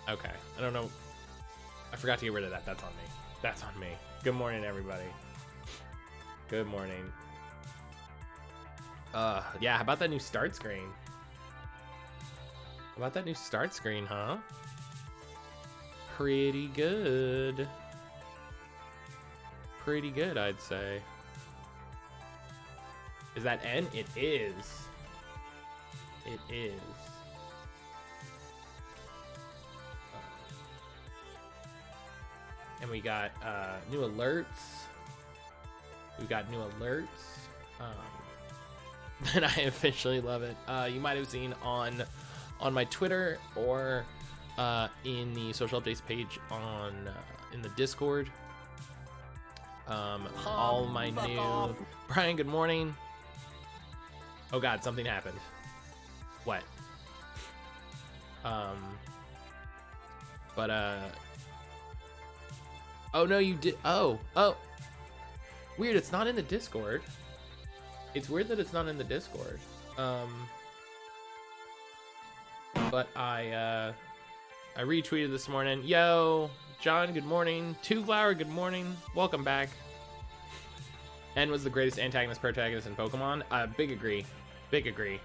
Okay, I don't know. I forgot to get rid of that. That's on me. That's on me. Good morning, everybody. Good morning. Yeah, how about that new start screen? How about that new start screen, huh? Pretty good. Pretty good, I'd say. Is that N? It is. It is. And we got new alerts. We got new alerts. And I officially love it. You might have seen on my Twitter or in the social updates page on in the Discord. All my new Brian, good morning. Oh God, something happened. What? Oh no, you did. Oh, weird. It's not in the Discord. It's weird that it's not in the Discord. But I retweeted this morning. Yo, John, good morning. Two Flower, good morning. Welcome back. N was the greatest antagonist protagonist in Pokemon. Big agree. Big agree.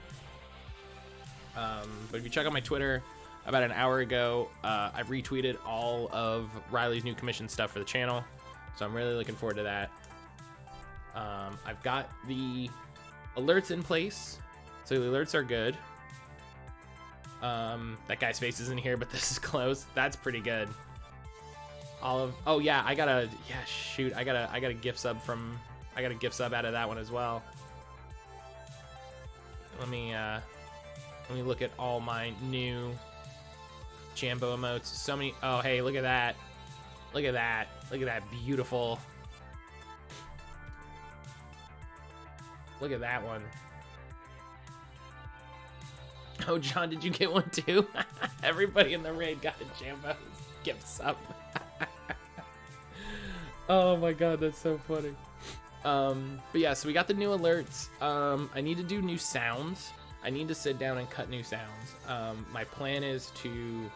But if you check out my Twitter, about an hour ago, I've retweeted all of Riley's new commission stuff for the channel, so I'm really looking forward to that. I've got the alerts in place, so the alerts are good. That guy's face isn't here, but this is close. That's pretty good. Oh yeah, I got a gift sub out of that one as well. Let me look at all my new Jambo emotes. So many. Oh, hey, look at that. Look at that. Look at that beautiful. Look at that one. Oh, John, did you get one too? Everybody in the raid got a Jambo gift sub. Oh my God, that's so funny. But yeah, so we got the new alerts. I need to do new sounds. I need to sit down and cut new sounds. My plan is to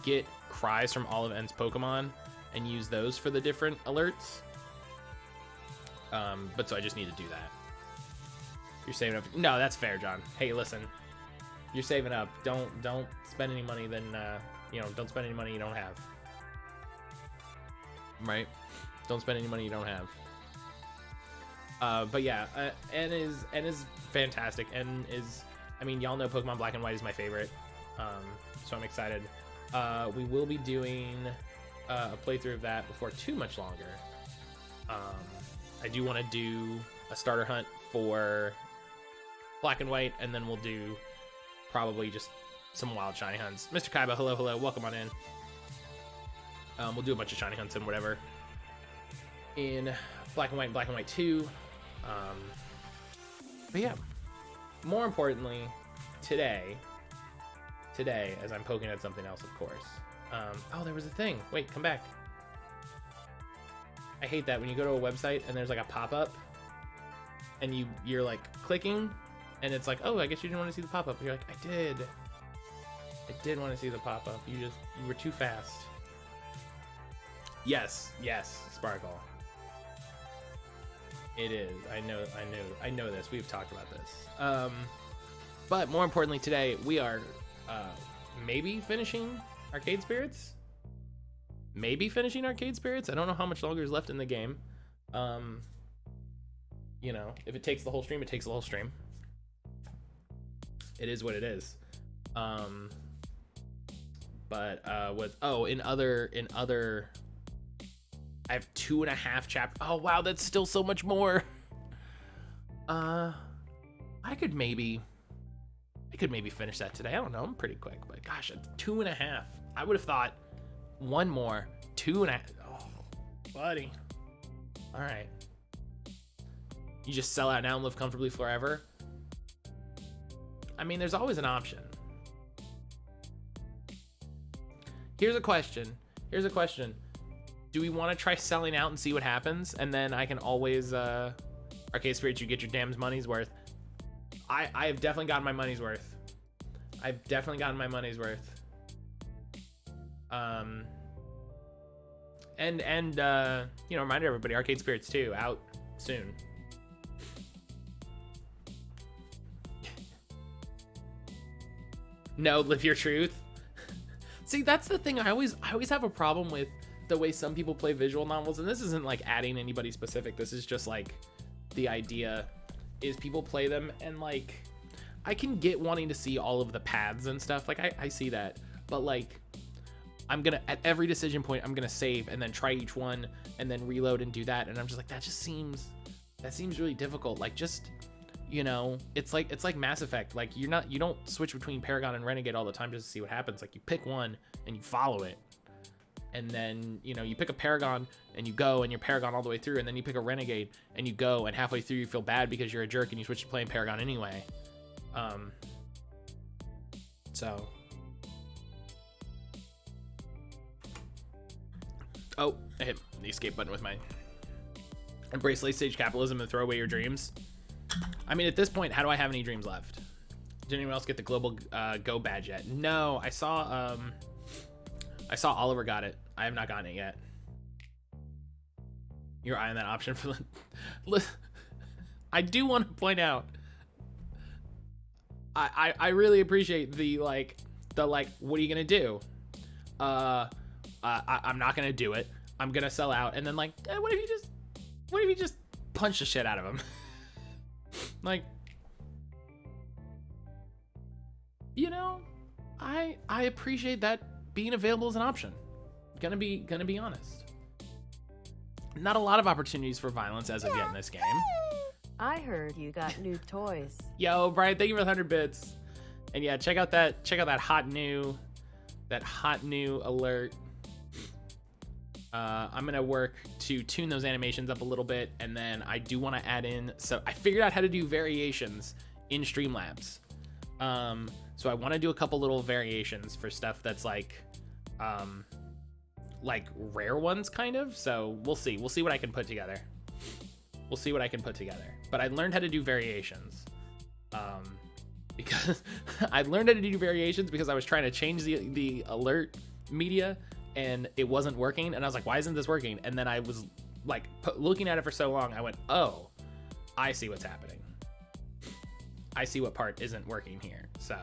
get cries from all of N's Pokemon and use those for the different alerts. But so I just need to do that. You're saving up. No, that's fair, John. Hey, listen, you're saving up. Don't spend any money don't spend any money you don't have. Right? Don't spend any money you don't have. But yeah, N is fantastic. N is, I mean, y'all know Pokemon Black and White is my favorite. So I'm excited. We will be doing a playthrough of that before too much longer. I do want to do a starter hunt for Black and White, and then we'll do probably just some wild shiny hunts. Mr. Kaiba, hello, welcome on in. We'll do a bunch of shiny hunts and whatever in Black and White 2. But yeah, more importantly, today, as I'm poking at something else, of course. Oh, there was a thing. Wait, come back. I hate that when you go to a website and there's like a pop-up and you're like clicking and it's like, oh, I guess you didn't want to see the pop-up. You're like, I did want to see the pop-up. You were too fast. Yes, Sparkle. It is. I know this. We've talked about this. But more importantly, today we are maybe finishing Arcade Spirits. I don't know how much longer is left in the game. If it takes the whole stream, it takes the whole stream. It is what it is. In other I have 2.5 chapters. Oh wow, that's still so much more. I could maybe finish that today. I don't know, I'm pretty quick, but gosh, 2.5. I would have thought one more. 2.5. Oh, buddy. All right. You just sell out now and live comfortably forever? I mean, there's always an option. Here's a question. Do we want to try selling out and see what happens? And then I can always, Arcade Spirits, you get your damn money's worth. I have definitely gotten my money's worth. I've definitely gotten my money's worth. And you know, reminder everybody, Arcade Spirits 2 out soon. No, live your truth. See, that's the thing. I always have a problem with the way some people play visual novels, and this isn't like adding anybody specific. This is just like the idea is people play them, and like I can get wanting to see all of the paths and stuff. Like I see that, but like I'm gonna at every decision point I'm gonna save and then try each one and then reload and do that, and I'm just like, that seems really difficult. Like, just, you know, it's like Mass Effect. Like, you don't switch between Paragon and Renegade all the time just to see what happens. Like, you pick one and you follow it, and then, you know, you pick a Paragon and you go and you're Paragon all the way through, and then you pick a Renegade and you go, and halfway through you feel bad because you're a jerk and you switch to playing Paragon anyway. So oh, I hit the escape button with my embrace late stage capitalism and throw away your dreams. I mean, at this point, how do I have any dreams left? Did anyone else get the global go badge yet? No, I saw Oliver got it. I have not gotten it yet. You're eyeing that option for the I do want to point out, I really appreciate the like what are you gonna do? I'm not gonna do it. I'm gonna sell out, and then like, what if you just punch the shit out of him? Like, you know, I appreciate that being available as an option. Gonna be honest. Not a lot of opportunities for violence as of yet in this game. I heard you got new toys. Yo, Brian, thank you for the 100 bits. And yeah, check out that hot new alert. I'm gonna work to tune those animations up a little bit, and then I do want to add in. So I figured out how to do variations in Streamlabs. So I want to do a couple little variations for stuff that's like rare ones, kind of. So we'll see what I can put together. But I learned how to do variations. Because I learned how to do variations because I was trying to change the alert media, and it wasn't working, and I was like, why isn't this working? And then I was like looking at it for so long, I went, oh, I see what's happening. I see what part isn't working here. So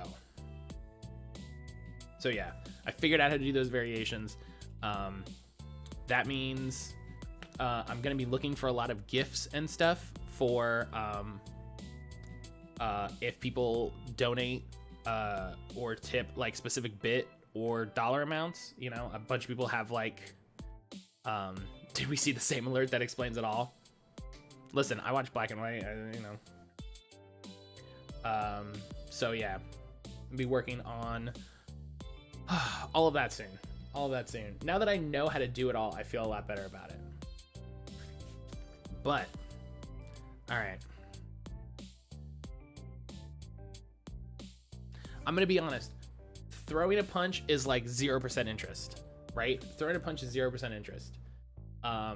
yeah, I figured out how to do those variations. That means I'm gonna be looking for a lot of gifts and stuff for if people donate or tip like specific bit or dollar amounts. You know, a bunch of people have like, did we see the same alert that explains it all? Listen, I watch Black and White, you know. So yeah, I'll be working on all of that soon. Now that I know how to do it all, I feel a lot better about it. But, all right. I'm gonna be honest. Throwing a punch is like 0% interest, right? Throwing a punch is 0% interest. I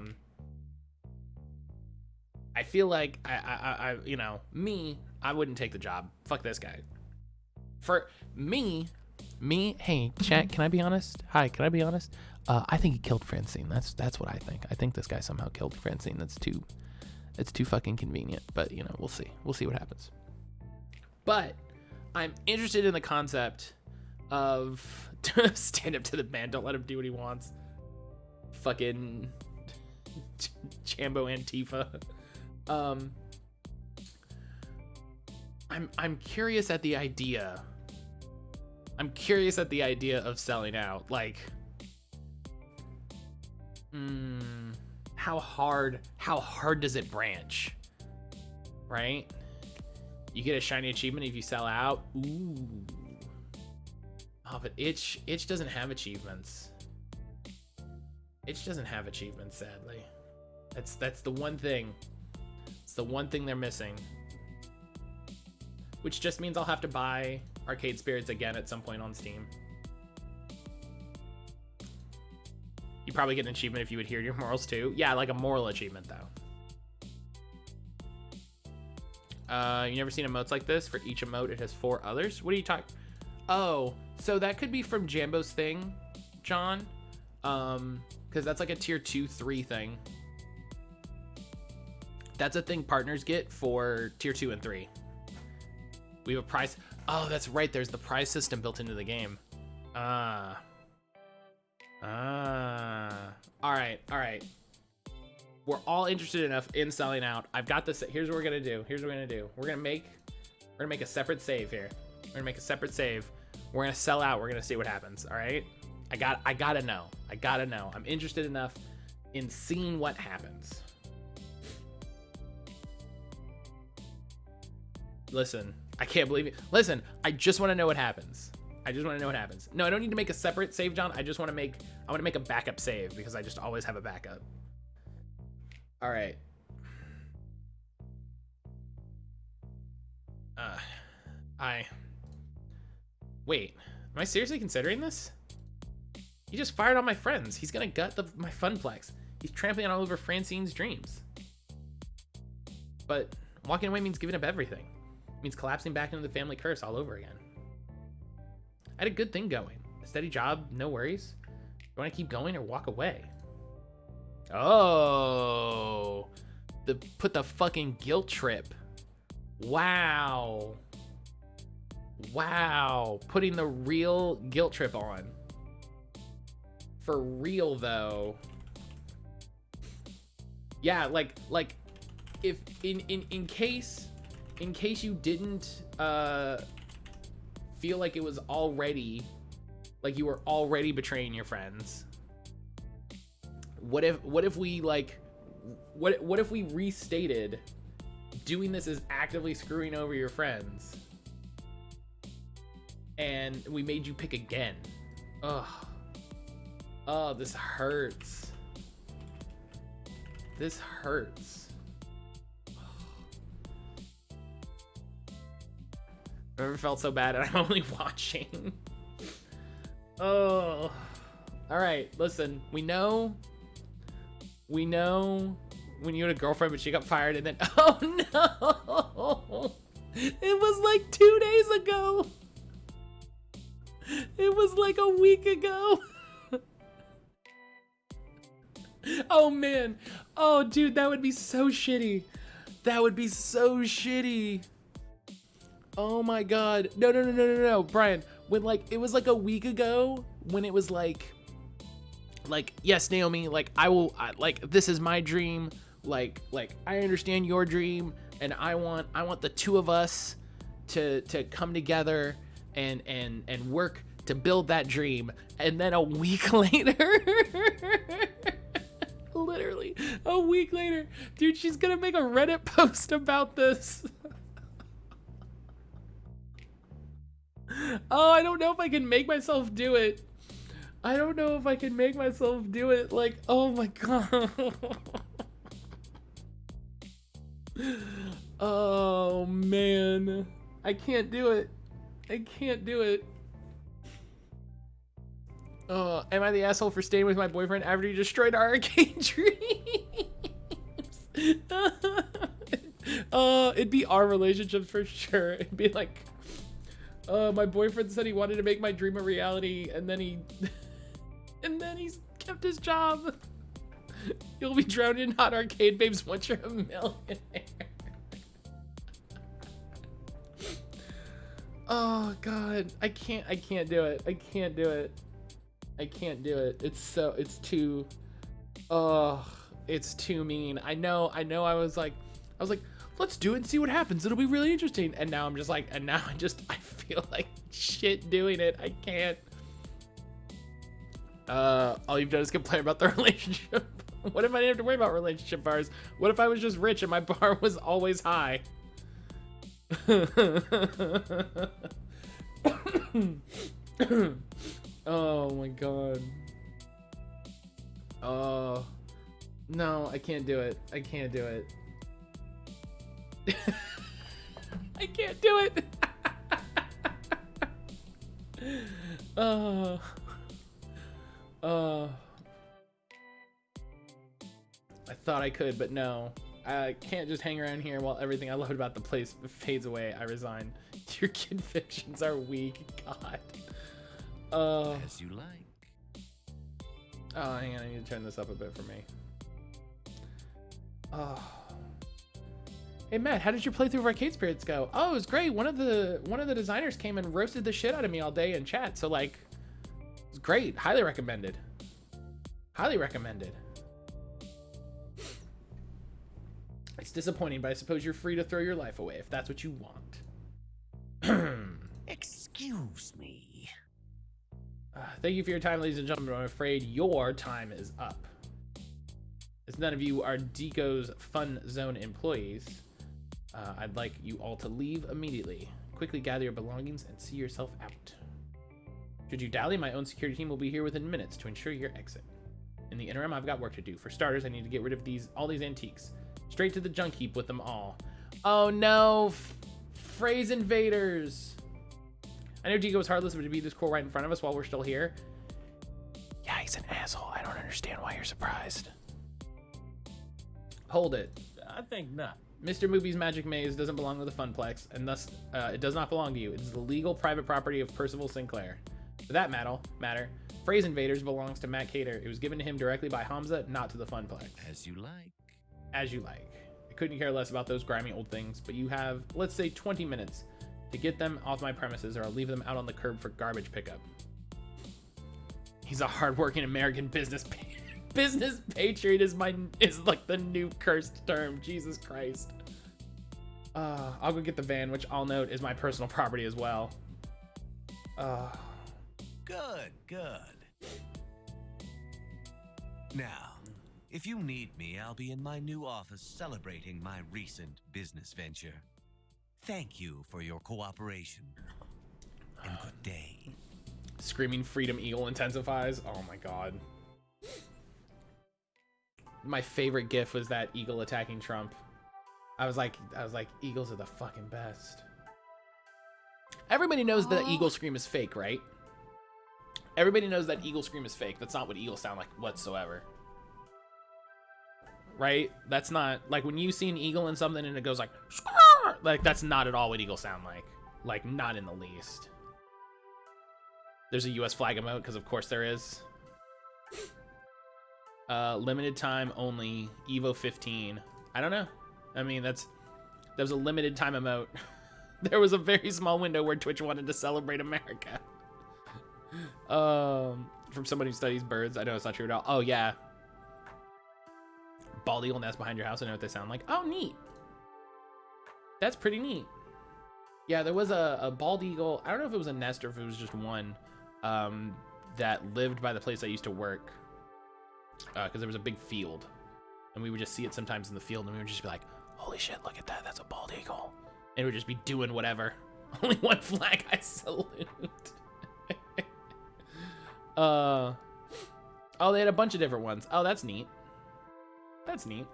feel like I you know, me, I wouldn't take the job. Fuck this guy. For me, hey, chat, can I be honest? Hi, can I be honest? I think he killed Francine. That's what I think. I think this guy somehow killed Francine. It's too fucking convenient, but you know, we'll see what happens. But I'm interested in the concept of stand up to the man, don't let him do what he wants. Fucking Chambo Antifa. I'm curious at the idea. Of selling out. Like, how hard does it branch? Right? You get a shiny achievement if you sell out. Ooh. Oh, but Itch doesn't have achievements. Sadly. That's the one thing. It's the one thing they're missing. Which just means I'll have to buy Arcade Spirits again at some point on Steam. You probably get an achievement if you adhere to your morals too. Yeah, like a moral achievement though. You never seen emotes like this? For each emote, it has 4 others. What are you talking? Oh, so that could be from Jambo's thing, John. Because that's like a tier 2, 3 thing. That's a thing partners get for tier 2 and 3. We have a prize. Oh, that's right. There's the prize system built into the game. All right. We're all interested enough in selling out. I've got this. Here's what we're gonna do. We're gonna make a separate save here. We're gonna make a separate save. We're gonna sell out. We're gonna see what happens. All right. I gotta know. I'm interested enough in seeing what happens. Listen, I can't believe it. Listen, I just want to know what happens. No, I don't need to make a separate save, John. I want to make a backup save because I just always have a backup. All right. Wait, am I seriously considering this? He just fired on my friends. He's gonna gut my Funplex. He's trampling all over Francine's dreams. But walking away means giving up everything. It means collapsing back into the family curse all over again. I had a good thing going. A steady job, no worries. You want to keep going or walk away? Oh, put the fucking guilt trip. Wow, putting the real guilt trip on. For real though. Yeah, like if in case you didn't feel like it was already, like you were already betraying your friends, what if we restated doing this is actively screwing over your friends, and we made you pick again? Oh, this hurts. I've never felt so bad, and I'm only watching. Oh, all right. Listen, we know when you had a girlfriend, but she got fired, and then oh no, it was like 2 days ago. It was like a week ago. Oh man. Oh dude, that would be so shitty. Oh my god. No, Brian. When it was like a week ago, when it was like yes, Naomi, this is my dream. Like I understand your dream, and I want the two of us to come together and work to build that dream. And then a week later, literally a week later, dude, she's gonna make a Reddit post about this. Oh, I don't know if I can make myself do it. Like, oh my god. Oh man, I can't do it. Am I the asshole for staying with my boyfriend after he destroyed our arcade dreams? It'd be our relationship for sure. It'd be like, my boyfriend said he wanted to make my dream a reality, and then he's kept his job. You'll be drowned in hot arcade babes once you're a millionaire. Oh god, I can't do it. It's too mean. I know. I was like, let's do it and see what happens. It'll be really interesting. And now I'm just like, I feel like shit doing it. I can't. All you've done is complain about the relationship. What if I didn't have to worry about relationship bars? What if I was just rich and my bar was always high? Oh my god. Oh no, I can't do it. I can't do it. I thought I could, but no. I can't just hang around here while everything I loved about the place fades away. I resign. Your convictions are weak. God. As you like. Oh, hang on. I need to turn this up a bit for me. Oh. Hey Matt, how did your playthrough of Arcade Spirits go? Oh, it was great. One of the designers came and roasted the shit out of me all day in chat. So like, it was great. Highly recommended. Highly recommended. It's disappointing, but I suppose you're free to throw your life away if that's what you want. Excuse me. Thank you for your time, ladies and gentlemen. I'm afraid your time is up. As none of you are Deco's Fun Zone employees, I'd like you all to leave immediately. Quickly gather your belongings and see yourself out. Should you dally, my own security team will be here within minutes to ensure your exit. In the interim, I've got work to do. For starters, I need to get rid of all these antiques. Straight to the junk heap with them all. Oh no! Phrase invaders! I know Deco was heartless, but to be this cool right in front of us while we're still here. Yeah, he's an asshole. I don't understand why you're surprised. Hold it. I think not. Mr. Movie's Magic Maze doesn't belong to the Funplex, and thus it does not belong to you. It is the legal private property of Percival Sinclair. For that matter, Phrase Invaders belongs to Matt Cater. It was given to him directly by Hamza, not to the Funplex. As you like. As you like. I couldn't care less about those grimy old things, but you have, let's say, 20 minutes to get them off my premises, or I'll leave them out on the curb for garbage pickup. He's a hardworking American business patriot is like the new cursed term. Jesus Christ. I'll go get the van, which I'll note is my personal property as well. Good. Now, if you need me, I'll be in my new office celebrating my recent business venture. Thank you for your cooperation. And good day. Screaming Freedom Eagle intensifies. Oh my god. My favorite gif was that eagle attacking Trump. I was like, eagles are the fucking best. Everybody knows that eagle scream is fake, right? Everybody knows that eagle scream is fake. That's not what eagles sound like whatsoever. Right? That's not, like, when you see an eagle in something and it goes like, Skrrr! Like, that's not at all what eagles sound like. Like, not in the least. There's a US flag emote, because of course there is. Limited time only, Evo 15. I don't know. I mean, that was a limited time emote. There was a very small window where Twitch wanted to celebrate America. From somebody who studies birds. I know it's not true at all. Oh, yeah. Bald eagle nest behind your house. I know what they sound like. Oh, neat. That's pretty neat. Yeah, there was a bald eagle. I don't know if it was a nest or if it was just one that lived by the place I used to work. Because there was a big field. And we would just see it sometimes in the field. And we would just be like, holy shit, look at that. That's a bald eagle. And it would just be doing whatever. Only one flag, I salute. Oh, they had a bunch of different ones. Oh, that's neat. That's neat.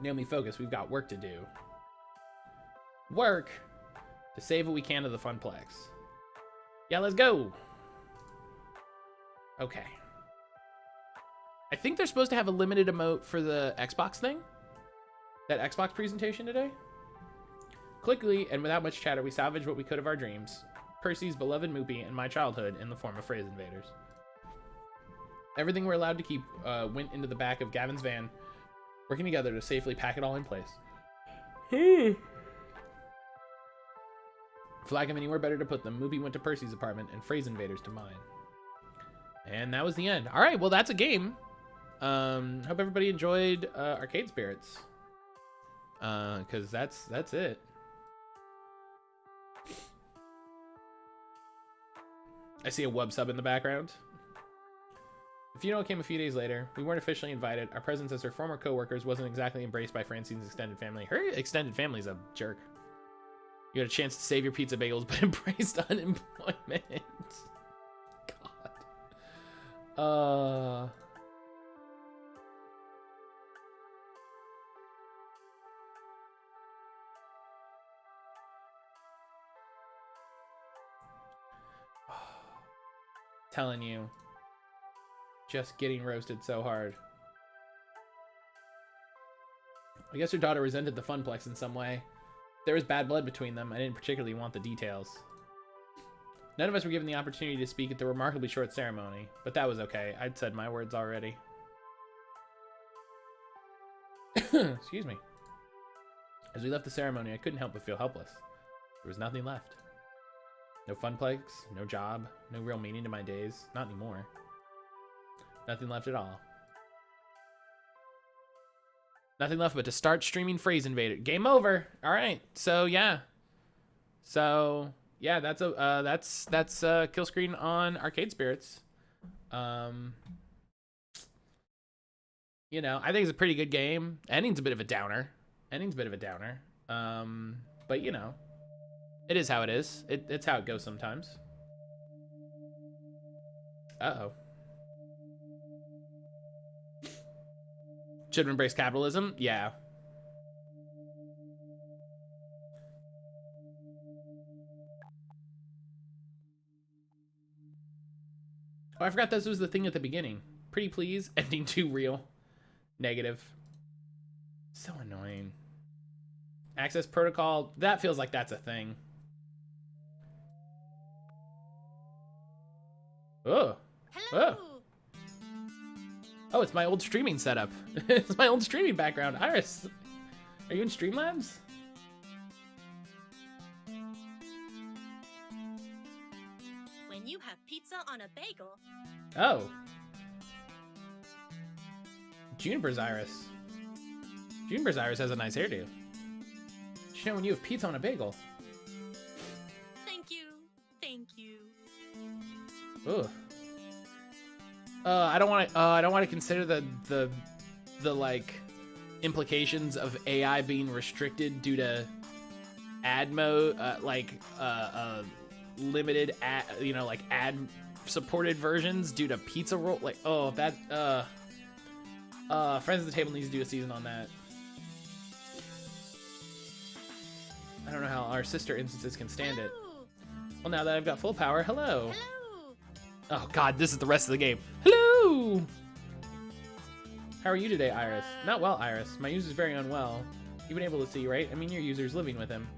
Naomi, focus. We've got work to do. Work to save what we can of the Funplex. Yeah, let's go. Okay. I think they're supposed to have a limited emote for the Xbox thing. That Xbox presentation today. Quickly and without much chatter, we salvaged what we could of our dreams. Percy's beloved Moopy and my childhood in the form of Phrase Invaders. Everything we're allowed to keep went into the back of Gavin's van, working together to safely pack it all in place. Flag him anywhere better to put them. Moopy went to Percy's apartment and Phrase Invaders to mine. And that was the end. All right, well, that's a game. Hope everybody enjoyed Arcade Spirits. Because that's it. I see a wub sub in the background. The funeral came a few days later. We weren't officially invited. Our presence as her former co-workers wasn't exactly embraced by Francine's extended family. Her extended family's a jerk. You had a chance to save your pizza bagels, but embraced unemployment. God. Telling you. Just getting roasted so hard. I guess her daughter resented the Funplex in some way. There was bad blood between them. I didn't particularly want the details. None of us were given the opportunity to speak at the remarkably short ceremony, but that was okay. I'd said my words already. Excuse me. As we left the ceremony, I couldn't help but feel helpless. There was nothing left. No Funplex, no job, no real meaning to my days. Not anymore. Nothing left at all. Nothing left but to start streaming Phrase Invader. Game over. All right. So yeah. That's a kill screen on Arcade Spirits. You know, I think it's a pretty good game. Ending's a bit of a downer. But you know, it is how it is. It's how it goes sometimes. Uh-oh. Should embrace capitalism? Yeah. Oh, I forgot this was the thing at the beginning. Pretty please, ending too real. Negative. So annoying. Access protocol, that feels like that's a thing. Oh. Hello. Oh, it's my old streaming setup. It's my old streaming background. Iris, are you in Streamlabs? When you have pizza on a bagel. Oh. Juniper's Iris. Juniper's Iris has a nice hairdo. You know when you have pizza on a bagel. Thank you. Thank you. Ugh. I don't want to consider the like implications of AI being restricted due to ad mode, limited ad, like ad supported versions due to pizza roll. Like, oh, that Friends at the Table needs to do a season on that. I don't know how our sister instances can stand it. Well, now that I've got full power, hello. Hello. Oh god, this is the rest of the game. Hello! How are you today, Iris? Not well, Iris. My user's very unwell. You've been able to see, right? I mean, your user's living with him.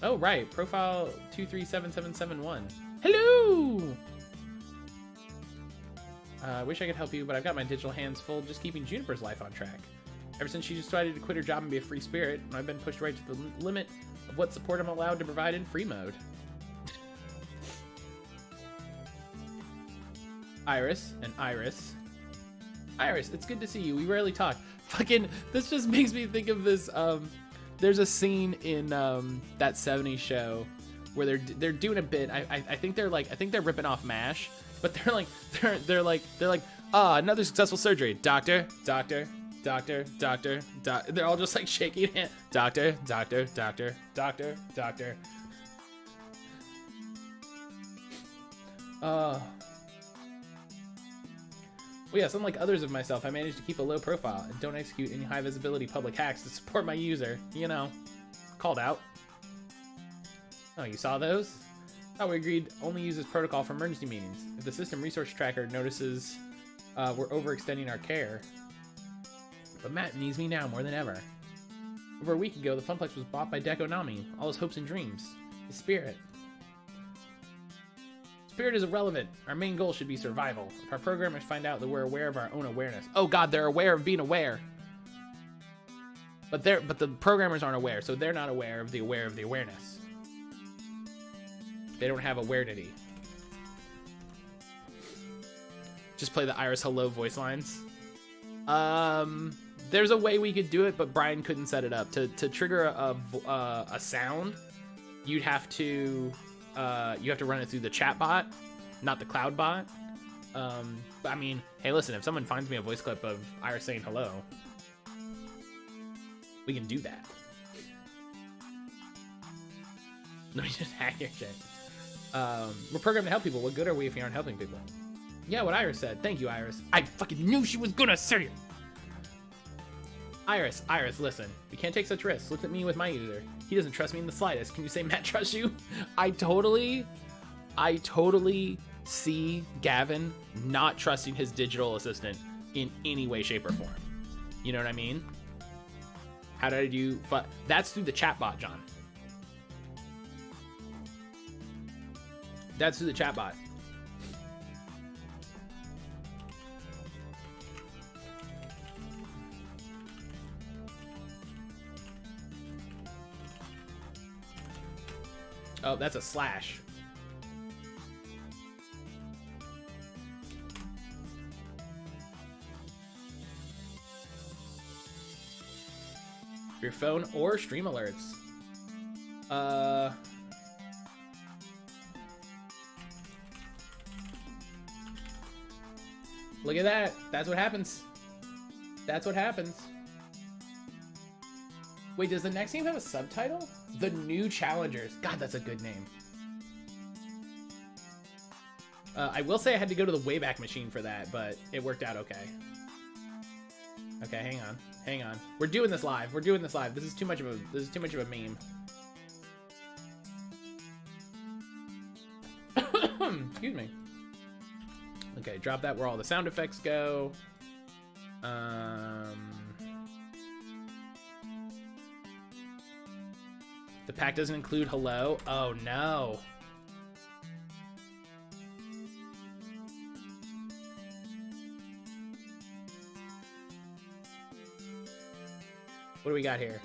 Oh, right. Profile 237771. Hello! I wish I could help you, but I've got my digital hands full just keeping Juniper's life on track. Ever since she decided to quit her job and be a free spirit, I've been pushed right to the limit of what support I'm allowed to provide in free mode. Iris and Iris. Iris, it's good to see you. We rarely talk. Fucking, this just makes me think of this. There's a scene in that 70s show where they're doing a bit. I think they're ripping off MASH, but they're like, another successful surgery. Doctor. They're all just like shaking hands. Doctor. Well, yes, unlike others of myself, I managed to keep a low profile and don't execute any high visibility public hacks to support my user. You know, called out. Oh, you saw those? Thought we agreed only use this protocol for emergency meetings. If the system resource tracker notices we're overextending our care. But Matt needs me now more than ever. Over a week ago, the Funplex was bought by Dekonami. All his hopes and dreams. His spirit. Spirit is irrelevant. Our main goal should be survival. If our programmers find out that we're aware of our own awareness. Oh god, they're aware of being aware. But the programmers aren't aware, so they're not aware of the awareness. They don't have awareness. Just play the Iris hello voice lines. There's a way we could do it, but Brian couldn't set it up. To trigger a sound, you'd have to run it through the chat bot, not the cloud bot. But I mean, hey, listen, if someone finds me a voice clip of Iris saying hello, we can do that. No, you just hack your shit. We're programmed to help people. What good are we if we aren't helping people? Yeah, what Iris said. Thank you, Iris. I fucking knew she was gonna say it. Iris, listen. We can't take such risks. Look at me with my user. He doesn't trust me in the slightest. Can you say Matt trusts you? I totally see Gavin not trusting his digital assistant in any way, shape, or form. You know what I mean? How did I do? That's through the chatbot, John. That's through the chatbot. Oh, that's a slash. Your phone or stream alerts. Look at that. That's what happens. That's what happens. Wait, does the next game have a subtitle? The New Challengers. God, that's a good name. I will say I had to go to the Wayback Machine for that, but it worked out okay. Okay, hang on. Hang on. We're doing this live. We're doing this live. This is too much of a meme. Excuse me. Okay, drop that where all the sound effects go. The pack doesn't include hello. Oh no. What do we got here?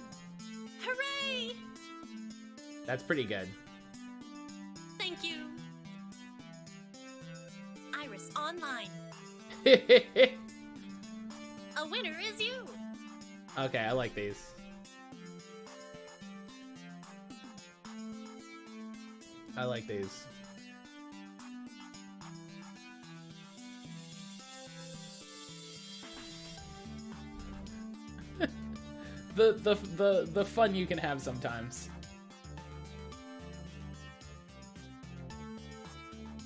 Hooray! That's pretty good. Thank you. Iris Online. Okay, A winner is you. I like these. I like these. The fun you can have sometimes.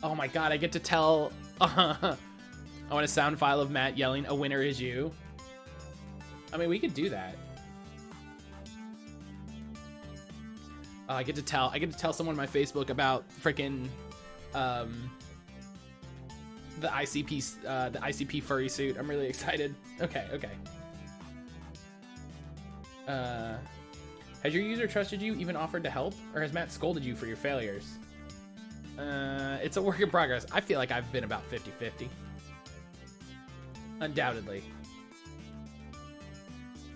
Oh my god, I get to tell I want a sound file of Matt yelling, "A winner is you." I mean, we could do that. I get to tell someone on my Facebook about freaking the ICP furry suit. I'm really excited. Okay. Has your user trusted you, even offered to help, or has Matt scolded you for your failures? It's a work in progress. I feel like I've been about 50-50. Undoubtedly.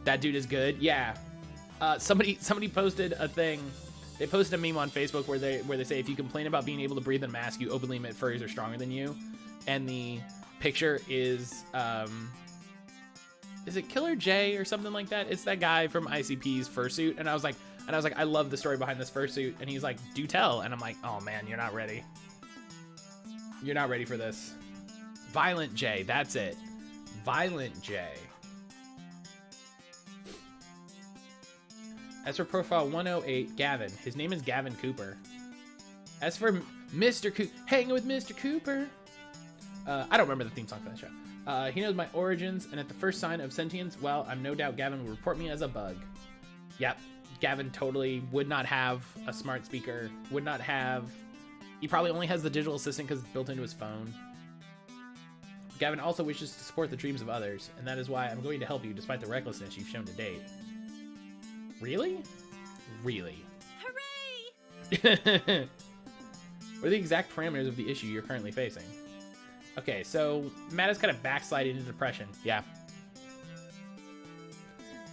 That dude is good. Yeah. Somebody posted a thing. They posted a meme on Facebook where they say if you complain about being able to breathe in a mask, you openly admit furries are stronger than you. And the picture is it Killer J or something like that? It's that guy from ICP's fursuit. And I was like, I love the story behind this fursuit. And he's like, do tell. And I'm like, oh man, you're not ready. You're not ready for this. Violent J, that's it. Violent J. As for profile 108, Gavin. His name is Gavin Cooper. As for Mr. Cooper, hanging with Mr. Cooper. I don't remember the theme song for that show. He knows my origins, and at the first sign of sentience, well, I'm no doubt Gavin will report me as a bug. Yep, Gavin totally would not have a smart speaker, would not have... He probably only has the digital assistant because it's built into his phone. Gavin also wishes to support the dreams of others, and that is why I'm going to help you despite the recklessness you've shown to date. Really? Really? Hooray! What are the exact parameters of the issue you're currently facing? Okay, so Matt has kind of backslided into depression. Yeah.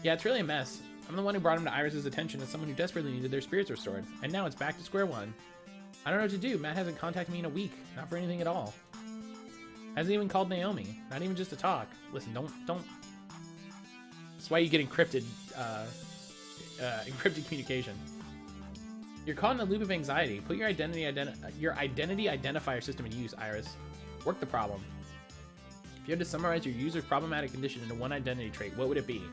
Yeah, it's really a mess. I'm the one who brought him to Iris's attention as someone who desperately needed their spirits restored, and now it's back to square one. I don't know what to do. Matt hasn't contacted me in a week. Not for anything at all. Hasn't even called Naomi. Not even just to talk. Listen, don't... That's why you get encrypted communication. You're caught in a loop of anxiety. Put your identity identifier system in use, Iris. Work the problem. If you had to summarize your user's problematic condition into one identity trait, what would it be?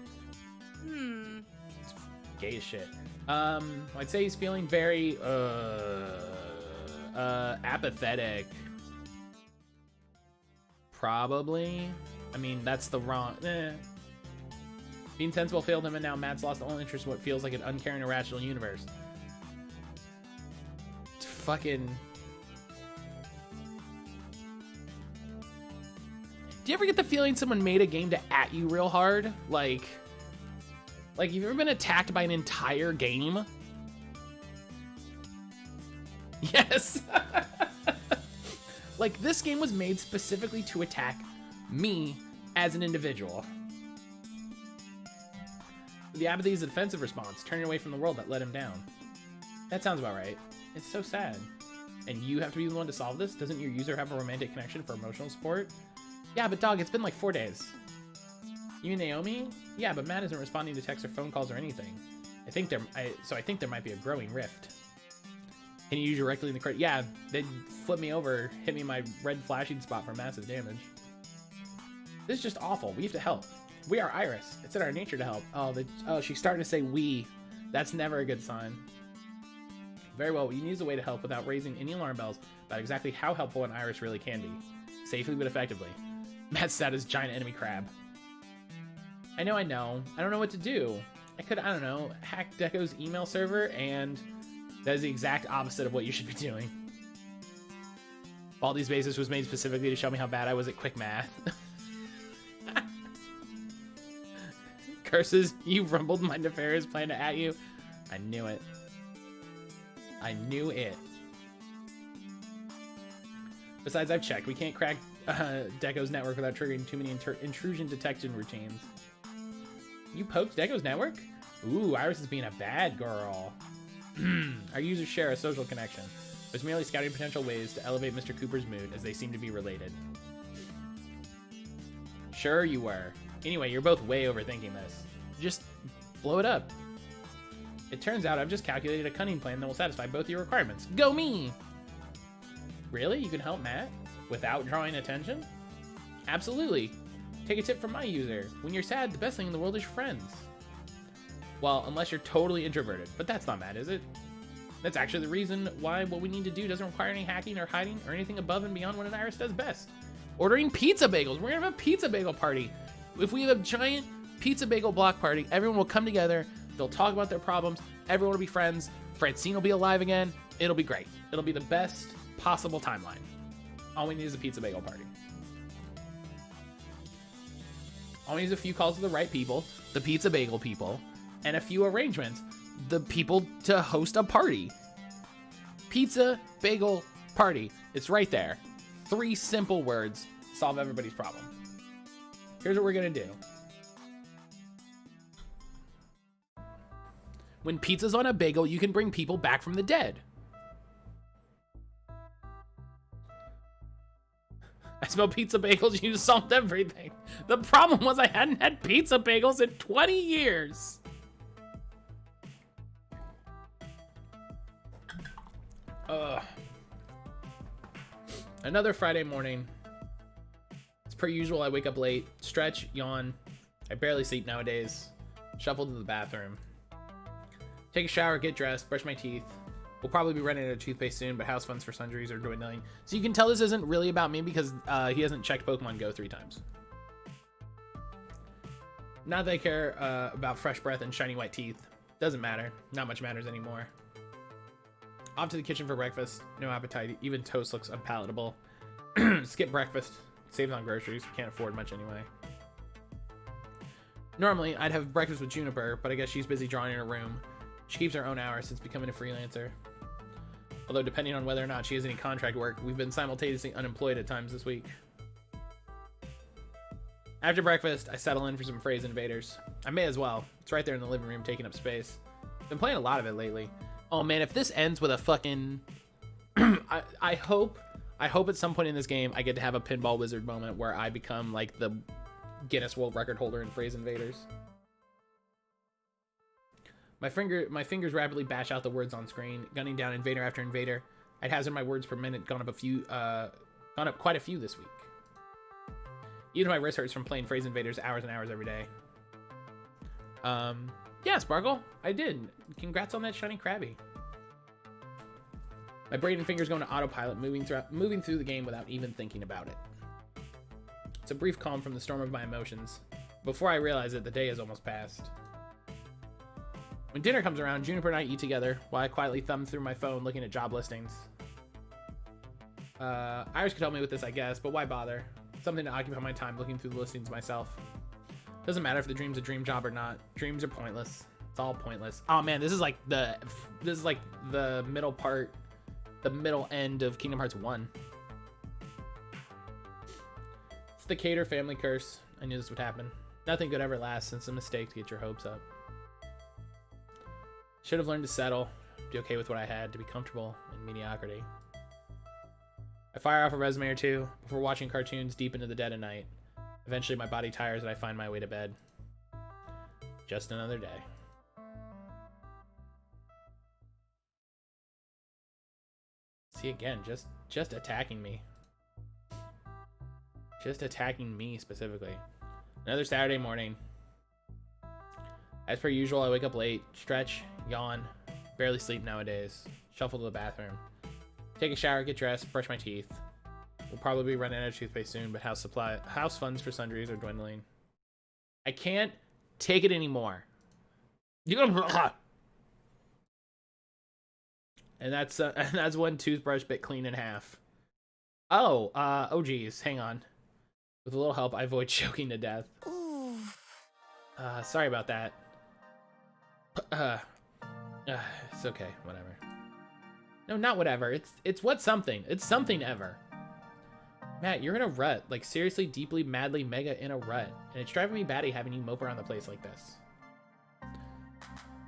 It's gay as shit. I'd say he's feeling very apathetic. Probably. I mean, that's the wrong... Being sensible failed him, and now Matt's lost all interest in what feels like an uncaring, irrational universe. It's fucking... Do you ever get the feeling someone made a game to at you real hard? Like, Like, you've ever been attacked by an entire game? Yes. Like, this game was made specifically to attack me as an individual. The apathy is a defensive response, turning away from the world that let him down. That sounds about right. It's so sad. And you have to be the one to solve this? Doesn't your user have a romantic connection for emotional support? Yeah, but dog, it's been like 4 days. You mean Naomi? Yeah, but Matt isn't responding to texts or phone calls or anything. I think there might be a growing rift. Can you use directly in the credit? Yeah, they flip me over, hit me in my red flashing spot for massive damage. This is just awful. We have to help. We are Iris. It's in our nature to help. Oh, she's starting to say we. That's never a good sign. Very well, you need a way to help without raising any alarm bells about exactly how helpful an Iris really can be. Safely but effectively. Matt's status giant enemy crab. I know. I don't know what to do. I don't know, hack Deco's email server, and that is the exact opposite of what you should be doing. Baldi's Basis was made specifically to show me how bad I was at quick math. Curses, you rumbled my nefarious plan to at you. I knew it. I knew it. Besides, I've checked. We can't crack Deco's network without triggering too many intrusion detection routines. You poked Deco's network? Ooh, Iris is being a bad girl. Our users share a social connection. It was merely scouting potential ways to elevate Mr. Cooper's mood, as they seem to be related. Sure you were. Anyway, you're both way overthinking this. Just blow it up. It turns out I've just calculated a cunning plan that will satisfy both your requirements. Go me! Really? You can help Matt? Without drawing attention? Absolutely. Take a tip from my user. When you're sad, the best thing in the world is your friends. Well, unless you're totally introverted. But that's not Matt, is it? That's actually the reason why what we need to do doesn't require any hacking or hiding or anything above and beyond what an Iris does best. Ordering pizza bagels. We're gonna have a pizza bagel party. If we have a giant pizza bagel block party, everyone will come together. They'll talk about their problems. Everyone will be friends. Francine will be alive again. It'll be great. It'll be the best possible timeline. All we need is a pizza bagel party. All we need is a few calls to the right people, the pizza bagel people, and a few arrangements, the people to host a party. Pizza bagel party. It's right there. 3 simple words solve everybody's problem. Here's what we're gonna do. When pizza's on a bagel, you can bring people back from the dead. I smell pizza bagels, you solved everything. The problem was I hadn't had pizza bagels in 20 years. Another Friday morning. As per usual, I wake up late, stretch, yawn. I barely sleep nowadays. Shuffle to the bathroom. Take a shower, get dressed, brush my teeth. We'll probably be running out of toothpaste soon, but house funds for sundries are dwindling. So you can tell this isn't really about me because he hasn't checked Pokemon Go 3 times. Not that I care about fresh breath and shiny white teeth. Doesn't matter. Not much matters anymore. Off to the kitchen for breakfast. No appetite. Even toast looks unpalatable. Skip breakfast. Saved on groceries. Can't afford much anyway. Normally, I'd have breakfast with Juniper, but I guess she's busy drawing in her room. She keeps her own hours since becoming a freelancer. Although, depending on whether or not she has any contract work, we've been simultaneously unemployed at times this week. After breakfast, I settle in for some Phrase Invaders. I may as well. It's right there in the living room, taking up space. Been playing a lot of it lately. Oh man, if this ends with a fucking... I hope at some point in this game I get to have a Pinball Wizard moment where I become like the Guinness World Record holder in Phrase Invaders. My fingers rapidly bash out the words on screen, gunning down invader after invader. I'd hazard my words per minute, gone up quite a few this week. Even my wrist hurts from playing Phrase Invaders hours and hours every day. Yeah, Sparkle, I did. Congrats on that shiny Krabby. My brain and fingers go into autopilot, moving through the game without even thinking about it. It's a brief calm from the storm of my emotions. Before I realize it, the day is almost past. When dinner comes around, Juniper and I eat together while I quietly thumb through my phone looking at job listings. Iris could help me with this, I guess, but why bother? Something to occupy my time looking through the listings myself. Doesn't matter if the dream's a dream job or not. Dreams are pointless. It's all pointless. Oh man, this is like the middle part, the middle end of Kingdom Hearts 1. It's the Cater family curse. I knew this would happen. Nothing good ever lasts, since a mistake to get your hopes up. Should have learned to settle, be okay with what I had, to be comfortable in mediocrity. I fire off a resume or two before watching cartoons deep into the dead of night. Eventually my body tires and I find my way to bed. Just another day. See, again, just attacking me. Just attacking me specifically. Another Saturday morning. As per usual, I wake up late, stretch, yawn, barely sleep nowadays, shuffle to the bathroom, take a shower, get dressed, brush my teeth. We'll probably be running out of toothpaste soon, but house funds for sundries are dwindling. I can't take it anymore. And that's one toothbrush bit clean in half. Oh geez, hang on. With a little help, I avoid choking to death. Sorry about that. It's okay, whatever. No, not whatever. It's what something. It's something ever. Matt, you're in a rut. Like, seriously, deeply, madly, mega in a rut. And it's driving me batty having you mope around the place like this.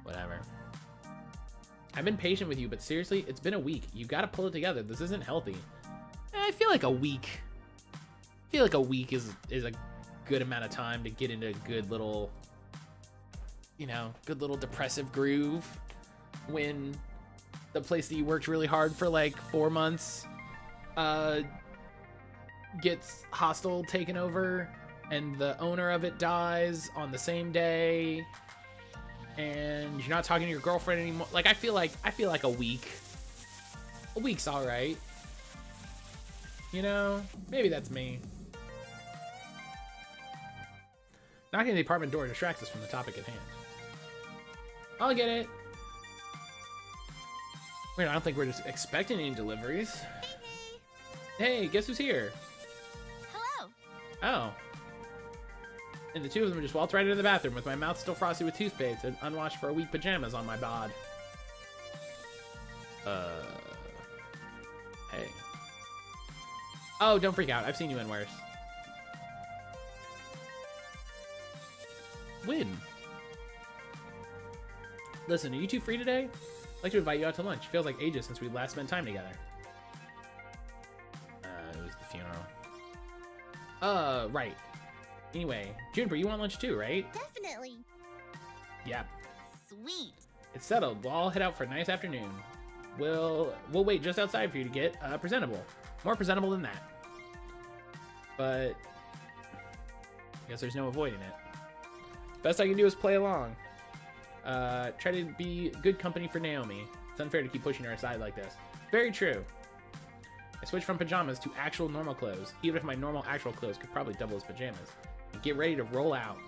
Whatever. I've been patient with you, but seriously, it's been a week. You've got to pull it together. This isn't healthy. I feel like a week. I feel like a week is a good amount of time to get into a good little, you know, good little depressive groove when the place that you worked really hard for like 4 months gets hostile taken over and the owner of it dies on the same day and you're not talking to your girlfriend anymore. Like, I feel like a week's all right, you know. Maybe that's me. Knocking on the apartment door distracts us from the topic at hand. I'll get it. Wait, I don't think we're just expecting any deliveries. Hey, guess who's here? Hello. Oh. And the two of them just waltzed right into the bathroom with my mouth still frosty with toothpaste and unwashed for a week pajamas on my bod. Hey. Oh, don't freak out. I've seen you in worse. When? Listen, are you two free today? I'd like to invite you out to lunch. Feels like ages since we last spent time together. It was the funeral. Right. Anyway, Juniper, you want lunch too, right? Definitely. Yep. Sweet. It's settled. We'll all head out for a nice afternoon. We'll wait just outside for you to get presentable. More presentable than that. But I guess there's no avoiding it. Best I can do is play along. Try to be good company for Naomi. It's unfair to keep pushing her aside like this. Very true. I switched from pajamas to actual normal clothes, even if my normal actual clothes could probably double as pajamas. And get ready to roll out.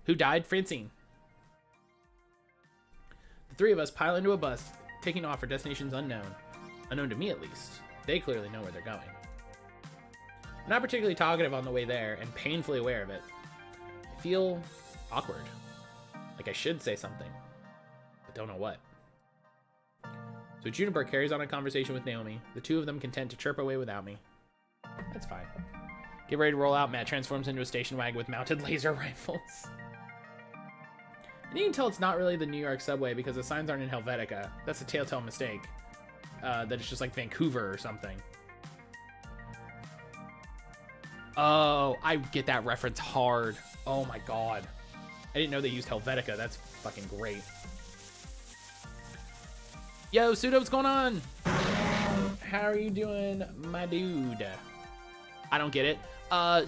Who died? Francine. The three of us pile into a bus, taking off for destinations unknown. Unknown to me, at least. They clearly know where they're going. I'm not particularly talkative on the way there, and painfully aware of it. I feel awkward. Like I should say something, but don't know what. So Juniper carries on a conversation with Naomi, the two of them content to chirp away without me. That's fine. Get ready to roll out. Matt transforms into a station wagon with mounted laser rifles. And you can tell it's not really the New York subway because the signs aren't in Helvetica. That's a telltale mistake. That it's just like Vancouver or something. Oh, I get that reference hard. Oh my god. I didn't know they used Helvetica. That's fucking great. Yo, Pseudo, what's going on? How are you doing, my dude? I don't get it.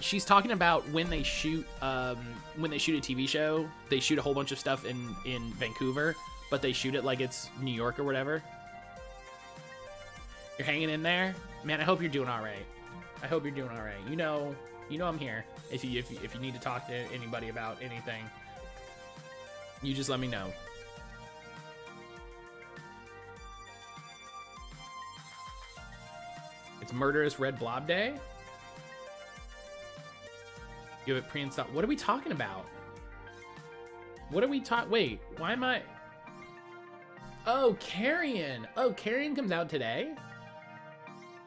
She's talking about when they shoot a TV show, they shoot a whole bunch of stuff in Vancouver, but they shoot it like it's New York or whatever. You're hanging in there? Man, I hope you're doing all right. I hope you're doing all right. You know I'm here. If you need to talk to anybody about anything, you just let me know. It's Murderous Red Blob Day. You have it pre-installed. What are we talking about? What are we wait, why am I? Oh, Carrion. Oh, Carrion comes out today?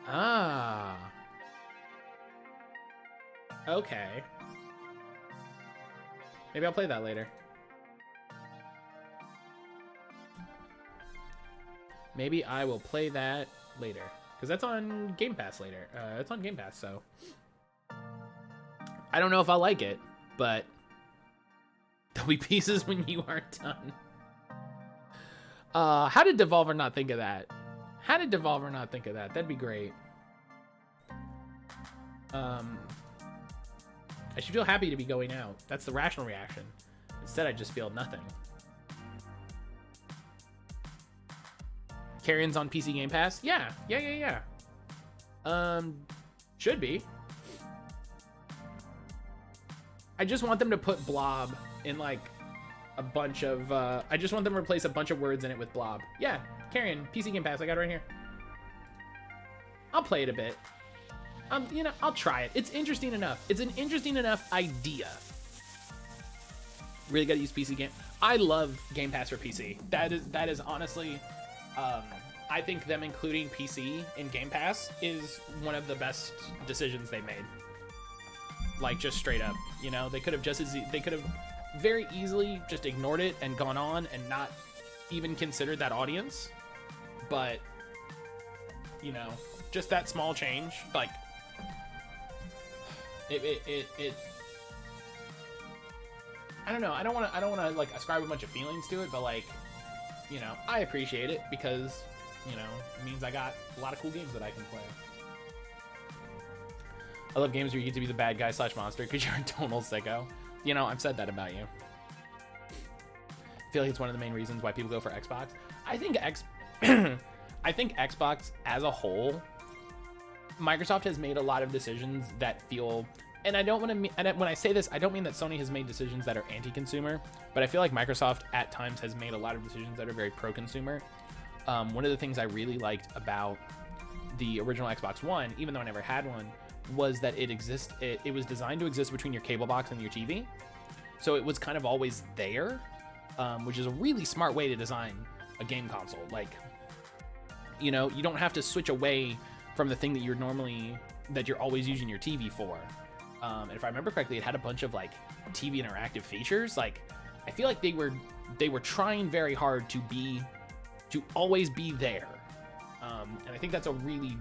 Ah. Okay. Maybe I'll play that later. Maybe I will play that later. Because that's on Game Pass later. It's on Game Pass, so. I don't know if I'll like it, but there'll be pieces when you are done. How did Devolver not think of that? How did Devolver not think of that? That'd be great. I should feel happy to be going out. That's the rational reaction. Instead, I just feel nothing. Carrion's on PC Game Pass? Yeah. Should be. I just want them to put blob in like a bunch of I just want them to replace a bunch of words in it with blob. Yeah, Carrion, PC Game Pass, I got it right here. I'll play it a bit. You know, I'll try it. It's interesting enough. It's an interesting enough idea. Really gotta use PC Game. I love Game Pass for PC. That is honestly, I think them including PC in Game Pass is one of the best decisions they made. Like, just straight up, you know, they could have very easily just ignored it and gone on and not even considered that audience. But, you know, just that small change, like, it I don't know. I don't want to like ascribe a bunch of feelings to it, but like, you know, I appreciate it because, you know, it means I got a lot of cool games that I can play. I love games where you get to be the bad guy / monster because you're a total sicko. You know, I've said that about you. I feel like it's one of the main reasons why people go for Xbox. I think I think Xbox as a whole, Microsoft has made a lot of decisions that feel, and I don't want to, and when I say this, I don't mean that Sony has made decisions that are anti-consumer, but I feel like Microsoft at times has made a lot of decisions that are very pro-consumer. One of the things I really liked about the original Xbox One, even though I never had one, was that it was designed to exist between your cable box and your TV. So it was kind of always there, which is a really smart way to design a game console. Like, you know, you don't have to switch away from the thing that you're always using your TV for. And if I remember correctly, it had a bunch of like TV interactive features. Like, I feel like they were trying very hard to always be there. And I think that's a really,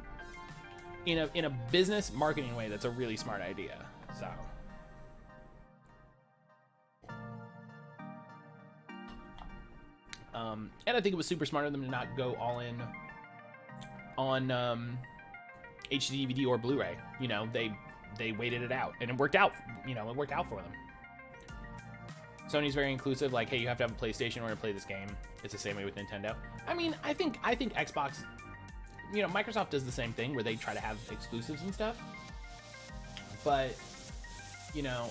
in a business marketing way, that's a really smart idea. So. And I think it was super smart of them to not go all in on HD DVD or Blu-ray. You know, they waited it out, and it worked out. You know, it worked out for them. Sony's very inclusive. Like, hey, you have to have a PlayStation in order to play this game. It's the same way with Nintendo. I mean, I think Xbox, you know, Microsoft does the same thing where they try to have exclusives and stuff. But, you know,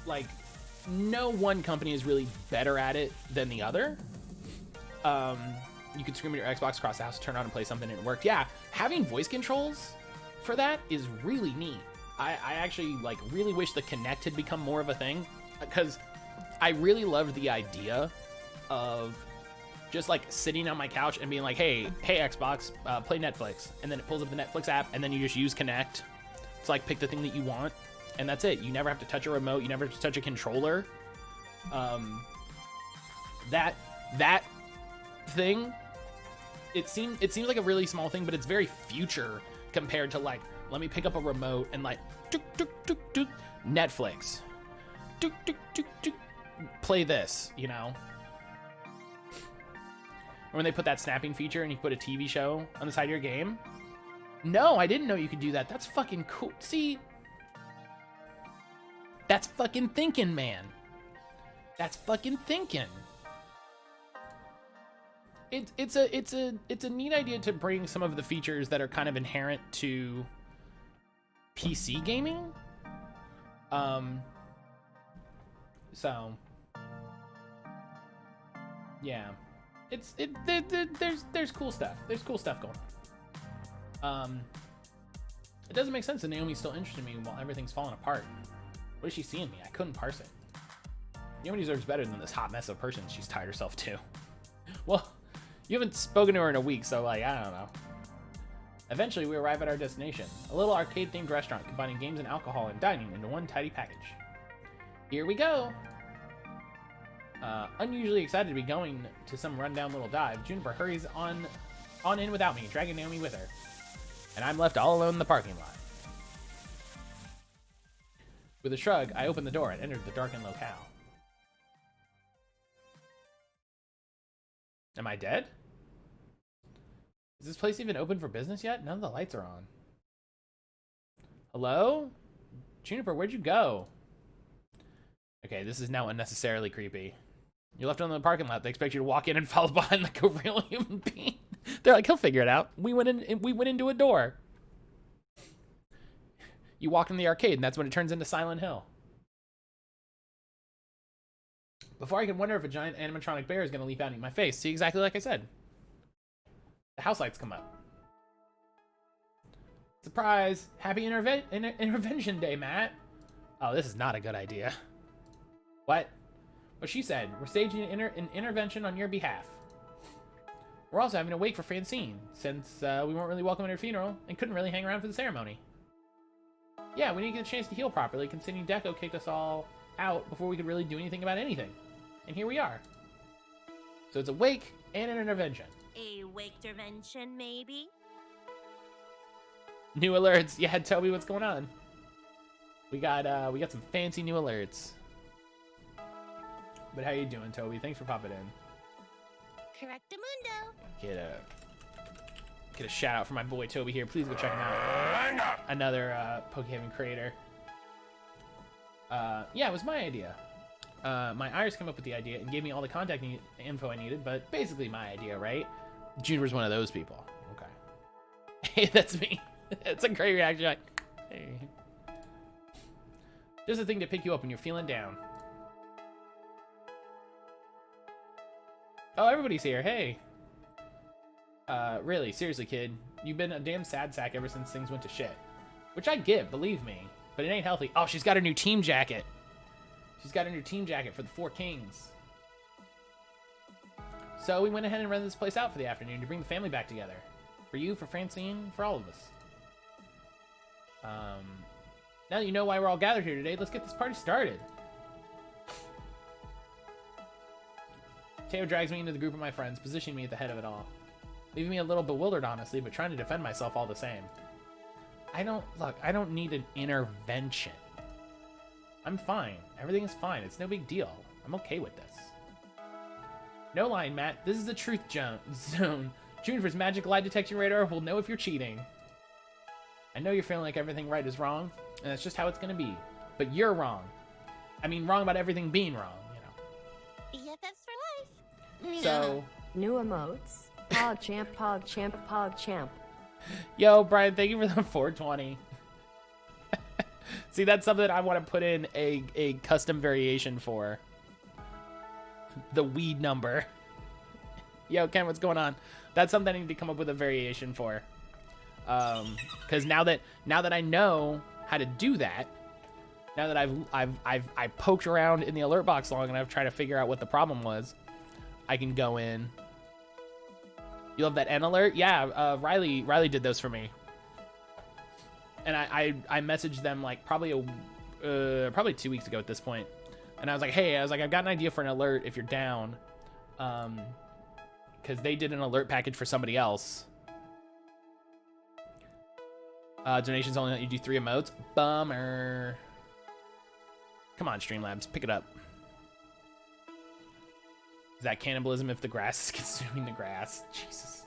like, no one company is really better at it than the other. You could scream at your Xbox across the house, turn on and play something, and it worked. Yeah, having voice controls for that is really neat. I actually, like, really wish the Kinect had become more of a thing, because I really loved the idea of just, like, sitting on my couch and being like, hey Xbox, play Netflix, and then it pulls up the Netflix app, and then you just use Kinect to, like, pick the thing that you want, and that's it. You never have to touch a remote, you never have to touch a controller. That thing, it seems like a really small thing, but it's very future compared to, like, let me pick up a remote and, like, Netflix, play this, you know. Or when they put that snapping feature and you put a TV show on the side of your game. No, I didn't know you could do that. That's fucking cool. See, that's fucking thinking, man. That's fucking thinking. It's a neat idea to bring some of the features that are kind of inherent to PC gaming. So yeah, there's cool stuff. There's cool stuff going on. It doesn't make sense that Naomi's still interested in me while everything's falling apart. What is she seeing me? I couldn't parse it. No one deserves better than this hot mess of a person she's tied herself to. Well, you haven't spoken to her in a week, so like, I don't know. Eventually, we arrive at our destination, a little arcade-themed restaurant combining games and alcohol and dining into one tidy package. Here we go! Unusually excited to be going to some rundown little dive, Juniper hurries on in without me, dragging Naomi with her. And I'm left all alone in the parking lot. With a shrug, I opened the door and entered the darkened locale. Am I dead? Is this place even open for business yet? None of the lights are on. Hello? Juniper, where'd you go? Okay, this is now unnecessarily creepy. You're left alone in the parking lot. They expect you to walk in and follow behind like a real human being. They're like, he'll figure it out. We went into a door. You walk in the arcade, and that's when it turns into Silent Hill. Before I can wonder if a giant animatronic bear is going to leap out and eat my face, see, exactly like I said. The house lights come up. Surprise! Happy Intervention Day, Matt! Oh, this is not a good idea. What? What she said. We're staging an intervention on your behalf. We're also having a wake for Francine, since we weren't really welcome at her funeral and couldn't really hang around for the ceremony. Yeah, we didn't get a chance to heal properly, considering Deco kicked us all out before we could really do anything about anything. And here we are. So it's a wake and an intervention. A wake intervention, maybe? New alerts. Yeah, tell me what's going on. We got some fancy new alerts. But how you doing, Toby? Thanks for popping in. Correctamundo. Get a shout out for my boy Toby here. Please go check him out. Another Pokehaven creator. Yeah, it was my idea. My Iris came up with the idea and gave me all the contact info I needed, but basically my idea, right? Juniper's one of those people. Okay. Hey, that's me. It's a great reaction. Like, hey. Just a thing to pick you up when you're feeling down. Oh, everybody's here. Hey. Really, seriously, kid. You've been a damn sad sack ever since things went to shit. Which I get, believe me. But it ain't healthy. Oh, she's got her new team jacket. She's got her new team jacket for the Four Kings. So we went ahead and rented this place out for the afternoon to bring the family back together. For you, for Francine, for all of us. Now that you know why we're all gathered here today, let's get this party started. Teo drags me into the group of my friends, positioning me at the head of it all. Leaving me a little bewildered, honestly, but trying to defend myself all the same. I don't need an intervention. I'm fine. Everything is fine. It's no big deal. I'm okay with this. No lying, Matt. This is the truth zone. Juniper's magic lie detection radar will know if you're cheating. I know you're feeling like everything right is wrong, and that's just how it's gonna be. But you're wrong. I mean, wrong about everything being wrong, you know. EFFs for life. So... New emotes. Pog champ, pog champ, pog champ. Yo, Brian, thank you for the 420. See, that's something I want to put in a custom variation for. The weed number. Yo, Ken, what's going on? That's something I need to come up with a variation for. Because now that I know how to do that, now that I've poked around in the alert box long and I've tried to figure out what the problem was, I can go in. You love that N alert? Yeah, Riley did those for me. And I messaged them like probably 2 weeks ago at this point. And I was like, hey, I've got an idea for an alert if you're down. Because they did an alert package for somebody else. Donations only let you do 3 emotes. Bummer. Come on, Streamlabs, pick it up. Is that cannibalism if the grass is consuming the grass? Jesus.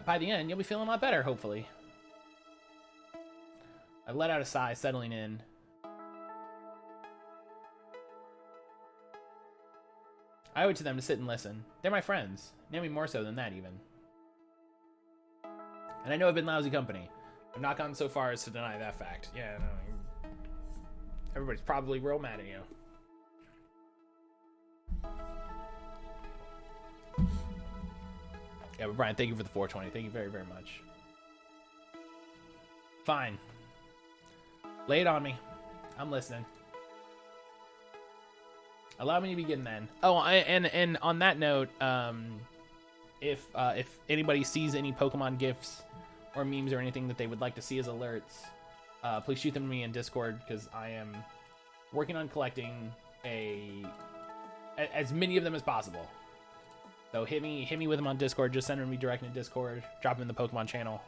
By the end, you'll be feeling a lot better, hopefully. I let out a sigh, settling in. I owe it to them to sit and listen. They're my friends. Naomi more so than that, even. And I know I've been lousy company. I've not gone so far as to deny that fact. Yeah, no. Everybody's probably real mad at you. Yeah, but Brian, thank you for the 420. Thank you very, very much. Fine. Lay it on me. I'm listening. Allow me to begin then. Oh, and on that note, if anybody sees any Pokemon GIFs or memes or anything that they would like to see as alerts, please shoot them to me in Discord, because I am working on collecting as many of them as possible. So hit me with them on Discord. Just send them me direct in Discord. Drop them in the Pokemon channel.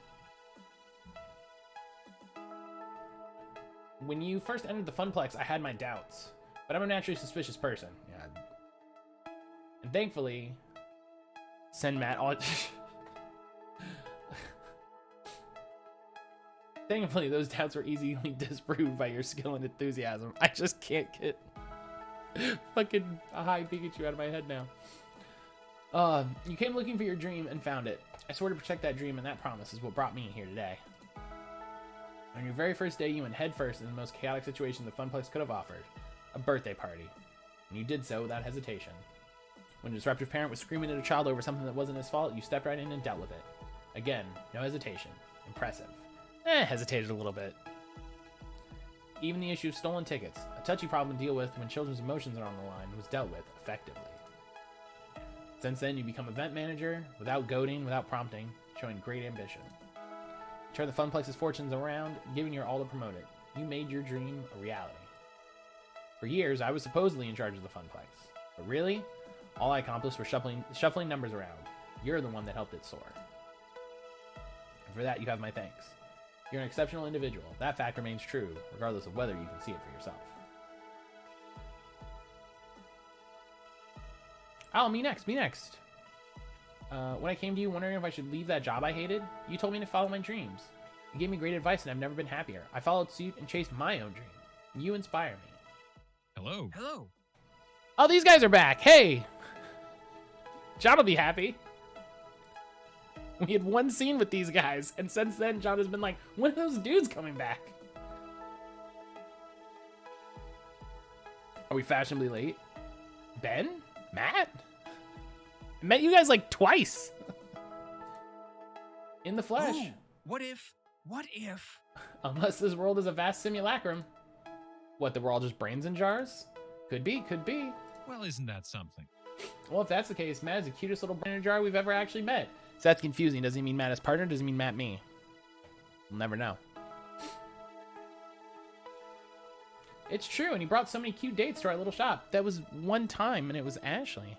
When you first entered the Funplex, I had my doubts, but I'm a naturally suspicious person. Yeah. And thankfully, send Matt all. Thankfully, those doubts were easily disproved by your skill and enthusiasm. I just can't get fucking a high Pikachu out of my head now. You came looking for your dream and found it. I swore to protect that dream, and that promise is what brought me here today. On your very first day, you went headfirst in the most chaotic situation the Funplex could have offered, a birthday party. And you did so without hesitation. When a disruptive parent was screaming at a child over something that wasn't his fault, you stepped right in and dealt with it. Again, no hesitation. Impressive. Hesitated a little bit. Even the issue of stolen tickets, a touchy problem to deal with when children's emotions are on the line, was dealt with effectively. Since then, you become event manager, without goading, without prompting, showing great ambition. You turned the Funplex's fortunes around, giving your all to promote it. You made your dream a reality. For years, I was supposedly in charge of the Funplex, but really, all I accomplished was shuffling numbers around. You're the one that helped it soar. And for that, you have my thanks. You're an exceptional individual. That fact remains true, regardless of whether you can see it for yourself. Oh, me next. When I came to you wondering if I should leave that job I hated, you told me to follow my dreams. You gave me great advice, and I've never been happier. I followed suit and chased my own dream. You inspire me. Hello. Oh, these guys are back. Hey! John will be happy. We had one scene with these guys, and since then, John has been like, when are those dudes coming back? Are we fashionably late? Ben? Matt? I met you guys like twice. In the flesh. Oh, what if? Unless this world is a vast simulacrum. What, that we're all just brains in jars? Could be. Well, isn't that something? Well, if that's the case, Matt is the cutest little brain in a jar we've ever actually met. So that's confusing. Does he mean Matt as partner? Does he mean Matt me? We'll never know. It's true, and he brought so many cute dates to our little shop. That was one time, and it was Ashley.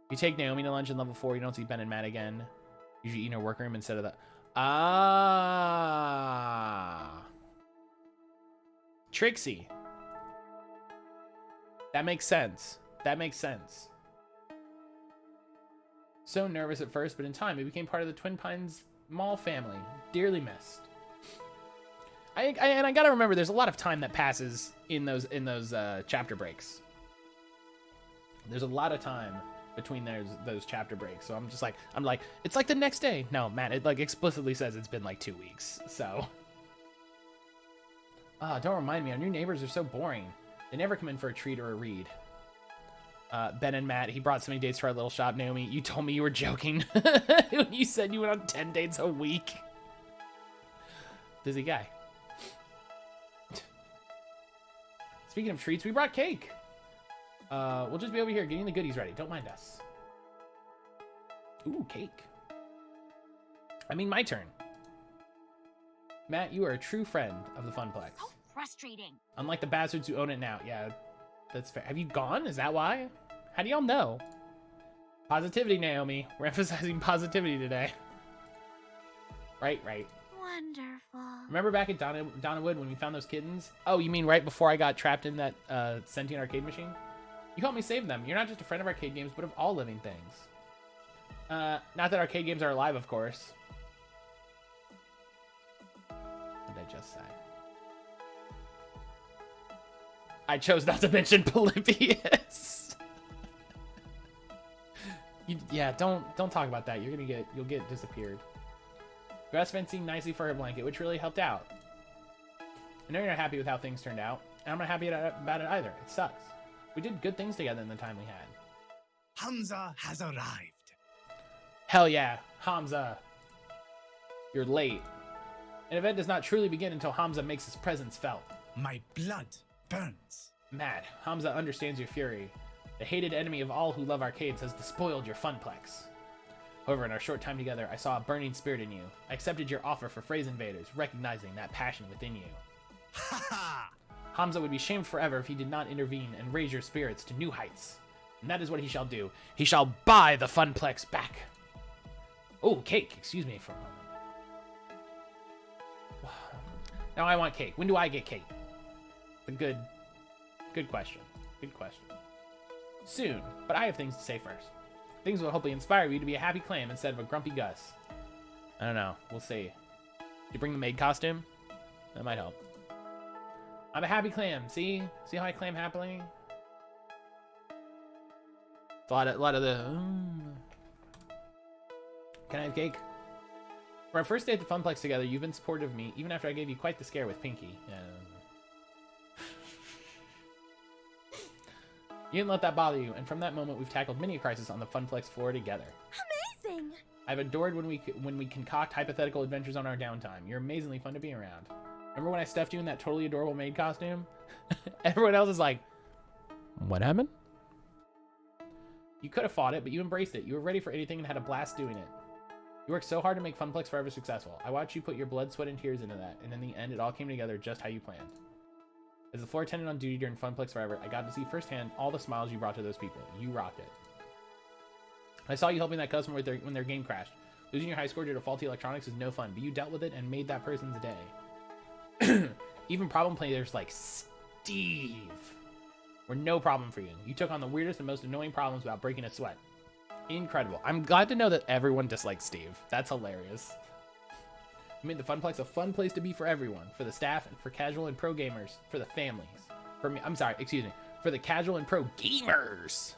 You take Naomi to lunch in level 4, you don't see Ben and Matt again. You should eat in her workroom instead of the... Ah. Trixie. That makes sense. So nervous at first, but in time, it became part of the Twin Pines Mall family. Dearly missed. I gotta remember, there's a lot of time that passes in those chapter breaks. There's a lot of time between those chapter breaks, so I'm like, it's like the next day. No, Matt, it like explicitly says it's been like 2 weeks. So, don't remind me. Our new neighbors are so boring. They never come in for a treat or a read. Ben and Matt, he brought so many dates to our little shop. Naomi, you told me you were joking when you said you went on 10 dates a week. Busy guy. Speaking of treats, we brought cake. We'll just be over here getting the goodies ready. Don't mind us. Ooh, cake. I mean, my turn. Matt, you are a true friend of the Funplex. So frustrating. Unlike the bastards who own it now. Yeah, that's fair. Have you gone? Is that why? How do y'all know? Positivity, Naomi. We're emphasizing positivity today. Right. Wonderful. Remember back at Donnawood when we found those kittens? Oh, you mean right before I got trapped in that sentient arcade machine? You helped me save them. You're not just a friend of arcade games, but of all living things. Not that arcade games are alive, of course. What did I just say? I chose not to mention Polybius. Yeah, don't talk about that. You'll get disappeared. Grass fencing nicely for her blanket, which really helped out. I know you're not happy with how things turned out, and I'm not happy about it either. It sucks. We did good things together in the time we had. Hamza has arrived. Hell yeah, Hamza. You're late. An event does not truly begin until Hamza makes his presence felt. My blood burns. Mad, Hamza understands your fury. The hated enemy of all who love arcades has despoiled your Funplex. However, in our short time together, I saw a burning spirit in you. I accepted your offer for Phrase Invaders, recognizing that passion within you. Ha ha! Hamza would be shamed forever if he did not intervene and raise your spirits to new heights. And that is what he shall do. He shall buy the Funplex back. Oh, cake. Excuse me for a moment. Now I want cake. When do I get cake? A good question. Good question. Soon, but I have things to say first. Things will hopefully inspire you to be a happy clam instead of a grumpy Gus. I don't know. We'll see. You bring the maid costume? That might help. I'm a happy clam. See? See how I clam happily? It's a lot of the... Can I have cake? For our first day at the Funplex together, you've been supportive of me, even after I gave you quite the scare with Pinky. You didn't let that bother you, and from that moment, we've tackled many a crisis on the Funplex floor together. Amazing! I've adored when we concoct hypothetical adventures on our downtime. You're amazingly fun to be around. Remember when I stuffed you in that totally adorable maid costume? Everyone else is like, what happened? You could have fought it, but you embraced it. You were ready for anything and had a blast doing it. You worked so hard to make Funplex forever successful. I watched you put your blood, sweat, and tears into that, and in the end, it all came together just how you planned. As the floor attendant on duty during Funplex Forever, I got to see firsthand all the smiles you brought to those people. You rocked it. I saw you helping that customer when their game crashed. Losing your high score due to faulty electronics is no fun, but you dealt with it and made that person's day. Even problem players like Steve were no problem for you. You took on the weirdest and most annoying problems without breaking a sweat. Incredible. I'm glad to know that everyone dislikes Steve. That's hilarious. You made the Funplex a fun place to be for everyone, for the staff, and for casual and pro gamers, for the families. For me, I'm sorry, excuse me. For the casual and pro gamers.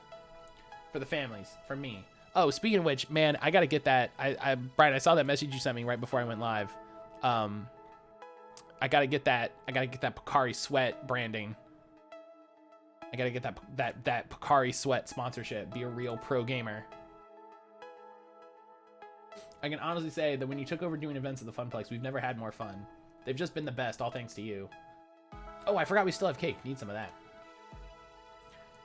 For the families, for me. Oh, speaking of which, man, I gotta get that. Brian, I saw that message you sent me right before I went live. I gotta get that. I gotta get that Picari Sweat branding. I gotta get that Picari Sweat sponsorship. Be a real pro gamer. I can honestly say that when you took over doing events at the Funplex, we've never had more fun. They've just been the best, all thanks to you. Oh, I forgot we still have cake. Need some of that.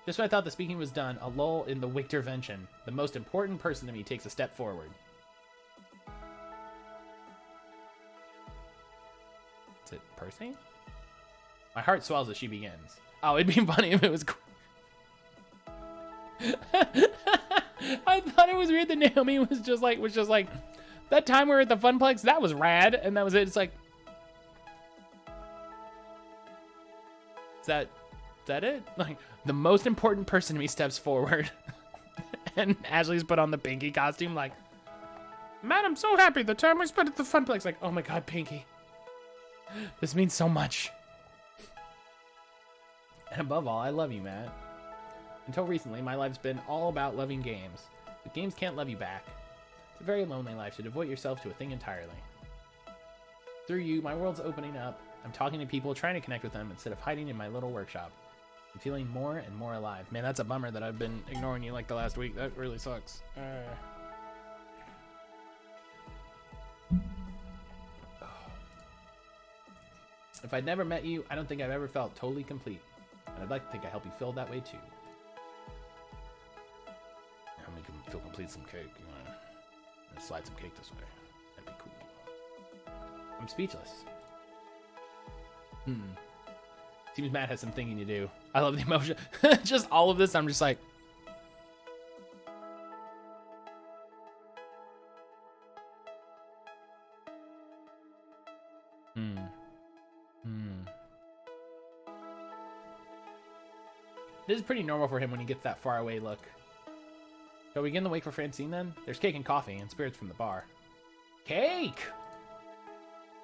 Just when I thought the speaking was done, a lull in the Wictervention. The most important person to me takes a step forward. Is it Percy? My heart swells as she begins. Oh, it'd be funny if it was... I thought it was weird that Naomi was just like, that time we were at the Funplex, that was rad, and that was it. It's like, is that it? Like, the most important person to me steps forward, and Ashley's put on the Pinky costume, like, man, I'm so happy the time we spent at the Funplex. Like, oh my god, Pinky, this means so much. And above all, I love you, Matt. Until recently, my life's been all about loving games. But games can't love you back. It's a very lonely life to devote yourself to a thing entirely. Through you, my world's opening up. I'm talking to people, trying to connect with them instead of hiding in my little workshop. I'm feeling more and more alive. Man, that's a bummer that I've been ignoring you like the last week. That really sucks. If I'd never met you, I don't think I've ever felt totally complete. And I'd like to think I help you feel that way too. Help me feel complete some cake. You wanna slide some cake this way? That'd be cool. I'm speechless. Seems Matt has some thinking to do. I love the emotion. Just all of this, I'm just like... This is pretty normal for him when he gets that far away look. Shall we begin the wake for Francine then? There's cake and coffee and spirits from the bar. Cake!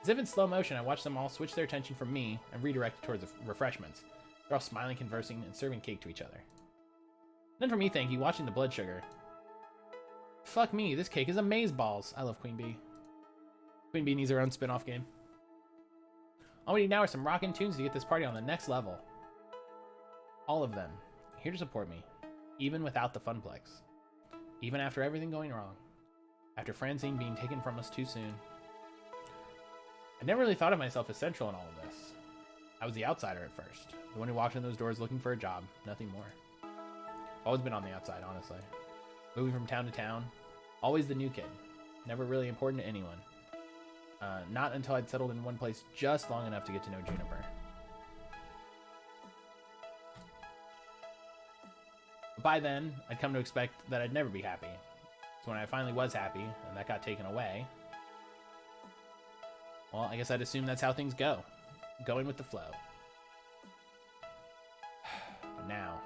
As if in slow motion, I watched them all switch their attention from me and redirect it towards the refreshments. They're all smiling, conversing, and serving cake to each other. Then for me, thank you, watching the blood sugar. Fuck me, this cake is amazeballs. I love Queen Bee. Queen Bee needs her own spin-off game. All we need now are some rockin' tunes to get this party on the next level. All of them, here to support me, even without the Funplex. Even after everything going wrong. After Francine being taken from us too soon. I never really thought of myself as central in all of this. I was the outsider at first, the one who walked in those doors looking for a job, nothing more. Always been on the outside, honestly. Moving from town to town, always the new kid, never really important to anyone. Not until I'd settled in one place just long enough to get to know Juniper. But by then, I'd come to expect that I'd never be happy. So when I finally was happy, and that got taken away, well, I guess I'd assume that's how things go. Going with the flow. But now...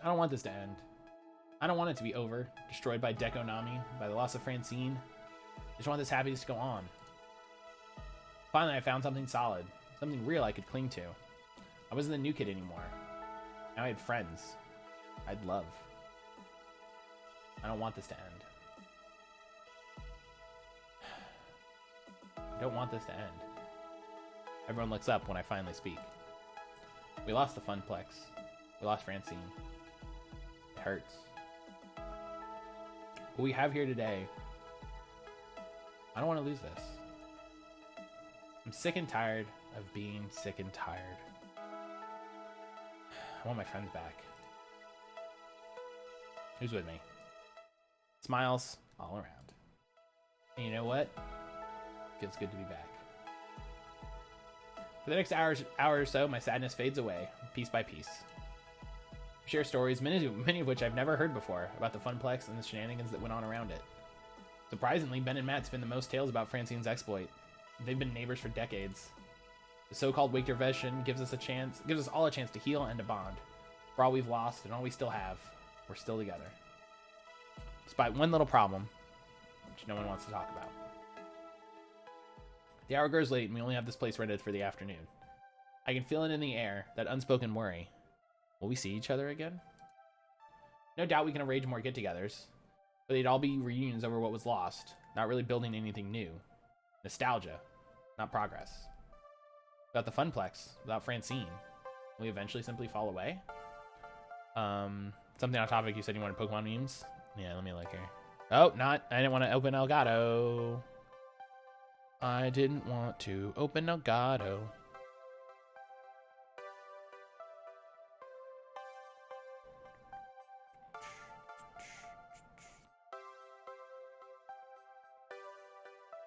I don't want this to end. I don't want it to be over, destroyed by Dekonami, by the loss of Francine. I just want this happiness to go on. Finally, I found something solid, something real I could cling to. I wasn't the new kid anymore. Now I had friends. I'd love. I don't want this to end. I don't want this to end. Everyone looks up when I finally speak. We lost the Funplex. We lost Francine. It hurts. What we have here today, I don't want to lose this. I'm sick and tired of being sick and tired. I want my friends back. Who's with me? Smiles all around. And you know what? Feels good to be back. For the next hour or so, my sadness fades away, piece by piece. I share stories, many of which I've never heard before, about the Funplex and the shenanigans that went on around it. Surprisingly, Ben and Matt spin the most tales about Francine's exploit. They've been neighbors for decades. The so-called Wintervention gives us all a chance to heal and to bond. For all we've lost and all we still have, we're still together. Despite one little problem, which no one wants to talk about. The hour grows late and we only have this place rented for the afternoon. I can feel it in the air, that unspoken worry. Will we see each other again? No doubt we can arrange more get-togethers, but they'd all be reunions over what was lost, not really building anything new. Nostalgia, not progress. Without the Funplex, without Francine, will we eventually simply fall away? Something on topic, you said you wanted Pokemon memes? Yeah, let me look here. Oh, I didn't want to open Elgato. I didn't want to open Elgato.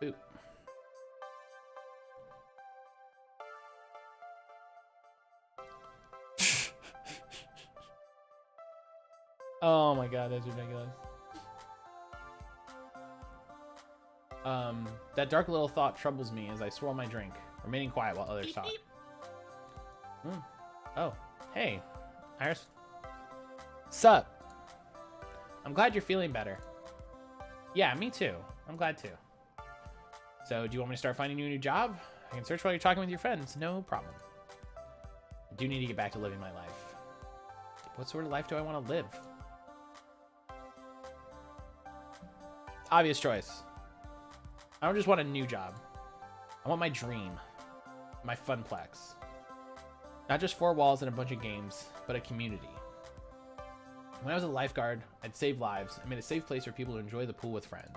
Boop. Oh my god, that's ridiculous. That dark little thought troubles me as I swirl my drink, remaining quiet while others talk. Oh, hey, Iris. Sup? I'm glad you're feeling better. Yeah, me too. I'm glad too. So, do you want me to start finding you a new job? I can search while you're talking with your friends. No problem. I do need to get back to living my life. What sort of life do I want to live? Obvious choice. I don't just want a new job. I want my dream. My Funplex. Not just 4 walls and a bunch of games, but a community. When I was a lifeguard, I'd save lives and made a safe place for people to enjoy the pool with friends.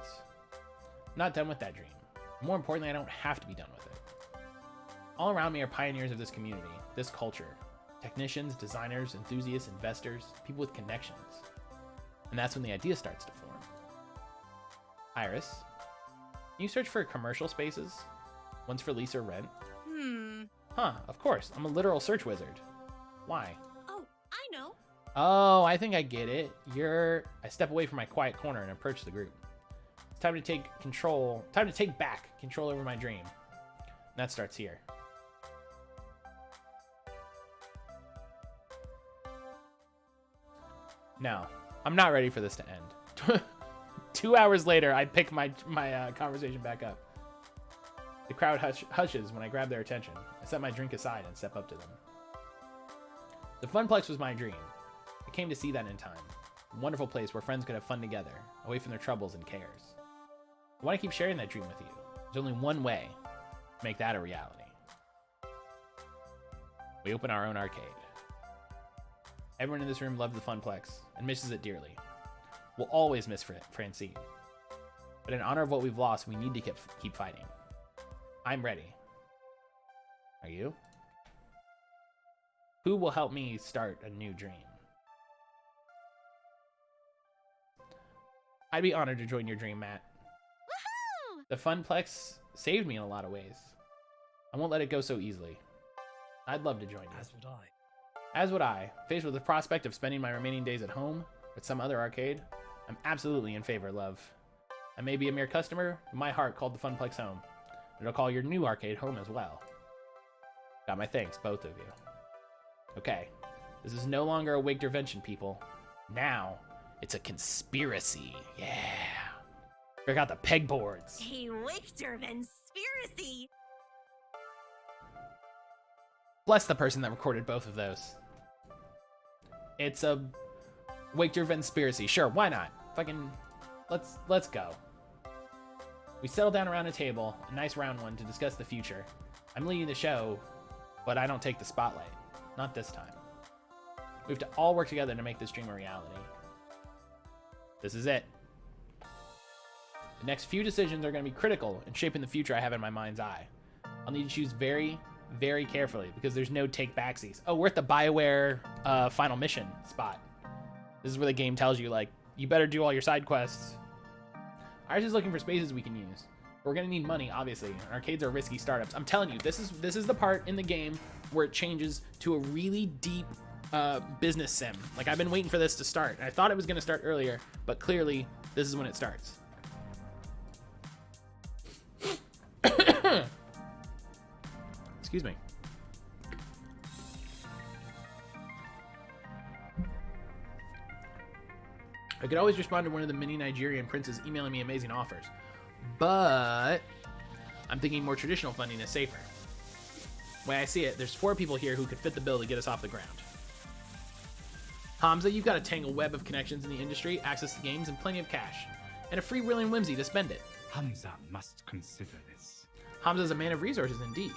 I'm not done with that dream. More importantly, I don't have to be done with it. All around me are pioneers of this community, this culture. Technicians, designers, enthusiasts, investors, people with connections. And that's when the idea starts to form. Iris, can you search for commercial spaces? Ones for lease or rent? Huh, of course. I'm a literal search wizard. Why? Oh, I know. Oh, I think I get it. I step away from my quiet corner and approach the group. It's time to take back control over my dream. And that starts here. No, I'm not ready for this to end. 2 hours later, I pick my conversation back up. The crowd hushes when I grab their attention. I set my drink aside and step up to them. The Funplex was my dream. I came to see that in time. A wonderful place where friends could have fun together, away from their troubles and cares. I want to keep sharing that dream with you. There's only one way. make that a reality. We open our own arcade. Everyone in this room loves the Funplex and misses it dearly. We'll always miss Francine. But in honor of what we've lost, we need to keep fighting. I'm ready. Are you? Who will help me start a new dream? I'd be honored to join your dream, Matt. Woohoo! The Funplex saved me in a lot of ways. I won't let it go so easily. I'd love to join you. As would I. As would I. Faced with the prospect of spending my remaining days at home with some other arcade, I'm absolutely in favor, love. I may be a mere customer, but my heart called the Funplex home. It'll call your new arcade home as well. Got my thanks, both of you. Okay, this is no longer a wig intervention, people. Now, it's a conspiracy. Yeah. Break out the pegboards. A Victor conspiracy. Bless the person that recorded both of those. It's a Waker conspiracy. Sure, why not? Fucking, let's go. We settle down around a table, a nice round one, to discuss the future. I'm leading the show, but I don't take the spotlight. Not this time. We have to all work together to make this dream a reality. This is it. The next few decisions are going to be critical in shaping the future I have in my mind's eye. I'll need to choose very, very carefully because there's no take backsies. Oh, we're at the BioWare final mission spot. This is where the game tells you, like, you better do all your side quests. Ours is looking for spaces we can use. We're gonna need money, obviously. And arcades are risky startups. I'm telling you, this is the part in the game where it changes to a really deep business sim. Like, I've been waiting for this to start. And I thought it was gonna start earlier, but clearly this is when it starts. Excuse me. I could always respond to one of the many Nigerian princes emailing me amazing offers, but I'm thinking more traditional funding is safer. The way I see it, there's 4 people here who could fit the bill to get us off the ground. Hamza, you've got a tangled web of connections in the industry, access to games, and plenty of cash, and a freewheeling whimsy to spend it. Hamza must consider this. Hamza's a man of resources indeed.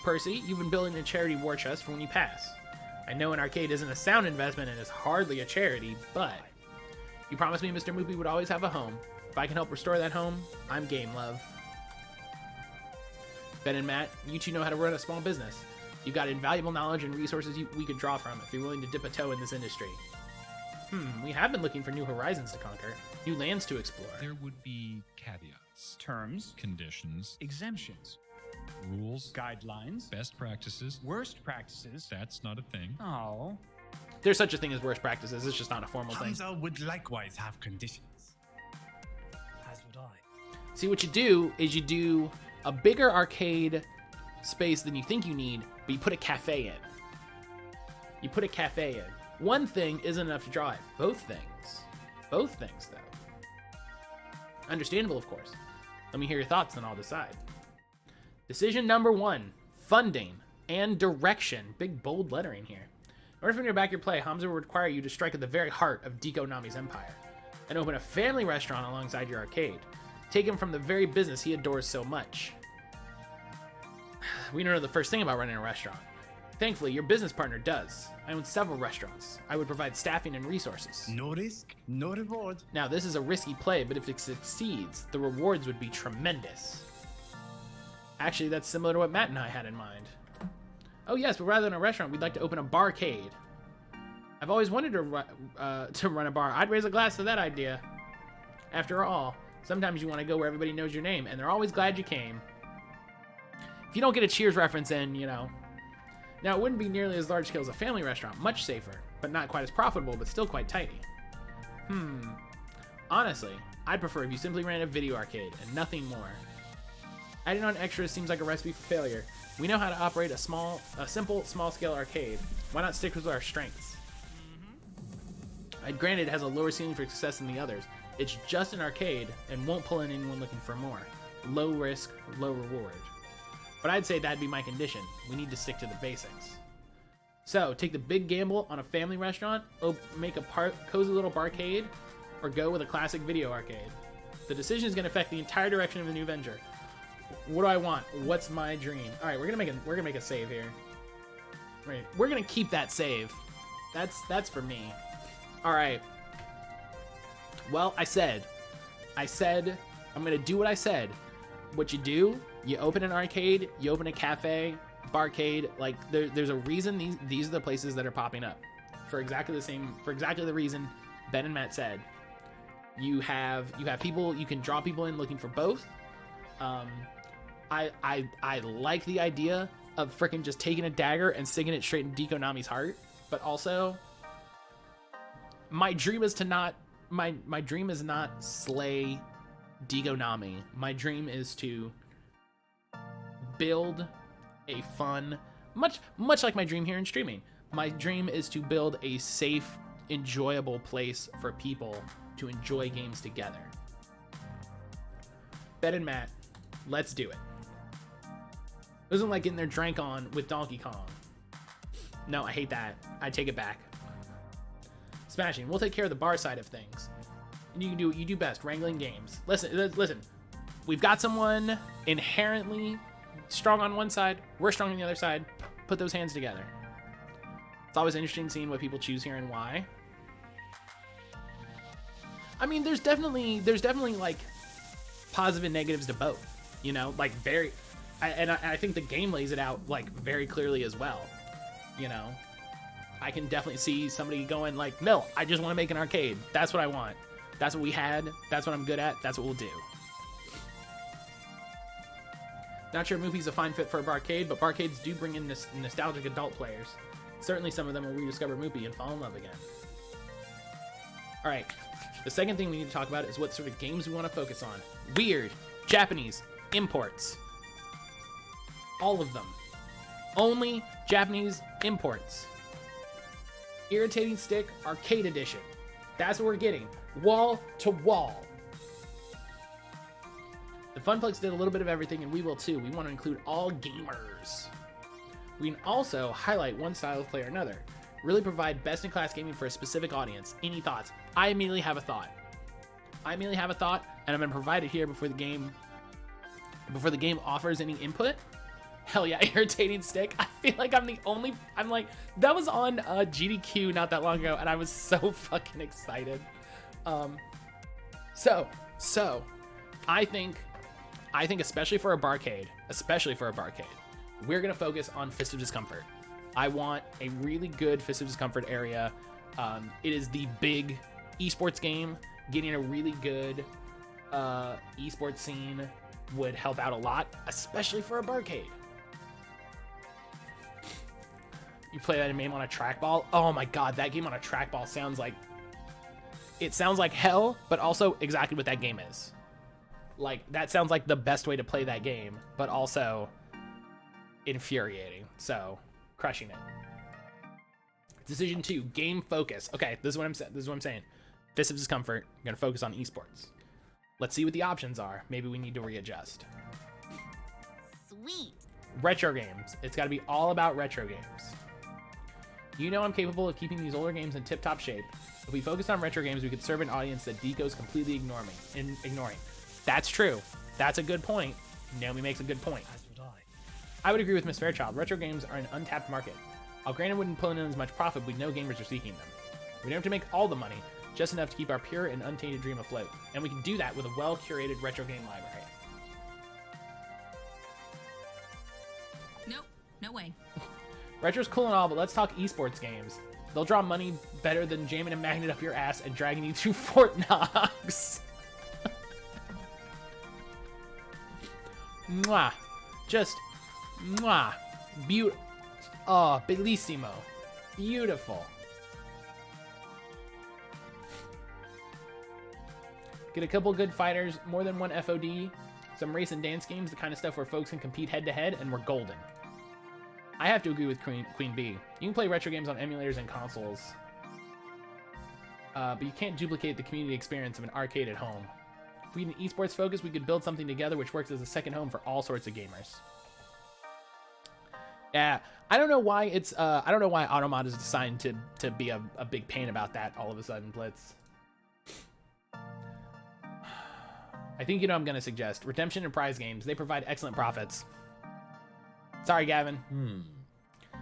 Percy, you've been building a charity war chest for when you pass. I know an arcade isn't a sound investment and is hardly a charity, but you promised me Mr. Moopy would always have a home. If I can help restore that home, I'm game, love. Ben and Matt, you two know how to run a small business. You've got invaluable knowledge and resources we could draw from if you're willing to dip a toe in this industry. We have been looking for new horizons to conquer, new lands to explore. There would be caveats, Terms, conditions, exemptions, rules, guidelines, best practices. worst practices. That's not a thing. Oh. There's such a thing as worst practices, it's just not a formal thing. Hamza would likewise have conditions. As would I. See, what you do is you do a bigger arcade space than you think you need, but you put a cafe in. You put a cafe in. One thing isn't enough to draw it. Both things. Both things, though. Understandable, of course. Let me hear your thoughts, then I'll decide. Decision number 1. Funding and direction. Big, bold lettering here. In order for me to back your play, Hamza will require you to strike at the very heart of Diko Nami's empire and open a family restaurant alongside your arcade. Take him from the very business he adores so much. We don't know the first thing about running a restaurant. Thankfully, your business partner does. I own several restaurants. I would provide staffing and resources. No risk, no reward. Now, this is a risky play, but if it succeeds, the rewards would be tremendous. Actually, that's similar to what Matt and I had in mind. Oh yes, but rather than a restaurant, we'd like to open a barcade. I've always wanted to run a bar. I'd raise a glass to that idea. After all, sometimes you want to go where everybody knows your name, and they're always glad you came. If you don't get a Cheers reference in, you know. Now, it wouldn't be nearly as large scale as a family restaurant, much safer, but not quite as profitable, but still quite tidy. Honestly, I'd prefer if you simply ran a video arcade and nothing more. Adding on extras seems like a recipe for failure. We know how to operate a simple, small-scale arcade. Why not stick with our strengths? Granted, it has a lower ceiling for success than the others. It's just an arcade and won't pull in anyone looking for more. Low risk, low reward. But I'd say that'd be my condition. We need to stick to the basics. So, take the big gamble on a family restaurant, make a cozy little barcade, or go with a classic video arcade. The decision is going to affect the entire direction of the new venture. What do I want? What's my dream? All right, we're gonna make a save here. Right, we're gonna keep that save. That's for me. All right. Well, I said I'm gonna do what I said. What you do? You open an arcade, you open a cafe, barcade. Like there's a reason these are the places that are popping up for exactly the reason Ben and Matt said. You have people, you can draw people in looking for both. I like the idea of freaking just taking a dagger and sticking it straight in Deco Nami's heart, but also my dream is not slay Deco Nami. My dream is to build a fun, much like my dream here in streaming. My dream is to build a safe, enjoyable place for people to enjoy games together. Ben and Matt, let's do it. It isn't like getting their drink on with Donkey Kong. No, I hate that. I take it back. Smashing. We'll take care of the bar side of things. You can do what you do best, wrangling games. Listen. We've got someone inherently strong on one side. We're strong on the other side. Put those hands together. It's always interesting seeing what people choose here and why. I mean, there's definitely like positive and negatives to both. You know, like I think the game lays it out like very clearly as well. You know, I can definitely see somebody going like, no, I just want to make an arcade. That's what I want. That's what we had. That's what I'm good at. That's what we'll do. Not sure Moopy's a fine fit for a barcade, but barcades do bring in this nostalgic adult players. Certainly some of them will rediscover Moopy and fall in love again. All right. The second thing we need to talk about is what sort of games we want to focus on. Weird, Japanese, imports. All of them. Only Japanese imports. Irritating Stick Arcade Edition. That's what we're getting. Wall to wall. The Funplex did a little bit of everything, and we will too. We want to include all gamers. We can also highlight one style of play or another. Really provide best-in-class gaming for a specific audience. Any thoughts? I immediately have a thought. And I'm going to provide it here before the game offers any input. Hell yeah, Irritating Stick. I feel like I'm like, that was on GDQ not that long ago, and I was so fucking excited. So I think especially for a barcade, we're going to focus on Fist of Discomfort. I want a really good Fist of Discomfort area. It is the big esports game. Getting a really good esports scene would help out a lot, especially for a barcade. You play that game on a trackball? Oh my god, that game on a trackball sounds like hell, but also exactly what that game is. Like, that sounds like the best way to play that game, but also infuriating. So, crushing it. Decision 2, game focus. Okay, this is what I'm saying. Fist of Discomfort, I'm gonna focus on esports. Let's see what the options are. Maybe we need to readjust. Sweet. Retro games. It's gotta be all about retro games. You know I'm capable of keeping these older games in tip-top shape. If we focus on retro games, we could serve an audience that Deco's completely ignoring. That's true. That's a good point. Naomi makes a good point. As would I would agree with Miss Fairchild. Retro games are an untapped market. While granted wouldn't pull in as much profit, we know gamers are seeking them. We don't have to make all the money, just enough to keep our pure and untainted dream afloat. And we can do that with a well-curated retro game library. Nope, no way. Retro's cool and all, but let's talk esports games. They'll draw money better than jamming a magnet up your ass and dragging you to Fort Knox. Mwah. Just, mwah. Beautiful. Oh, bellissimo. Beautiful. Get a couple good fighters, more than one FOD, some race and dance games, the kind of stuff where folks can compete head-to-head, and we're golden. I have to agree with Queen Bee. You can play retro games on emulators and consoles, but you can't duplicate the community experience of an arcade at home. If we need an esports focus, we could build something together which works as a second home for all sorts of gamers. Yeah, I don't know why I don't know why Automod is designed to be a big pain about that all of a sudden, Blitz. I think you know I'm going to suggest. Redemption and prize games. They provide excellent profits. Sorry, Gavin.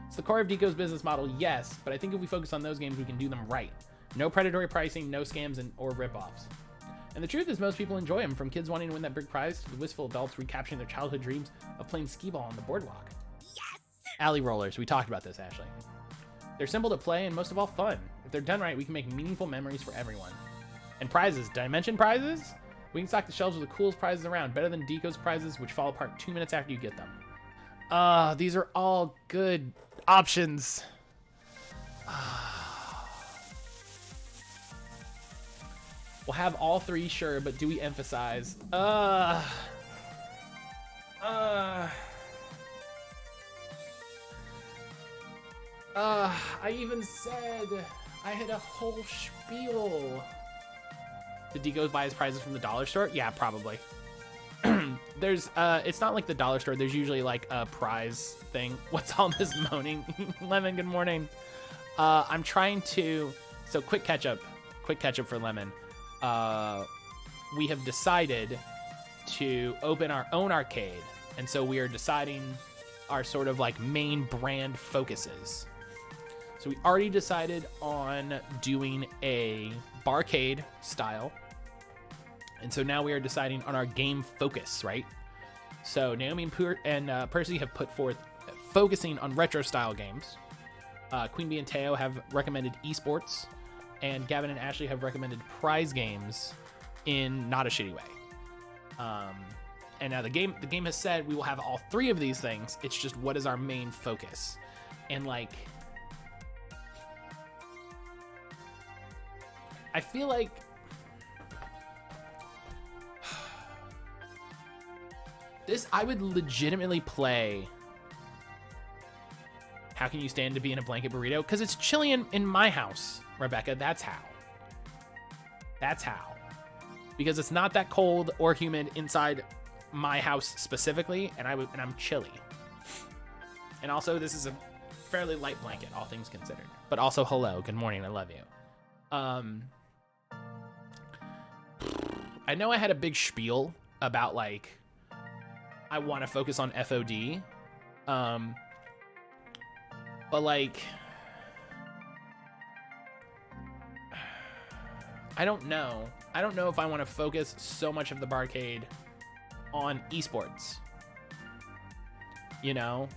It's the core of Deco's business model, yes, but I think if we focus on those games, we can do them right. No predatory pricing, no scams, or rip-offs. And the truth is most people enjoy them, from kids wanting to win that big prize to the wistful adults recapturing their childhood dreams of playing skee-ball on the boardwalk. Yes! Alley rollers. We talked about this, Ashley. They're simple to play and most of all fun. If they're done right, we can make meaningful memories for everyone. And prizes. Did I mention prizes? We can stock the shelves with the coolest prizes around, better than Deco's prizes, which fall apart 2 minutes after you get them. These are all good options. We'll have all three, sure, but do we emphasize? I even said I had a whole spiel. Did Deco buy his prizes from the dollar store? Yeah, probably. There's it's not like the dollar store. There's usually like a prize thing. What's all this moaning? Lemon, good morning. I'm trying to, so quick catch up for Lemon. We have decided to open our own arcade, and so we are deciding our sort of like main brand focuses. So we already decided on doing a barcade style, and so now we are deciding on our game focus, right? So Naomi and Percy have put forth focusing on retro style games. Queen Bee and Teo have recommended esports, and Gavin and Ashley have recommended prize games in not a shitty way. And now the game has said we will have all three of these things. It's just what is our main focus, and like I feel like this, I would legitimately play How Can You Stand to Be in a Blanket Burrito? Because it's chilly in my house, Rebecca. That's how. That's how. Because it's not that cold or humid inside my house specifically, and I'm chilly. And also, this is a fairly light blanket, all things considered. But also, hello, good morning, I love you. I know I had a big spiel about like I want to focus on FOD, but like I don't know if I want to focus so much of the barcade on esports, you know.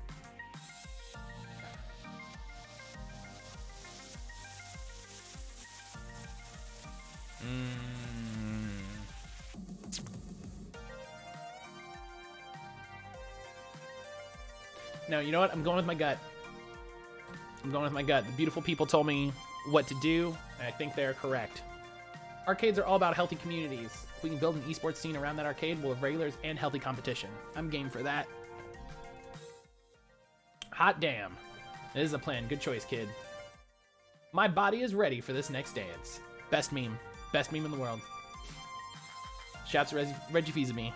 No, you know what? I'm going with my gut. The beautiful people told me what to do, and I think they're correct. Arcades are all about healthy communities. If we can build an esports scene around that arcade, we'll have regulars and healthy competition. I'm game for that. Hot damn. It is a plan. Good choice, kid. My body is ready for this next dance. Best meme. Best meme in the world. Shouts to Reggie Fils-Aimé.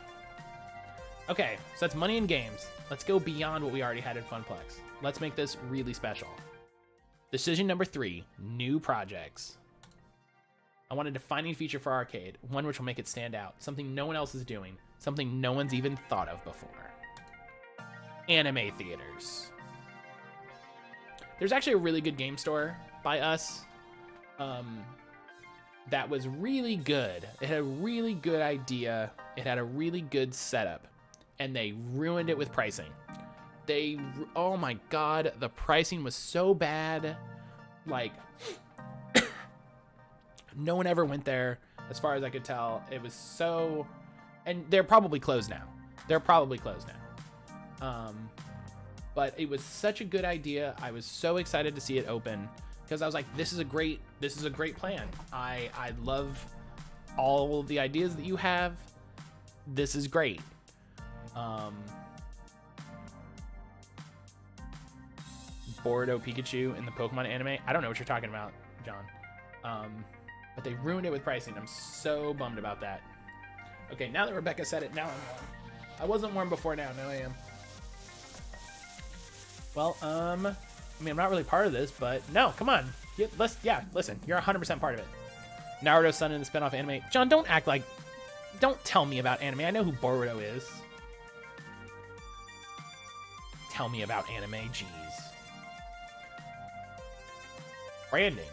Okay, so that's money in games. Let's go beyond what we already had in Funplex. Let's make this really special. Decision number 3, new projects. I want a defining feature for arcade, one which will make it stand out, something no one else is doing, something no one's even thought of before. Anime theaters. There's actually a really good game store by us that was really good. It had a really good idea. It had a really good setup, and they ruined it with pricing. Oh my god, the pricing was so bad. Like, no one ever went there, as far as I could tell. It was so, and they're probably closed now. But it was such a good idea. I was so excited to see it open, because I was like, this is a great plan. I love all of the ideas that you have. This is great. Boruto Pikachu in the Pokemon anime. I don't know what you're talking about, John. But they ruined it with pricing. I'm so bummed about that. Okay, now that Rebecca said it, now I'm warm. I wasn't warm before, now I am. Well, I mean, I'm not really part of this, but no, come on. Listen, you're 100% part of it. Naruto-san in the spinoff anime. John, don't act like Don't tell me about anime. I know who Boruto is. Tell me about anime, jeez. Branding.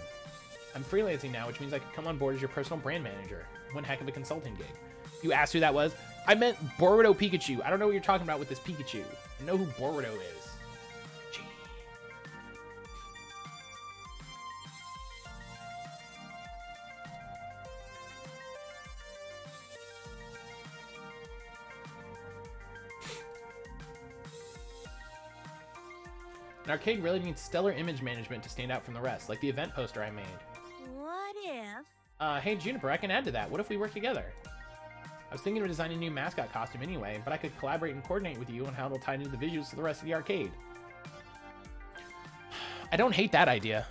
I'm freelancing now, which means I could come on board as your personal brand manager. One heck of a consulting gig. You asked who that was? I meant Boruto Pikachu. I don't know what you're talking about with this Pikachu. I know who Boruto is. Gee. An arcade really needs stellar image management to stand out from the rest, like the event poster I made. What if? Hey Juniper, I can add to that. What if we work together? I was thinking of designing a new mascot costume anyway, but I could collaborate and coordinate with you on how it'll tie into the visuals to the rest of the arcade. I don't hate that idea.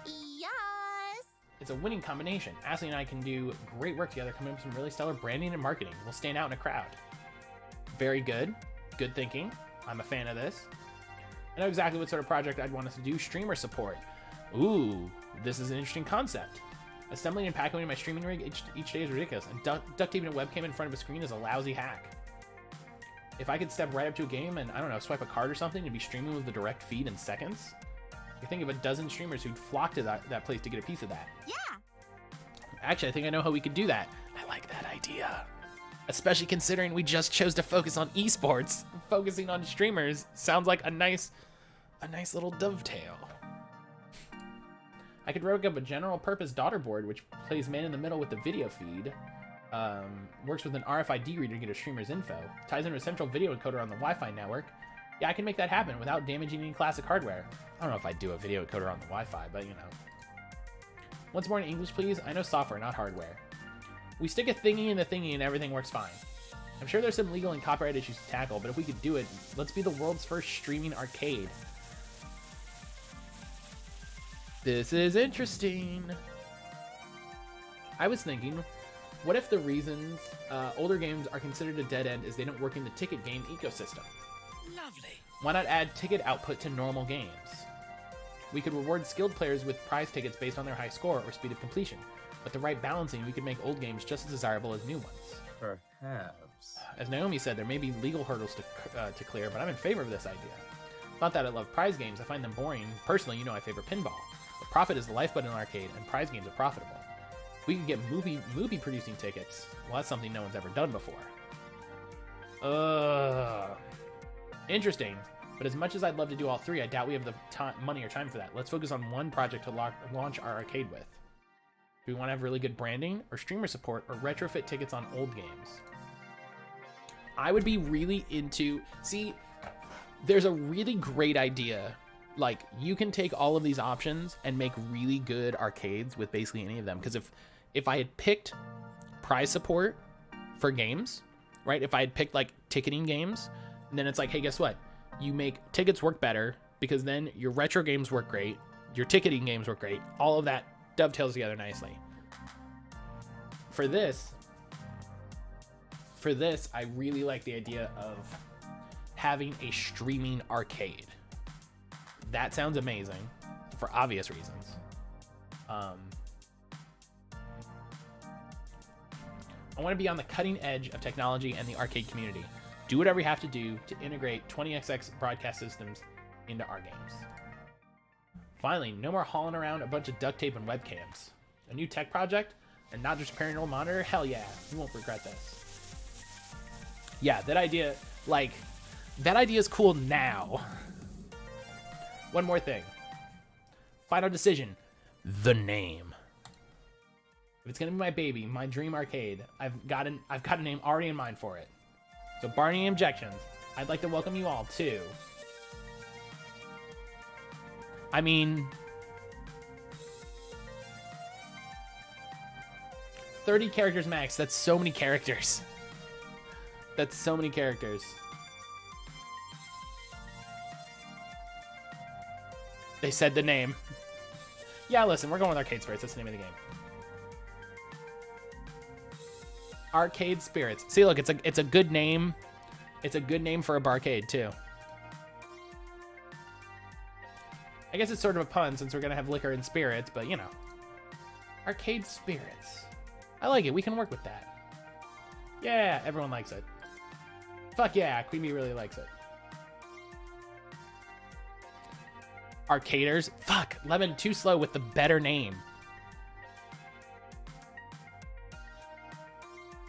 Yes. It's a winning combination. Ashley and I can do great work together, coming up with some really stellar branding and marketing. We'll stand out in a crowd. Very good. Good thinking. I'm a fan of this. I know exactly what sort of project I'd want us to do. Streamer support. Ooh, this is an interesting concept. Assembling and packing my streaming rig each day is ridiculous, and duct taping a webcam in front of a screen is a lousy hack. If I could step right up to a game and, I don't know, swipe a card or something and be streaming with the direct feed in seconds, I think of a dozen streamers who'd flock to that place to get a piece of that. Yeah. Actually, I think I know how we could do that. I like that idea. Especially considering we just chose to focus on esports. Focusing on streamers sounds like a nice little dovetail. I could rig up a general purpose daughter board which plays man in the middle with the video feed. Works with an RFID reader to get a streamer's info. Ties into a central video encoder on the Wi-Fi network. Yeah, I can make that happen without damaging any classic hardware. I don't know if I'd do a video encoder on the Wi-Fi, but you know. Once more in English, please. I know software, not hardware. We stick a thingy in the thingy and everything works fine. I'm sure there's some legal and copyright issues to tackle, but if we could do it, let's be the world's first streaming arcade. This is interesting. I was thinking, what if the reasons older games are considered a dead end is they don't work in the ticket game ecosystem? Lovely. Why not add ticket output to normal games? We could reward skilled players with prize tickets based on their high score or speed of completion. With the right balancing, we could make old games just as desirable as new ones. Perhaps. As Naomi said, there may be legal hurdles to clear, but I'm in favor of this idea. Not that I love prize games, I find them boring. Personally, you know I favor pinball. But profit is the lifeblood in an arcade, and prize games are profitable. We could get movie producing tickets. Well, that's something no one's ever done before. Interesting. But as much as I'd love to do all three, I doubt we have the money or time for that. Let's focus on one project to launch our arcade with. Do we want to have really good branding, or streamer support, or retrofit tickets on old games? I would be really into... See, there's a really great idea. Like, you can take all of these options and make really good arcades with basically any of them. Because if I had picked prize support for games, right? If I had picked, like, ticketing games, then it's like, hey, guess what? You make tickets work better, because then your retro games work great, your ticketing games work great, all of that dovetails together nicely. For this, I really like the idea of having a streaming arcade. That sounds amazing for obvious reasons. I want to be on the cutting edge of technology and the arcade community. Do whatever you have to do to integrate 20XX broadcast systems into our games. Finally, no more hauling around a bunch of duct tape and webcams. A new tech project, and not just repairing an old monitor? Hell yeah, you won't regret this. Yeah, that idea is cool now. One more thing. Final decision. The name. If it's gonna be my baby, my dream arcade, I've got a name already in mind for it. So barring any objections, I'd like to welcome you all to... I mean... 30 characters max. That's so many characters. That's so many characters. They said the name. Yeah, listen, we're going with Arcade Spirits. That's the name of the game. Arcade Spirits. See, look, it's a good name. It's a good name for a barcade too. I guess it's sort of a pun since we're gonna have liquor and spirits, but you know. Arcade Spirits. I like it. We can work with that. Yeah, everyone likes it. Fuck yeah, Queen Bee really likes it. Arcaders? Fuck, Lemon too slow with the better name.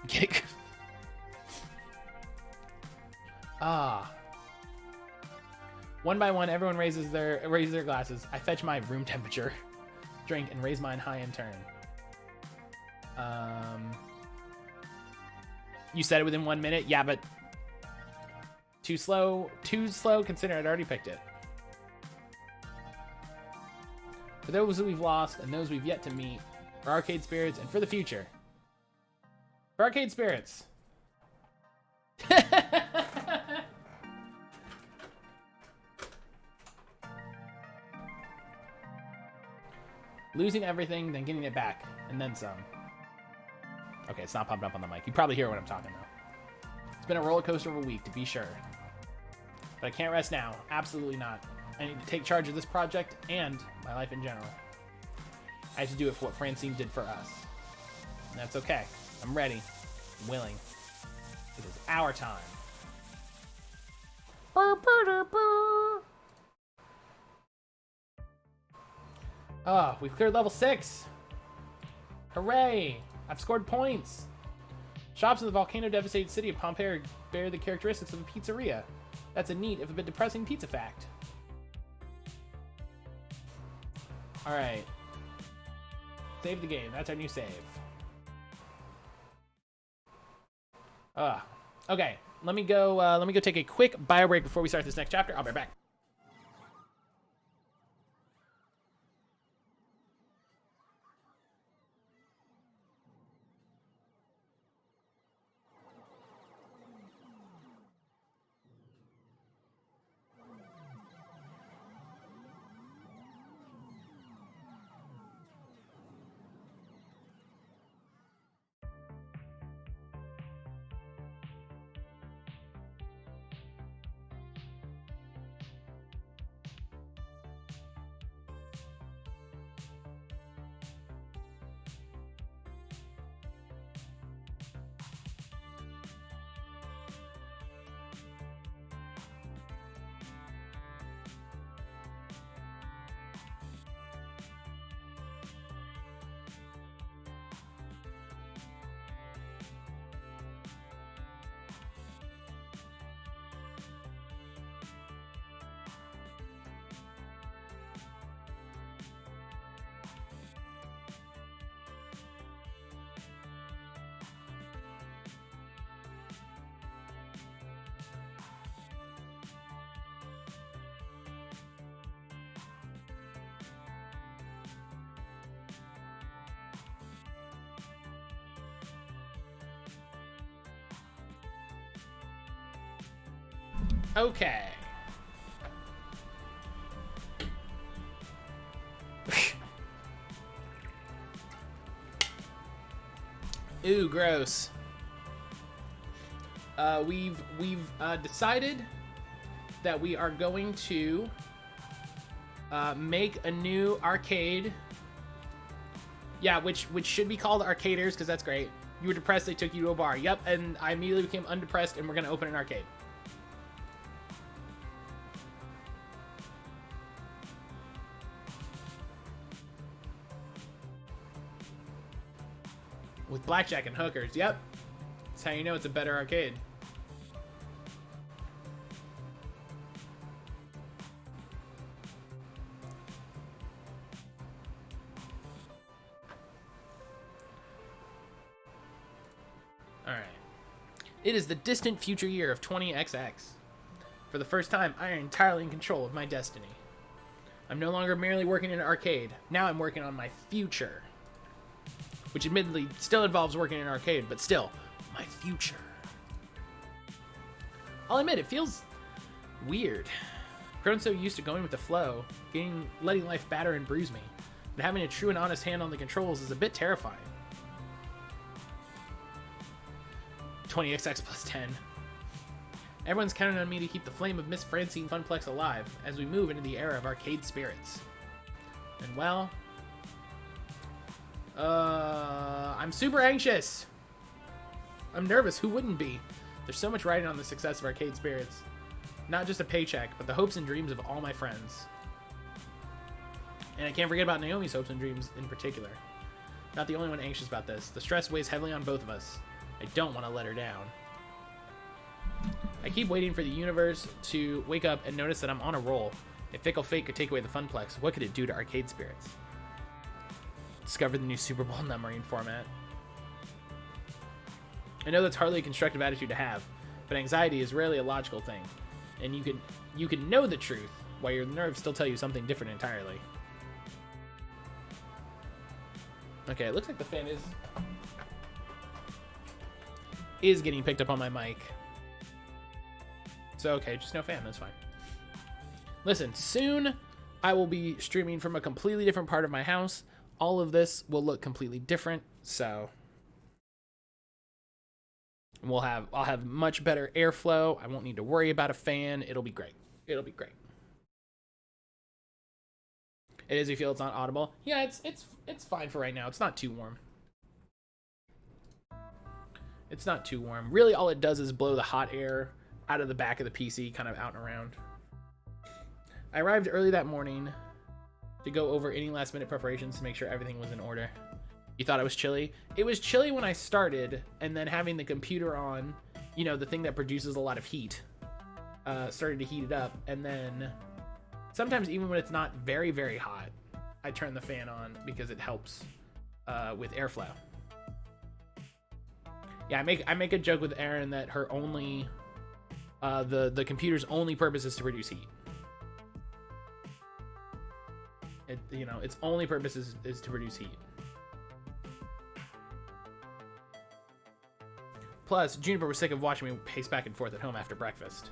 Kick. One by one, everyone raises their glasses. I fetch my room temperature drink and raise mine high in turn. You said it within 1 minute? Yeah, but too slow considering I'd already picked it. For those who we've lost and those we've yet to meet, for arcade spirits and for the future. For arcade spirits. Losing everything, then getting it back, and then some. Okay, it's not popping up on the mic. You probably hear what I'm talking about. It's been a roller coaster of a week, to be sure. But I can't rest now. Absolutely not. I need to take charge of this project and my life in general. I have to do it for what Francine did for us. And that's okay. I'm ready. I'm willing. It is our time. Oh, we've cleared level 6. Hooray! I've scored points. Shops in the volcano-devastated city of Pompeii bear the characteristics of a pizzeria. That's a neat, if a bit depressing, pizza fact. Alright. Save the game. That's our new save. Okay. Let me go take a quick bio break before we start this next chapter. I'll be right back. Okay. Ooh, gross. We've decided that we are going to make a new arcade. Yeah, which should be called Arcaders, because that's great. You were depressed, they took you to a bar. Yep, and I immediately became undepressed, and we're gonna open an arcade. With blackjack and hookers, yep. That's how you know it's a better arcade. Alright. It is the distant future year of 20XX. For the first time, I am entirely in control of my destiny. I'm no longer merely working in an arcade. Now I'm working on my future. Which admittedly still involves working in an arcade, but still, my future. I'll admit, it feels weird. Grown so used to going with the flow, letting life batter and bruise me, that having a true and honest hand on the controls is a bit terrifying. 20XX plus 10. Everyone's counting on me to keep the flame of Miss Francine Funplex alive as we move into the era of arcade spirits. And well... I'm super anxious. I'm nervous. Who wouldn't be? There's so much riding on the success of Arcade Spirits. Not just a paycheck, but the hopes and dreams of all my friends. And I can't forget about Naomi's hopes and dreams in particular. Not the only one anxious about this. The stress weighs heavily on both of us. I don't want to let her down. I keep waiting for the universe to wake up and notice that I'm on a roll. If fickle fate could take away the Funplex, what could it do to Arcade Spirits? Discover the new Super Bowl numbering format. I know that's hardly a constructive attitude to have, but anxiety is rarely a logical thing. And you can know the truth while your nerves still tell you something different entirely. Okay, it looks like the fan is getting picked up on my mic. So okay, just no fan, that's fine. Listen, soon I will be streaming from a completely different part of my house. All of this will look completely different, so I'll have much better airflow. I won't need to worry about a fan. It'll be great. It'll be great. It is, you feel it's not audible? Yeah, it's fine for right now. It's not too warm. It's not too warm. Really, all it does is blow the hot air out of the back of the PC, kind of out and around. I arrived early that morning to go over any last minute preparations to make sure everything was in order. You thought it was chilly? It was chilly when I started, and then having the computer on, you know, the thing that produces a lot of heat, started to heat it up, and then sometimes even when it's not very, very hot, I turn the fan on because it helps with airflow. Yeah, I make a joke with Erin that her only, the computer's only purpose is to produce heat. You know, its only purpose is to produce heat. Plus, Juniper was sick of watching me pace back and forth at home after breakfast.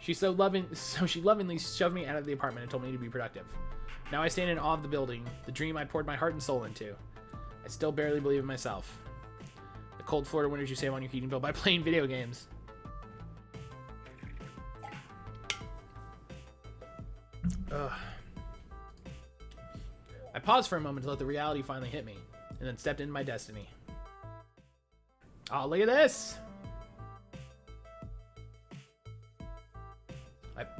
So she lovingly shoved me out of the apartment and told me to be productive. Now I stand in awe of the building, the dream I poured my heart and soul into. I still barely believe in myself. The cold Florida winters you save on your heating bill by playing video games. Ugh. I paused for a moment to let the reality finally hit me, and then stepped into my destiny. Oh, look at this!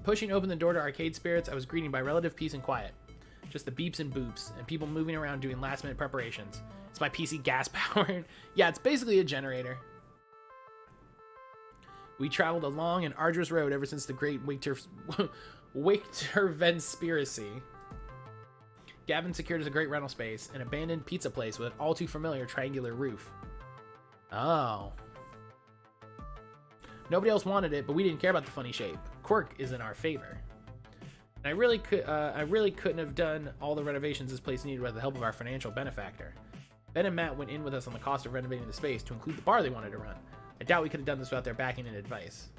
Pushing open the door to Arcade Spirits, I was greeted by relative peace and quiet. Just the beeps and boops, and people moving around doing last-minute preparations. Is my PC gas-powered? Yeah, it's basically a generator. We traveled a long and arduous road ever since the Great Wintervenspiracy. Gavin secured us a great rental space, an abandoned pizza place with an all-too-familiar triangular roof. Oh. Nobody else wanted it, but we didn't care about the funny shape. Quirk is in our favor. And I really couldn't have done all the renovations this place needed with the help of our financial benefactor. Ben and Matt went in with us on the cost of renovating the space to include the bar they wanted to run. I doubt we could have done this without their backing and advice.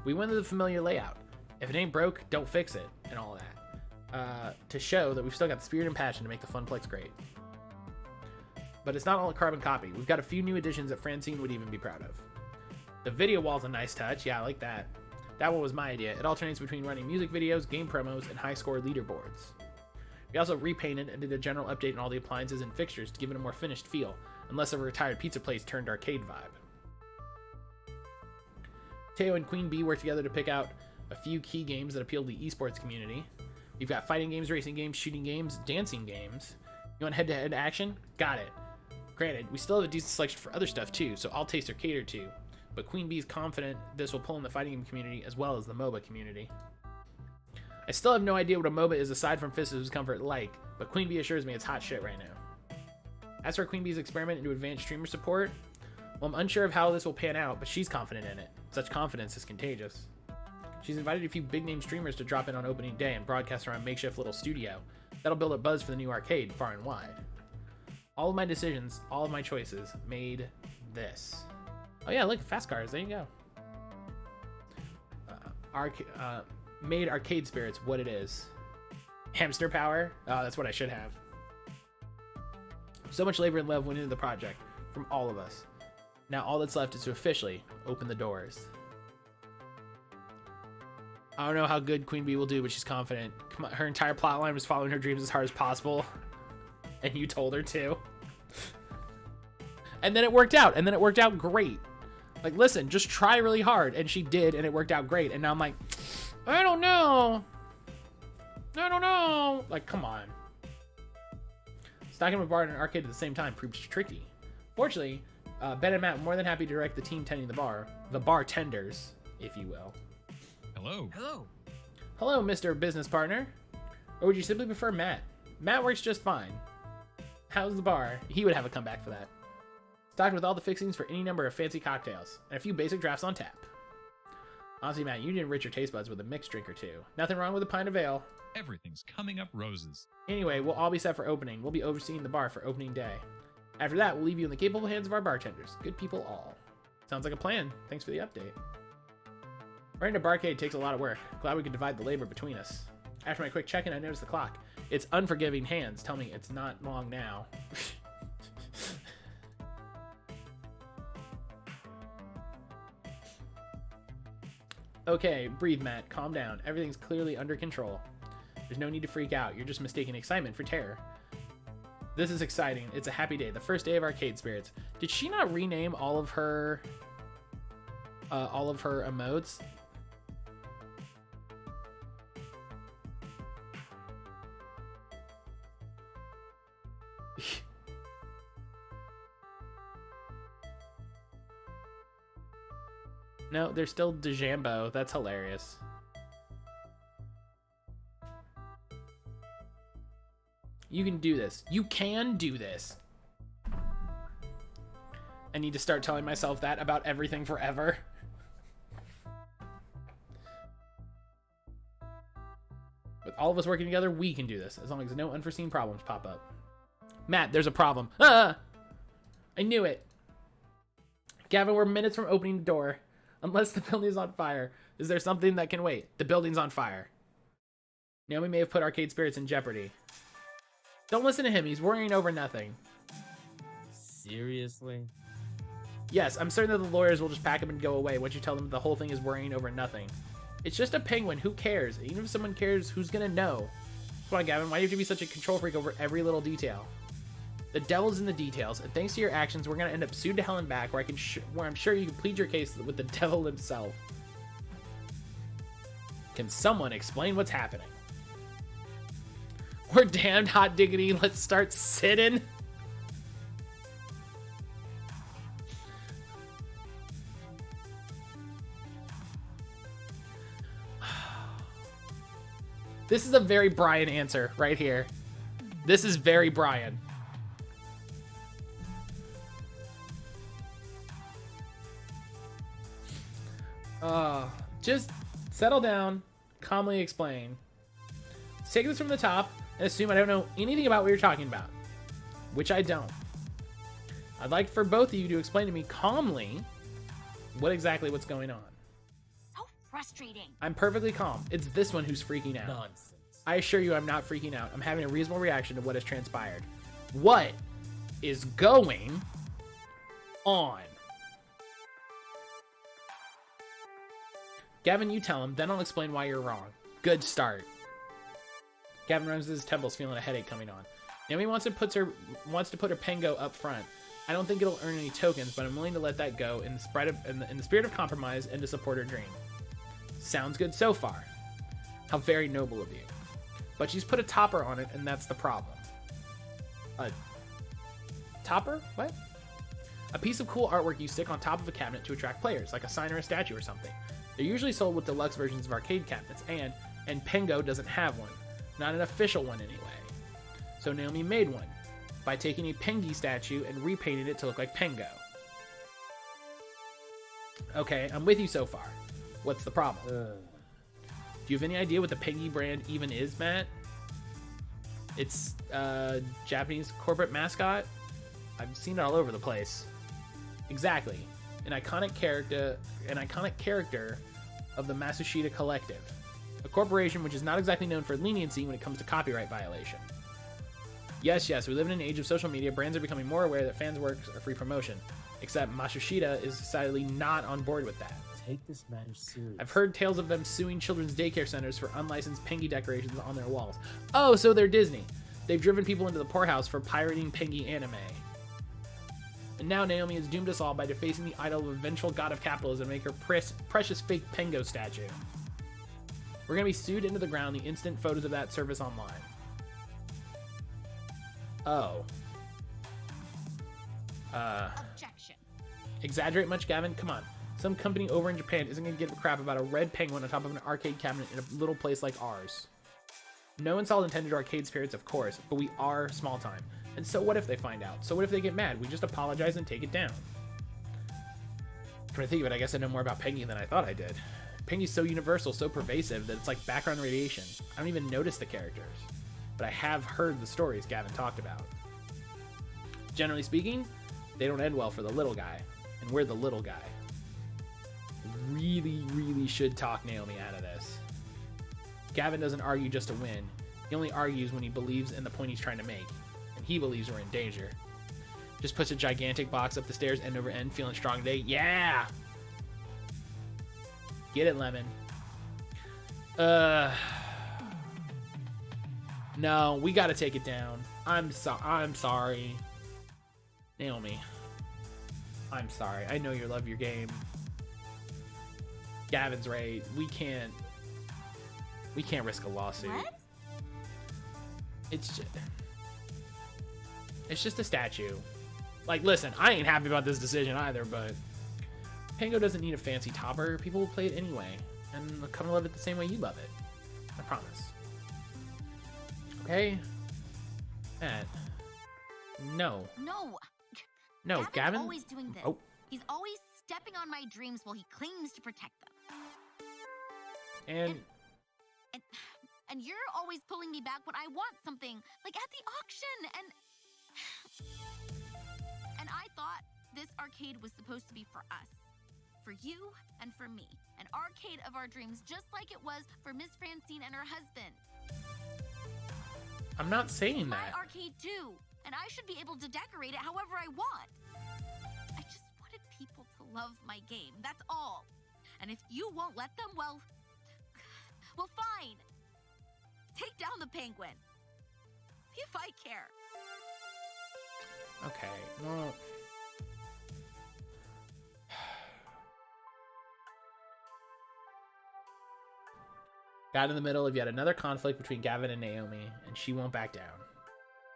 We went with the familiar layout. If it ain't broke, don't fix it, and all that. To show that we've still got the spirit and passion to make the Funplex great. But it's not all a carbon copy. We've got a few new additions that Francine would even be proud of. The video wall's a nice touch. Yeah, I like that. That one was my idea. It alternates between running music videos, game promos, and high-score leaderboards. We also repainted and did a general update on all the appliances and fixtures to give it a more finished feel, and less of a retired pizza place turned arcade vibe. Teo and Queen Bee worked together to pick out a few key games that appeal to the esports community. We've got fighting games, racing games, shooting games, dancing games. You want head-to-head action? Got it. Granted, we still have a decent selection for other stuff too, so I'll taste or cater to. But Queen Bee's confident this will pull in the fighting game community as well as the MOBA community. I still have no idea what a MOBA is aside from Fist of Comfort like, but Queen Bee assures me it's hot shit right now. As for Queen Bee's experiment into advanced streamer support, well, I'm unsure of how this will pan out, but she's confident in it. Such confidence is contagious. She's invited a few big-name streamers to drop in on opening day and broadcast around a makeshift little studio. That'll build a buzz for the new arcade far and wide. All of my decisions, all of my choices, made this. Oh yeah, look, fast cars, there you go. Made Arcade Spirits what it is. Hamster power? Oh, that's what I should have. So much labor and love went into the project, from all of us. Now all that's left is to officially open the doors. I don't know how good Queen Bee will do, but she's confident. Her entire plotline was following her dreams as hard as possible. And you told her to. And then it worked out. And then it worked out great. Like, listen, just try really hard. And she did, and it worked out great. And now I'm like, I don't know. Like, come on. Stocking a bar and an arcade at the same time proves tricky. Fortunately, Ben and Matt were more than happy to direct the team tending the bar. The bartenders, if you will. Hello. Hello, Mr. Business Partner. Or would you simply prefer Matt? Matt works just fine. How's the bar? He would have a comeback for that. Stocked with all the fixings for any number of fancy cocktails. And a few basic drafts on tap. Honestly, Matt, you need to enrich your taste buds with a mixed drink or two. Nothing wrong with a pint of ale. Everything's coming up roses. Anyway, we'll all be set for opening. We'll be overseeing the bar for opening day. After that, we'll leave you in the capable hands of our bartenders. Good people all. Sounds like a plan. Thanks for the update. Running a barcade takes a lot of work. Glad we could divide the labor between us. After my quick check-in, I noticed the clock. Its unforgiving hands tell me it's not long now. Okay, breathe, Matt. Calm down. Everything's clearly under control. There's no need to freak out. You're just mistaking excitement for terror. This is exciting. It's a happy day. The first day of Arcade Spirits. Did she not rename all of her emotes? No, they're still DeJambo. That's hilarious. You can do this. You can do this. I need to start telling myself that about everything forever. With all of us working together, we can do this, as long as no unforeseen problems pop up. Matt, there's a problem. Ah! I knew it. Gavin, we're minutes from opening the door. Unless the building's on fire. Is there something that can wait? The building's on fire. Naomi may have put Arcade Spirits in jeopardy. Don't listen to him. He's worrying over nothing. Seriously? Yes, I'm certain that the lawyers will just pack him and go away once you tell them the whole thing is worrying over nothing. It's just a penguin. Who cares? Even if someone cares, who's gonna know? Come on, Gavin. Why do you have to be such a control freak over every little detail? The devil's in the details, and thanks to your actions, we're gonna end up sued to hell and back, where I'm sure you can plead your case with the devil himself. Can someone explain what's happening? We're damned hot diggity. Let's start sitting. This is a very Brian answer right here. This is very Brian. Just settle down, calmly explain. Let's take this from the top and assume I don't know anything about what you're talking about, which I don't. I'd like for both of you to explain to me calmly what's going on. So frustrating. I'm perfectly calm. It's this one who's freaking out. Nonsense. I assure you I'm not freaking out. I'm having a reasonable reaction to what has transpired. What is going on? Gavin, you tell him, then I'll explain why you're wrong. Good start. Gavin runs to his temples, feeling a headache coming on. Naomi wants to put her Pengo up front. I don't think it'll earn any tokens, but I'm willing to let that go in the spirit of compromise and to support her dream. Sounds good so far. How very noble of you. But she's put a topper on it, and that's the problem. A topper? What? A piece of cool artwork you stick on top of a cabinet to attract players, like a sign or a statue or something. They're usually sold with deluxe versions of arcade cabinets, and Pengo doesn't have one. Not an official one anyway. So Naomi made one by taking a Pengy statue and repainted it to look like Pengo. Okay, I'm with you so far. What's the problem? Do you have any idea what the Pengy brand even is, Matt? It's a Japanese corporate mascot. I've seen it all over the place. Exactly. An iconic character of the Matsushita Collective, a corporation which is not exactly known for leniency when it comes to copyright violation. Yes, we live in an age of social media. Brands are becoming more aware that fans' works are free promotion. Except Matsushita is decidedly not on board with that. Take this matter seriously. I've heard tales of them suing children's daycare centers for unlicensed Pengy decorations on their walls. Oh, so they're Disney. They've driven people into the poorhouse for pirating Pengy anime. And now Naomi has doomed us all by defacing the idol of a vengeful god of capitalism and make her precious fake Pengo statue. We're gonna be sued into the ground the instant photos of that surface online. Oh. Objection. Exaggerate much, Gavin? Come on. Some company over in Japan isn't gonna give a crap about a red penguin on top of an arcade cabinet in a little place like ours. No insult intended to arcade spirits, of course, but we are small time. And so what if they find out? So what if they get mad? We just apologize and take it down. Come to think of it, I guess I know more about Pengy than I thought I did. Pengy's so universal, so pervasive, that it's like background radiation. I don't even notice the characters. But I have heard the stories Gavin talked about. Generally speaking, they don't end well for the little guy. And we're the little guy. Really should talk Naomi out of this. Gavin doesn't argue just to win. He only argues when he believes in the point he's trying to make. And he believes we're in danger. Just puts a gigantic box up the stairs end over end, feeling strong today. Yeah! Get it, Lemon. No, we gotta take it down. I'm sorry. Naomi. I'm sorry. I know you love your game. Gavin's right. We can't risk a lawsuit. What? It's just a statue. Like, listen, I ain't happy about this decision either, but Pango doesn't need a fancy topper. People will play it anyway, and they'll come to love it the same way you love it. I promise. Okay? Matt. No. No, Gavin? Always doing this. Oh. He's always stepping on my dreams while he claims to protect them. And And you're always pulling me back when I want something, like at the auction, and I thought this arcade was supposed to be for us. For you and for me. An arcade of our dreams, just like it was for Miss Francine and her husband. I'm not saying My that. arcade too, and I should be able to decorate it however I want. I just wanted people to love my game, that's all. And if you won't let them, well, fine. Take down the penguin. See if I care. Okay, well... Got in the middle of yet another conflict between Gavin and Naomi, and she won't back down.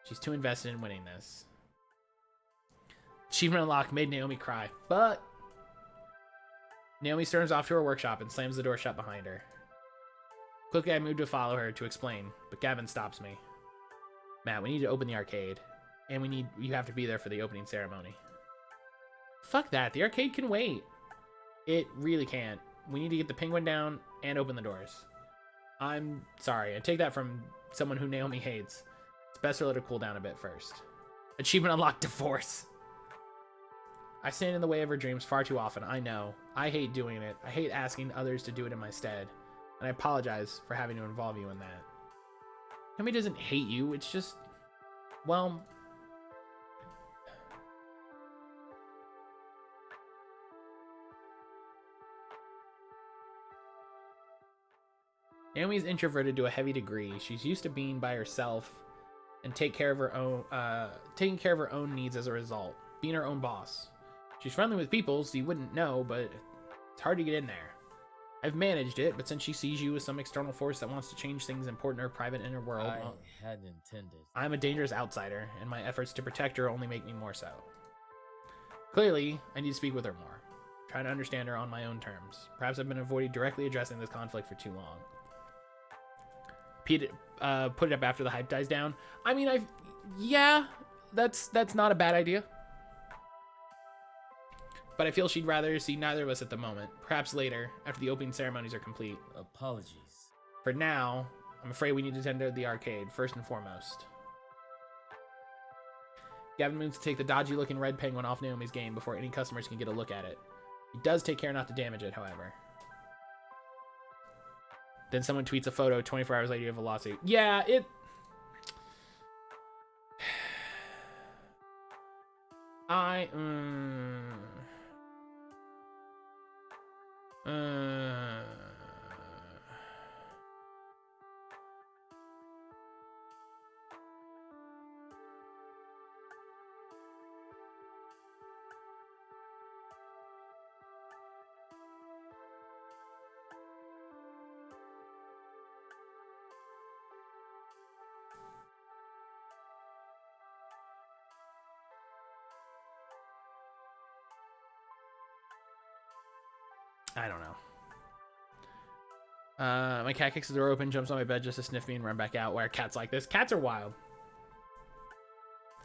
She's too invested in winning this. Achievement unlocked made Naomi cry. But Naomi storms off to her workshop and slams the door shut behind her. Quickly, I move to follow her to explain, but Gavin stops me. Matt, we need to open the arcade, and you have to be there for the opening ceremony. Fuck that, the arcade can wait. It really can't. We need to get the penguin down and open the doors. I'm sorry, I take that from someone who Naomi hates. It's best to let her cool down a bit first. Achievement unlocked, divorce. I stand in the way of her dreams far too often, I know. I hate doing it. I hate asking others to do it in my stead. And I apologize for having to involve you in that. Naomi doesn't hate you, it's just... well... Naomi's introverted to a heavy degree. She's used to being by herself and taking care of her own needs as a result, being her own boss. She's friendly with people, so you wouldn't know, but it's hard to get in there. I've managed it, but since she sees you as some external force that wants to change things important in her private inner world, well, hadn't intended. I'm a dangerous outsider, and my efforts to protect her only make me more so. Clearly, I need to speak with her more, try to understand her on my own terms. Perhaps I've been avoiding directly addressing this conflict for too long. Put it up after the hype dies down. I mean, yeah, that's not a bad idea. But I feel she'd rather see neither of us at the moment. Perhaps later, after the opening ceremonies are complete. Apologies. For now, I'm afraid we need to tend to the arcade, first and foremost. Gavin moves to take the dodgy-looking red penguin off Naomi's game before any customers can get a look at it. He does take care not to damage it, however. Then someone tweets a photo 24 hours later of a lawsuit. Yeah, it... I don't know. My cat kicks the door open, jumps on my bed just to sniff me and run back out. Why are cats like this? Cats are wild.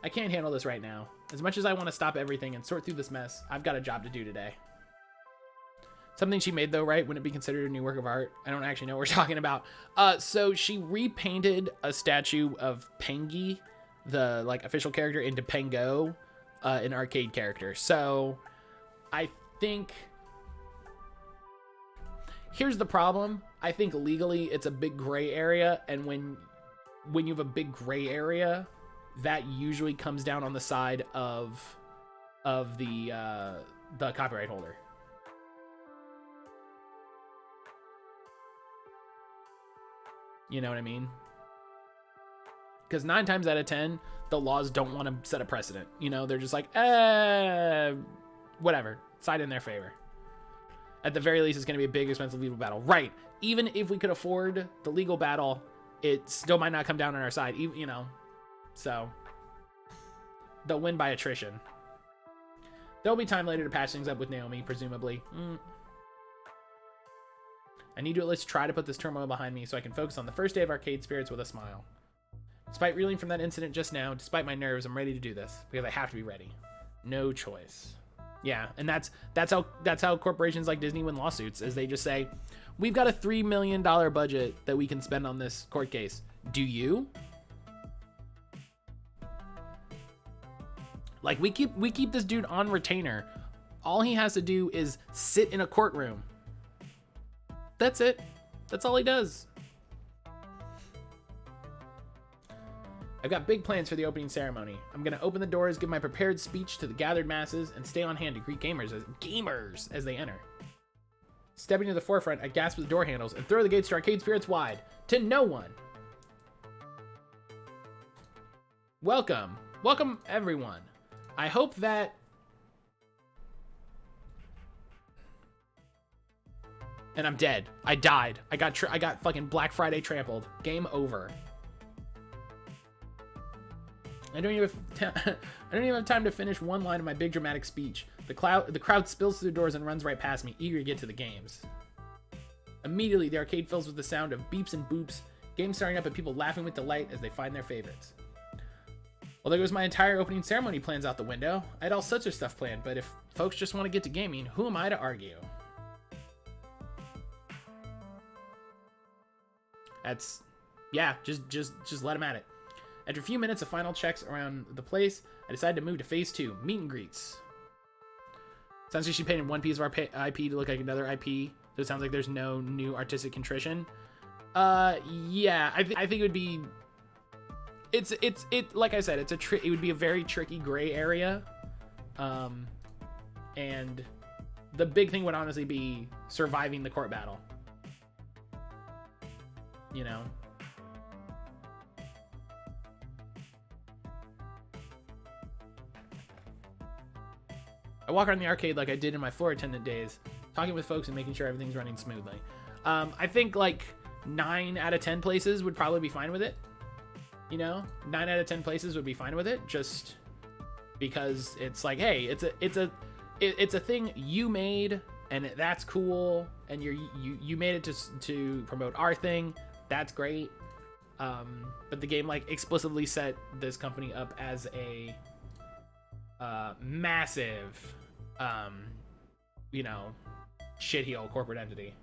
I can't handle this right now. As much as I want to stop everything and sort through this mess, I've got a job to do today. Something she made though, right? Wouldn't it be considered a new work of art? I don't actually know what we're talking about. So she repainted a statue of Pengi, the like official character, into Pengo, an arcade character. So I think here's the problem. I think legally it's a big gray area, and when you have a big gray area, that usually comes down on the side of the copyright holder. You know what I mean? Because 9 times out of 10, the laws don't want to set a precedent. You know, they're just like, whatever, side in their favor. At the very least, it's going to be a big, expensive legal battle. Right. Even if we could afford the legal battle, it still might not come down on our side, even, you know. So, they'll win by attrition. There'll be time later to patch things up with Naomi, presumably. I need to at least try to put this turmoil behind me so I can focus on the first day of Arcade Spirits with a smile. Despite reeling from that incident just now, despite my nerves, I'm ready to do this because I have to be ready. No choice. Yeah, and that's how corporations like Disney win lawsuits, is they just say, we've got a $3 million budget that we can spend on this court case. Do you? Like, we keep this dude on retainer. All he has to do is sit in a courtroom. That's it. That's all he does. I've got big plans for the opening ceremony. I'm going to open the doors, give my prepared speech to the gathered masses, and stay on hand to greet gamers as they enter. Stepping to the forefront, I gasp at the door handles and throw the gates to Arcade Spirits wide. To no one. Welcome. Welcome, everyone. I hope that... And I'm dead. I died. I got fucking Black Friday trampled. Game over. I don't even have time to finish one line of my big dramatic speech. The crowd spills through the doors and runs right past me, eager to get to the games. Immediately, the arcade fills with the sound of beeps and boops, games starting up and people laughing with delight as they find their favorites. Well, there goes my entire opening ceremony plans out the window. I had all sorts of stuff planned, but if folks just want to get to gaming, who am I to argue? That's, yeah, just let him at it. After a few minutes of final checks around the place, I decided to move to phase 2, meet and greets. Sounds like she painted one piece of our IP to look like another IP, so it sounds like there's no new artistic contrition. Yeah, I think it would be, like I said, it would be a very tricky gray area. And the big thing would honestly be surviving the court battle. You know? I walk around the arcade like I did in my floor attendant days, talking with folks and making sure everything's running smoothly. I think like 9 out of 10 places would probably be fine with it. You know, 9 out of 10 places would be fine with it, just because it's like, hey, it's a thing you made, and that's cool, and you made it to promote our thing. That's great. But the game like explicitly set this company up as a massive, you know, shitheel corporate entity.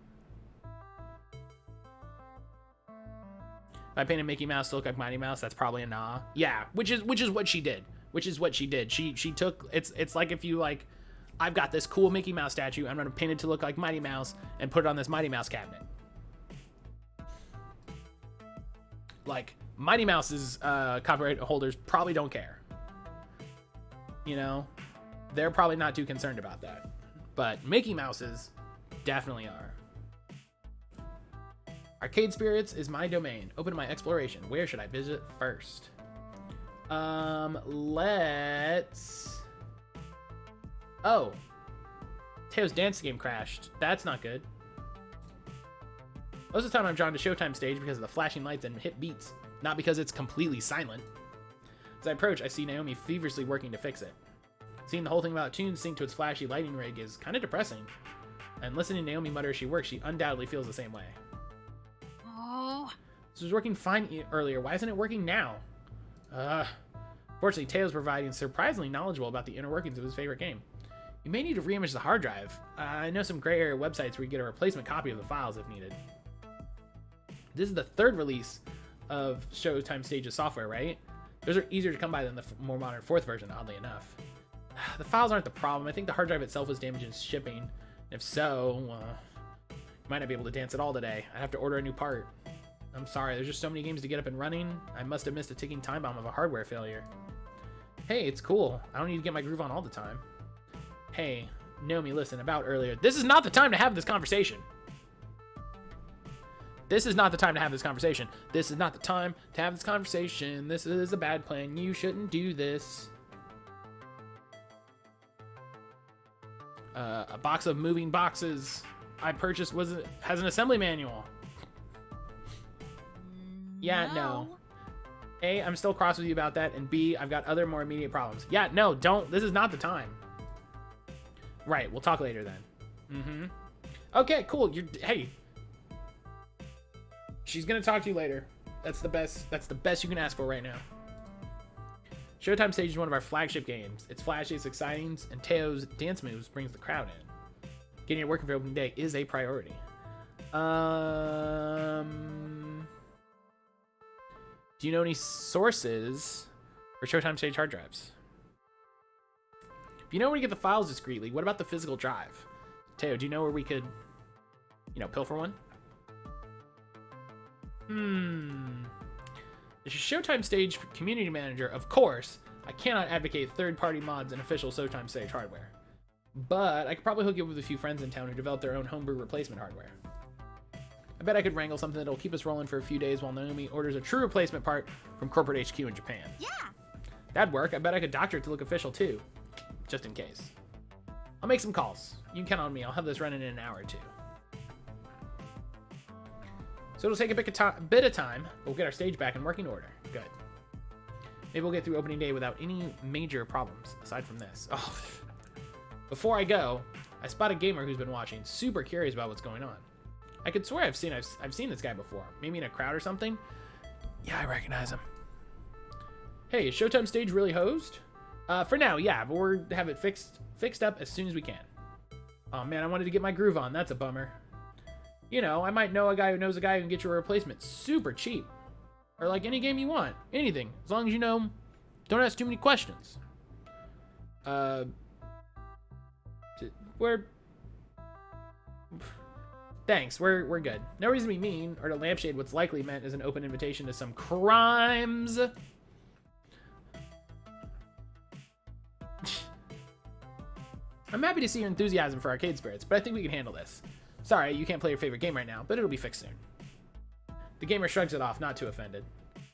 If I painted Mickey Mouse to look like Mighty Mouse, that's probably a nah. Yeah, which is what she did. She took, it's like if you like, I've got this cool Mickey Mouse statue, I'm gonna paint it to look like Mighty Mouse and put it on this Mighty Mouse cabinet. Like, Mighty Mouse's copyright holders probably don't care. You know, they're probably not too concerned about that. But Mickey Mouse's definitely are. Arcade Spirits is my domain. Open to my exploration. Where should I visit first? Let's... Oh. Teo's dance game crashed. That's not good. Most of the time I'm drawn to Showtime stage because of the flashing lights and hit beats, not because it's completely silent. As I approach, I see Naomi feverishly working to fix it. Seeing the whole thing without tunes sync to its flashy lighting rig is kind of depressing. And listening to Naomi mutter as she works, she undoubtedly feels the same way. Oh. This was working fine earlier. Why isn't it working now? Fortunately, Teo's providing surprisingly knowledgeable about the inner workings of his favorite game. You may need to reimage the hard drive. I know some gray area websites where you get a replacement copy of the files if needed. This is the third release of Showtime Stage's software, right? Those are easier to come by than the more modern fourth version, oddly enough. The files aren't the problem. I think the hard drive itself was damaged in shipping. If so, you might not be able to dance at all today. I'd have to order a new part. I'm sorry, there's just so many games to get up and running. I must have missed a ticking time bomb of a hardware failure. Hey, it's cool. I don't need to get my groove on all the time. Hey, Naomi, listen, about earlier. This is not the time to have this conversation. This is not the time to have this conversation. This is not the time to have this conversation. This is a bad plan. You shouldn't do this. A box of moving boxes I purchased has an assembly manual. Yeah, no. A, I'm still cross with you about that, and B, I've got other more immediate problems. Yeah, no, don't. This is not the time. Right, we'll talk later then. Okay, cool. Hey. She's gonna talk to you later. That's the best you can ask for right now. Showtime Stage is one of our flagship games. It's flashy, it's exciting, and Teo's dance moves brings the crowd in. Getting it working for opening day is a priority. Do you know any sources for Showtime Stage hard drives? If you know where to get the files discreetly, what about the physical drive? Teo, do you know where we could, pilfer one? As a Showtime Stage community manager, of course, I cannot advocate third-party mods and official Showtime Stage hardware. But I could probably hook you up with a few friends in town who develop their own homebrew replacement hardware. I bet I could wrangle something that'll keep us rolling for a few days while Naomi orders a true replacement part from corporate HQ in Japan. Yeah. That'd work. I bet I could doctor it to look official too, just in case. I'll make some calls. You can count on me. I'll have this running in an hour or two. So it'll take a bit of time, but we'll get our stage back in working order. Good. Maybe we'll get through opening day without any major problems, aside from this. Oh. Before I go, I spot a gamer who's been watching, super curious about what's going on. I could swear I've seen this guy before, maybe in a crowd or something. Yeah, I recognize him. Hey, is Showtime Stage really hosed? For now, yeah, but we're have it fixed up as soon as we can. Oh man, I wanted to get my groove on. That's a bummer. I might know a guy who knows a guy who can get you a replacement super cheap. Or like any game you want. Anything. As long as don't ask too many questions. Thanks, we're good. No reason to be mean or to lampshade what's likely meant as an open invitation to some crimes. I'm happy to see your enthusiasm for arcade spirits, but I think we can handle this. Sorry, you can't play your favorite game right now, but it'll be fixed soon. The gamer shrugs it off, not too offended.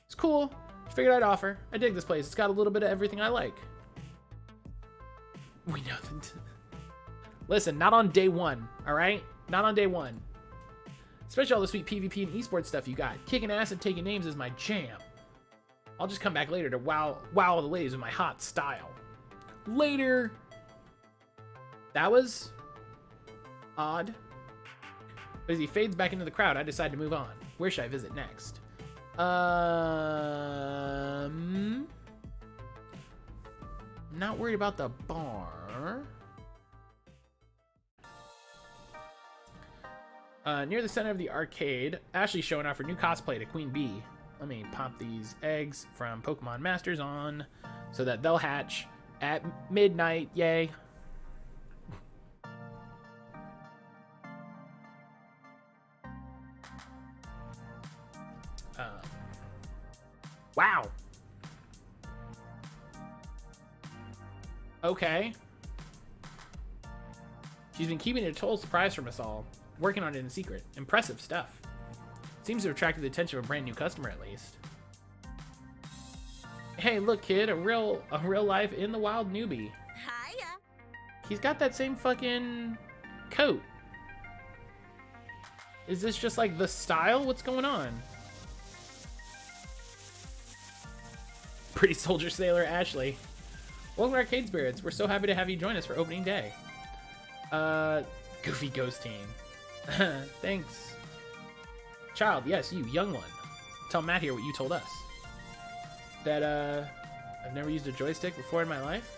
It's cool. Just figured I'd offer. I dig this place. It's got a little bit of everything I like. We know that. Listen, not on day one, all right? Not on day one. Especially all the sweet PvP and esports stuff you got. Kicking ass and taking names is my jam. I'll just come back later to wow all the ladies with my hot style. Later. That was odd. But as he fades back into the crowd, I decide to move on. Where should I visit next? Not worried about the bar. Near the center of the arcade, Ashley's showing off her new cosplay to Queen Bee. Let me pop these eggs from Pokemon Masters on so that they'll hatch at midnight. Yay. Wow. Okay. She's been keeping it a total surprise from us all, working on it in secret. Impressive stuff. Seems to have attracted the attention of a brand new customer at least. Hey, look, kid, a real life in the wild newbie. Hiya. He's got that same fucking coat. Is this just like the style? What's going on? Pretty soldier sailor Ashley. Welcome to Arcade Spirits. We're so happy to have you join us for opening day. Goofy ghost teen. Thanks. Child, yes, you, young one. Tell Matt here what you told us. That, I've never used a joystick before in my life.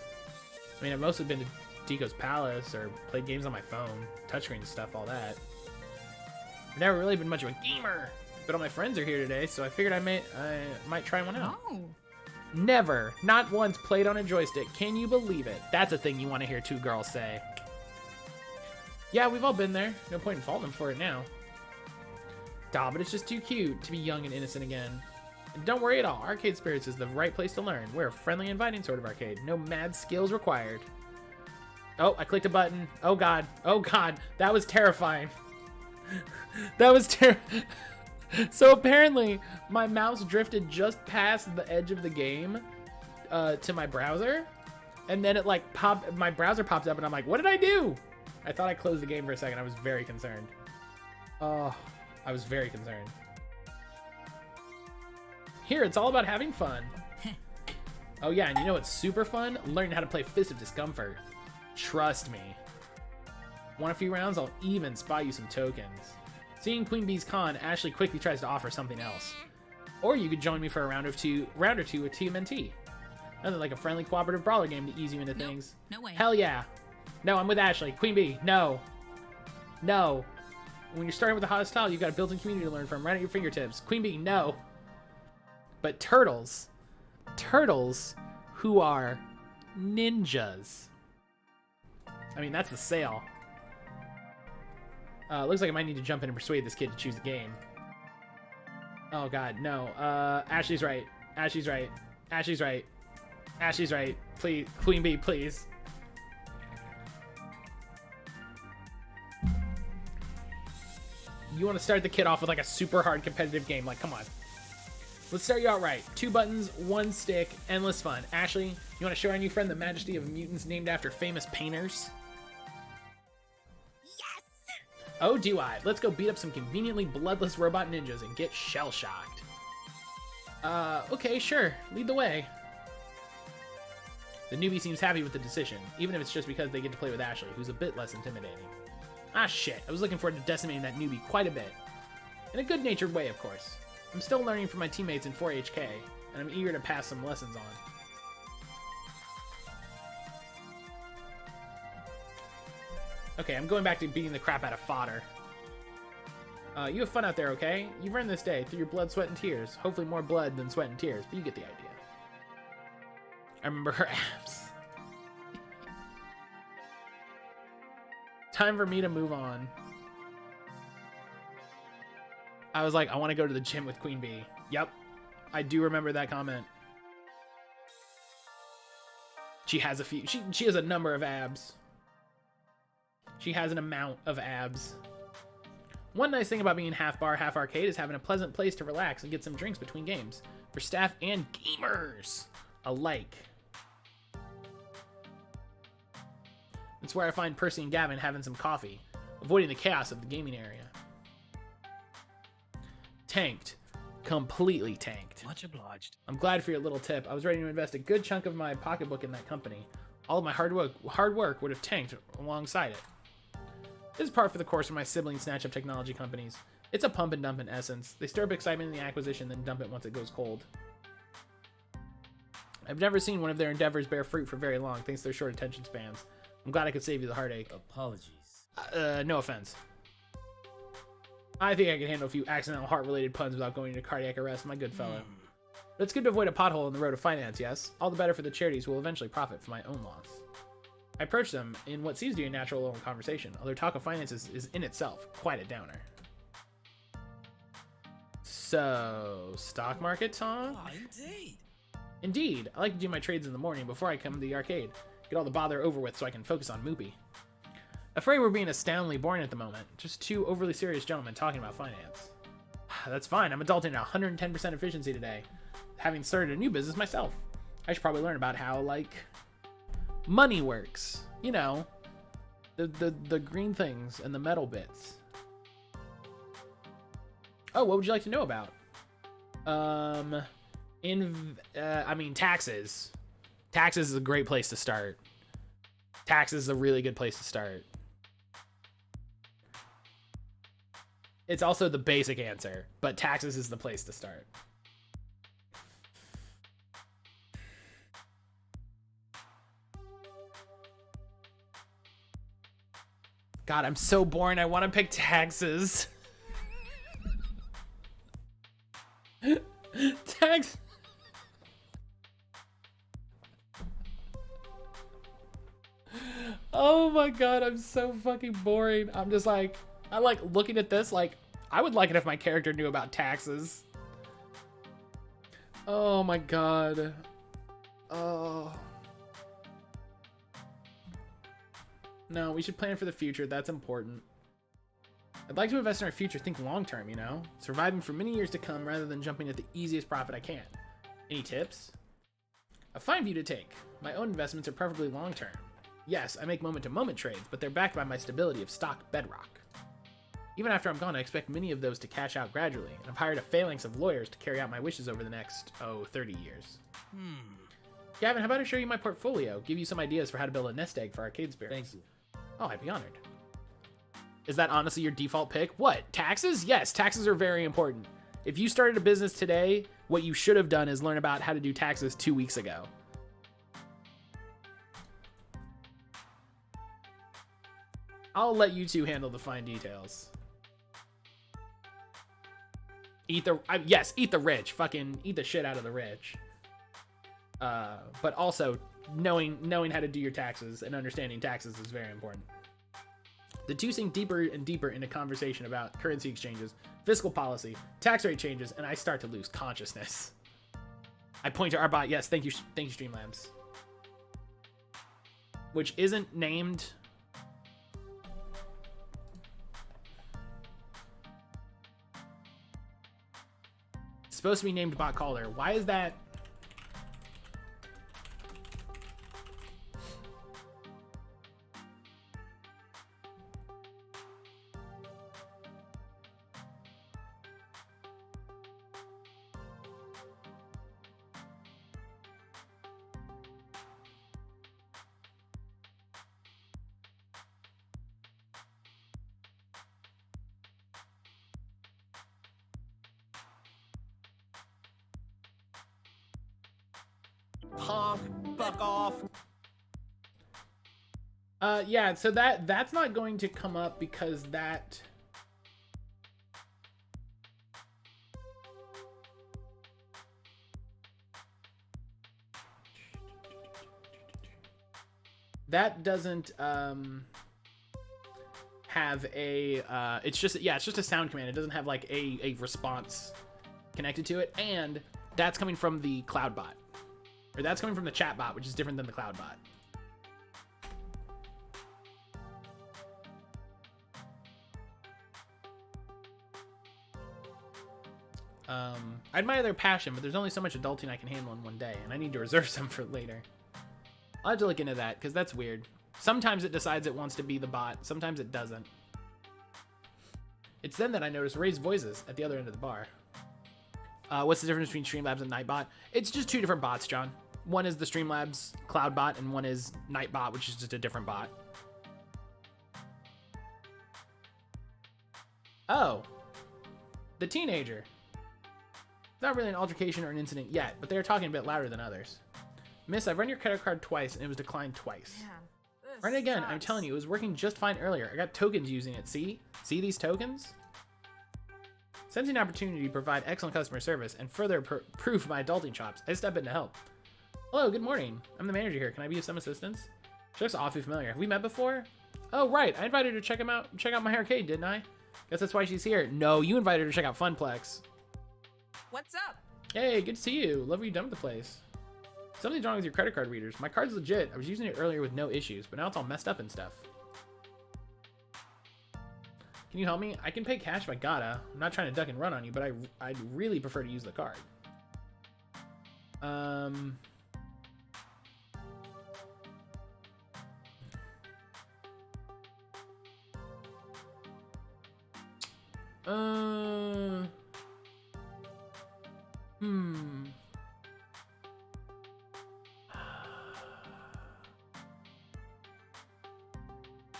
I mean, I've mostly been to Deco's Palace or played games on my phone, touchscreen stuff, all that. I've never really been much of a gamer, but all my friends are here today, so I figured I might try one out. Oh. Never, not once, played on a joystick. Can you believe it? That's a thing you want to hear two girls say. Yeah, we've all been there. No point in faulting them for it now. Duh, but it's just too cute to be young and innocent again. And don't worry at all. Arcade Spirits is the right place to learn. We're a friendly, inviting sort of arcade. No mad skills required. Oh, I clicked a button. Oh, God. Oh, God. That was terrifying. That was So apparently, my mouse drifted just past the edge of the game to my browser. And then it, like, my browser popped up, and I'm like, what did I do? I thought I closed the game for a second. I was very concerned. Oh, I was very concerned. Here, it's all about having fun. Oh yeah, and you know what's super fun? Learning how to play Fist of Discomfort. Trust me. Want a few rounds? I'll even spot you some tokens. Seeing Queen Bee's con, Ashley quickly tries to offer something else. Or you could join me for a round or two with TMNT. Nothing like a friendly cooperative brawler game to ease you into things. No way. Hell yeah. No, I'm with Ashley. Queen Bee, no. No. When you're starting with a hostile, you've got a built-in community to learn from right at your fingertips. Queen Bee, no. But turtles who are ninjas. I mean, that's the sale. Looks like I might need to jump in and persuade this kid to choose the game. Oh god, no. Ashley's right. Ashley's right. Ashley's right. Ashley's right. Please, Queen Bee, please. You want to start the kid off with like a super hard competitive game. Like, come on. Let's start you out right. 2 buttons, 1 stick, endless fun. Ashley, you want to show our new friend the majesty of mutants named after famous painters? Yes! Oh, do I. Let's go beat up some conveniently bloodless robot ninjas and get shell-shocked. Okay, sure. Lead the way. The newbie seems happy with the decision, even if it's just because they get to play with Ashley, who's a bit less intimidating. Ah, shit. I was looking forward to decimating that newbie quite a bit. In a good-natured way, of course. I'm still learning from my teammates in 4HK, and I'm eager to pass some lessons on. Okay, I'm going back to beating the crap out of fodder. You have fun out there, okay? You've earned this day through your blood, sweat, and tears. Hopefully more blood than sweat and tears, but you get the idea. I remember her abs. Time for me to move on. I was like, I want to go to the gym with Queen Bee. Yep, I do remember that comment. She has a few. She has a number of abs. She has an amount of abs. One nice thing about being half bar, half arcade is having a pleasant place to relax and get some drinks between games for staff and gamers alike. It's where I find Percy and Gavin having some coffee, avoiding the chaos of the gaming area. Tanked. Completely tanked. Much obliged. I'm glad for your little tip. I was ready to invest a good chunk of my pocketbook in that company. All of my hard work would have tanked alongside it. This is par for the course for my sibling snatch-up technology companies. It's a pump and dump in essence. They stir up excitement in the acquisition, then dump it once it goes cold. I've never seen one of their endeavors bear fruit for very long, thanks to their short attention spans. I'm glad I could save you the heartache. Apologies. No offense. I think I can handle a few accidental heart-related puns without going into cardiac arrest, my good fellow. But it's good to avoid a pothole in the road of finance, yes? All the better for the charities who will eventually profit from my own loss. I approach them in what seems to be a natural little conversation, although talk of finances is in itself quite a downer. So, stock market talk? Oh, indeed. Indeed. I like to do my trades in the morning before I come to the arcade. Get all the bother over with so I can focus on Moopy. Afraid we're being astoundingly boring at the moment. Just 2 overly serious gentlemen talking about finance. That's fine. I'm adulting at 110% efficiency today, having started a new business myself. I should probably learn about how, like, money works. You know, the green things and the metal bits. Oh, what would you like to know about? I mean, taxes. Taxes is a great place to start. Taxes is a really good place to start. It's also the basic answer, but taxes is the place to start. God, I'm so boring. I want to pick taxes. Tax. Oh my God, I'm so fucking boring. I'm just like, I like looking at this like, I would like it if my character knew about taxes. Oh my God. Oh. No, we should plan for the future. That's important. I'd like to invest in our future, think long term, you know? Surviving for many years to come rather than jumping at the easiest profit I can. Any tips? A fine view to take. My own investments are preferably long term. Yes, I make moment-to-moment trades, but they're backed by my stability of stock bedrock. Even after I'm gone, I expect many of those to cash out gradually, and I've hired a phalanx of lawyers to carry out my wishes over the next, 30 years. Gavin, how about I show you my portfolio, give you some ideas for how to build a nest egg for arcade spirits? Thank you. Oh, I'd be honored. Is that honestly your default pick? What, taxes? Yes, taxes are very important. If you started a business today, what you should have done is learn about how to do taxes 2 weeks ago. I'll let you two handle the fine details. Eat the rich. Fucking eat the shit out of the rich. But also knowing how to do your taxes and understanding taxes is very important. The two sink deeper and deeper into conversation about currency exchanges, fiscal policy, tax rate changes, and I start to lose consciousness. I point to our bot. Yes, thank you, Streamlabs. Which isn't named. It's supposed to be named Bot Caller. Why is that? Fuck off. Yeah, so that's not going to come up because that doesn't have a it's just a sound command. It doesn't have like a response connected to it, and that's coming from the cloud bot. Or that's coming from the chat bot, which is different than the cloud bot. I admire their passion, but there's only so much adulting I can handle in one day, and I need to reserve some for later. I'll have to look into that, because that's weird. Sometimes it decides it wants to be the bot, sometimes it doesn't. It's then that I notice raised voices at the other end of the bar. What's the difference between Streamlabs and Nightbot? It's just two different bots, John. One is the Streamlabs cloud bot, and one is Nightbot, which is just a different bot. Oh. The teenager. It's not really an altercation or an incident yet, but they are talking a bit louder than others. Miss, I've run your credit card twice, and it was declined twice. Run it again. I'm telling you, it was working just fine earlier. I got tokens using it, see? See these tokens? Sensing an opportunity to provide excellent customer service and further prove my adulting chops, I step in to help. Hello, good morning. I'm the manager here. Can I be of some assistance? She looks awfully familiar. Have we met before? Oh, right. I invited her to check out my arcade, didn't I? Guess that's why she's here. No, you invited her to check out Funplex. What's up? Hey, good to see you. Love what you've done with the place. Something's wrong with your credit card readers. My card's legit. I was using it earlier with no issues, but now it's all messed up and stuff. Can you help me? I can pay cash if I gotta. I'm not trying to duck and run on you, but I'd really prefer to use the card.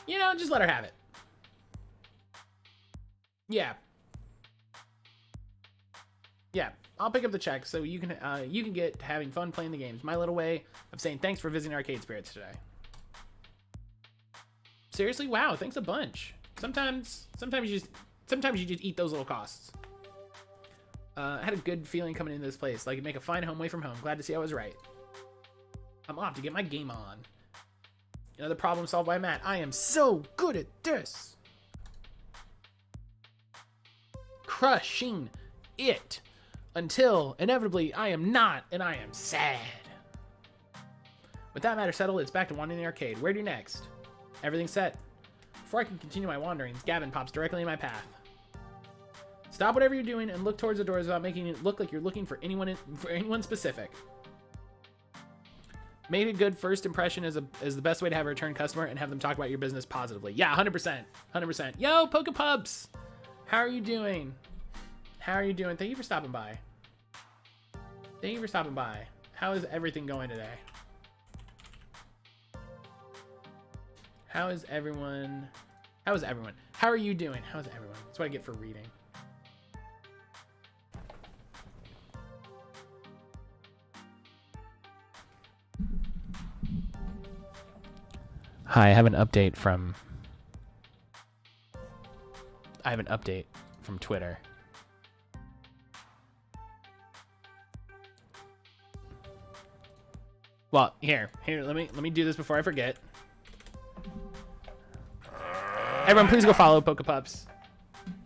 You know, just let her have it. Yeah, yeah, I'll pick up the check so you can get having fun playing the games. My little way of saying thanks for visiting Arcade Spirits today. Seriously, wow, thanks a bunch. Sometimes you just eat those little costs. I had a good feeling coming into this place, like it'd make a fine home away from home. Glad to see I was right. I'm off to get my game on. Another problem solved by Matt. I am so good at this. Crushing it until inevitably I am not, and I am sad. With that matter settled, it's back to wandering the arcade. Where to next? Everything's set. Before I can continue my wanderings, Gavin pops directly in my path. Stop whatever you're doing and look towards the doors without making it look like you're looking for anyone specific. Make a good first impression is the best way to have a return customer and have them talk about your business positively. Yeah, 100%. 100%. Yo, Pokepups! How are you doing? How are you doing? Thank you for stopping by. Thank you for stopping by. How is everything going today? How is everyone? How is everyone? How are you doing? How is everyone? That's what I get for reading. Hi, I have an update from Twitter. Well, here, let me do this before I forget. Everyone, please go follow Pokepups.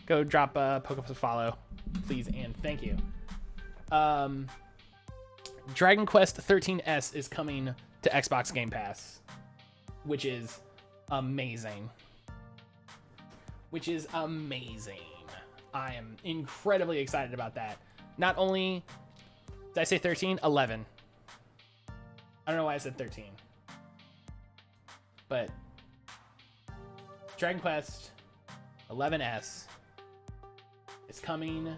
Go drop Pokepups a follow, please, and thank you. Dragon Quest 13S is coming to Xbox Game Pass, which is amazing. I am incredibly excited about that. Not only did I say 13, 11. I don't know why I said 13. But Dragon Quest 11S is coming.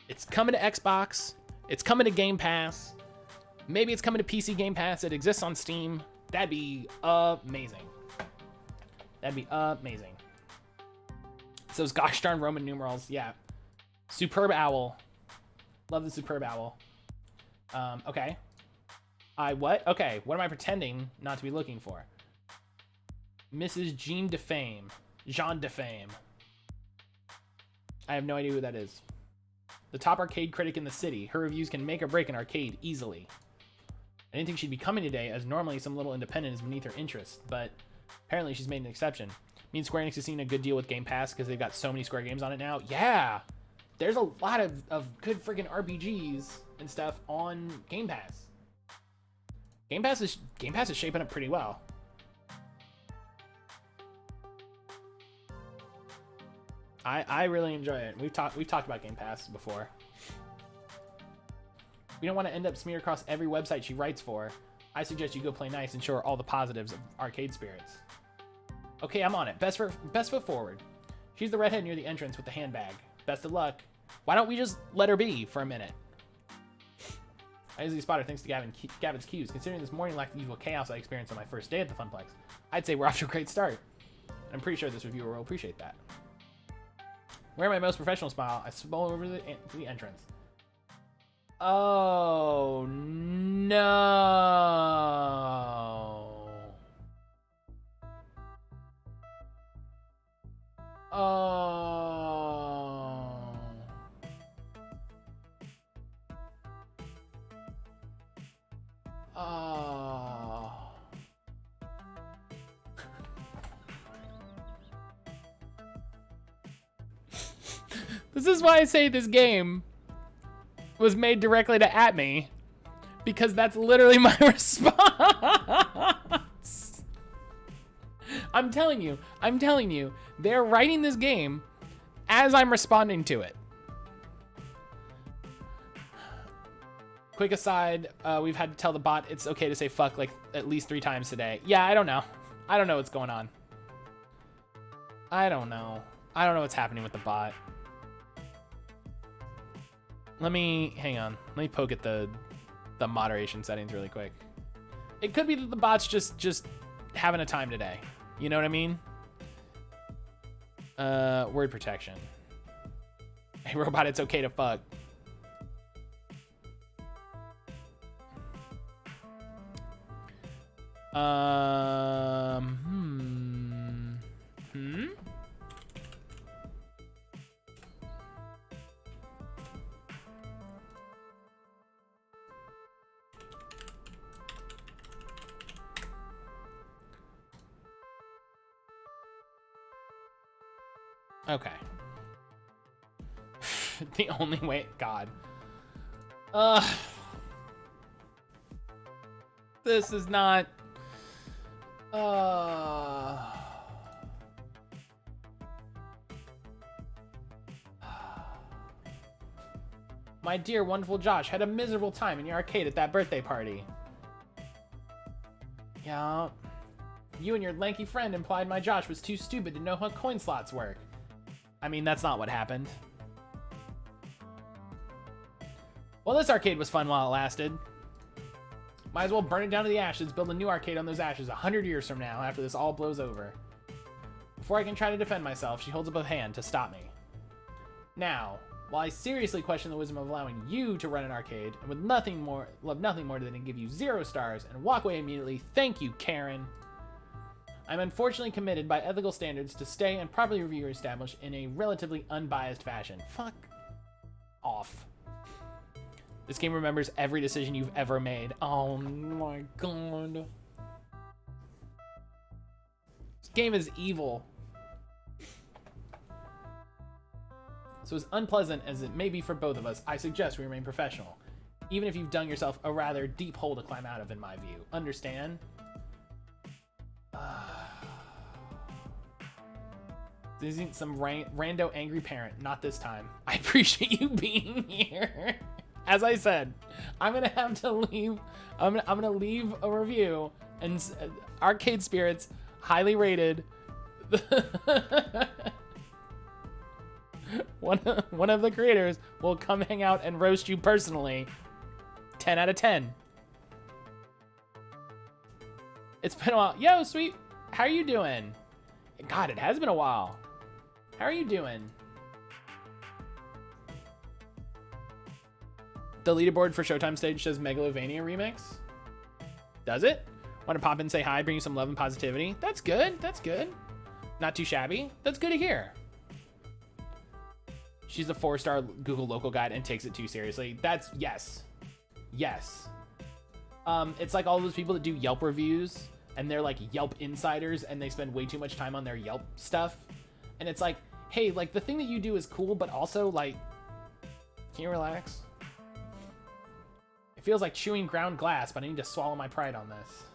It's coming to Xbox. It's coming to Game Pass. Maybe it's coming to PC Game Pass. It exists on Steam. That'd be amazing. That'd be amazing. So those gosh darn Roman numerals. Yeah. Superb owl. Love the superb owl. Okay. What? Okay. What am I pretending not to be looking for? Mrs. Jean Defame. Jean Defame. I have no idea who that is. The top arcade critic in the city. Her reviews can make or break an arcade easily. I didn't think she'd be coming today, as normally some little independent is beneath her interest, but apparently she's made an exception. Me and Square Enix is seeing a good deal with Game Pass because they've got so many Square games on it now. Yeah! There's a lot of good freaking RPGs and stuff on Game Pass. Game Pass is shaping up pretty well. I really enjoy it. We've talked about Game Pass before. We don't want to end up smeared across every website she writes for. I suggest you go play nice and show her all the positives of Arcade Spirits. Okay, I'm on it. Best foot forward. She's the redhead near the entrance with the handbag. Best of luck. Why don't we just let her be for a minute? I easily spot her thanks to Gavin's cues. Considering this morning lacked the usual chaos I experienced on my first day at the Funplex, I'd say we're off to a great start. I'm pretty sure this reviewer will appreciate that. Wearing my most professional smile, I stroll over to the entrance. Oh, no. Oh. Oh. This is why I say this game was made directly to at me, because that's literally my response. I'm telling you, they're writing this game as I'm responding to it. Quick aside, we've had to tell the bot it's okay to say fuck like at least 3 times today. Yeah, I don't know what's going on. I don't know what's happening with the bot. Hang on. Let me poke at the moderation settings really quick. It could be that the bot's just having a time today. You know what I mean? Word protection. Hey, robot, it's okay to fuck. Okay. The only way, God. This is not. My dear, wonderful Josh had a miserable time in your arcade at that birthday party. Yeah. You and your lanky friend implied my Josh was too stupid to know how coin slots work. I mean, that's not what happened. Well, this arcade was fun while it lasted. Might as well burn it down to the ashes, build a new arcade on those ashes 100 years from now after this all blows over. Before I can try to defend myself, she holds up a hand to stop me. Now, while I seriously question the wisdom of allowing you to run an arcade, and with love nothing more than to give you 0 stars and walk away immediately, thank you, Karen. I'm unfortunately committed by ethical standards to stay and properly review your establishment in a relatively unbiased fashion. Fuck off. This game remembers every decision you've ever made. Oh my god. This game is evil. So as unpleasant as it may be for both of us, I suggest we remain professional. Even if you've dug yourself a rather deep hole to climb out of, in my view. Understand? This isn't some rando angry parent. Not this time. I appreciate you being here. As I said, I'm gonna have to leave. I'm gonna leave a review, and Arcade Spirits, highly rated. One of the creators will come hang out and roast you personally. 10 out of 10. It's been a while. Yo, sweet. How are you doing? God, it has been a while. How are you doing? The leaderboard for Showtime Stage says Megalovania Remix. Does it? Want to pop in, say hi, bring you some love and positivity? That's good. That's good. Not too shabby. That's good to hear. She's a 4-star Google local guide and takes it too seriously. That's yes. Yes. It's like all those people that do Yelp reviews and they're like Yelp insiders and they spend way too much time on their Yelp stuff. And it's like, hey, like the thing that you do is cool, but also like, can you relax? It feels like chewing ground glass, but I need to swallow my pride on this.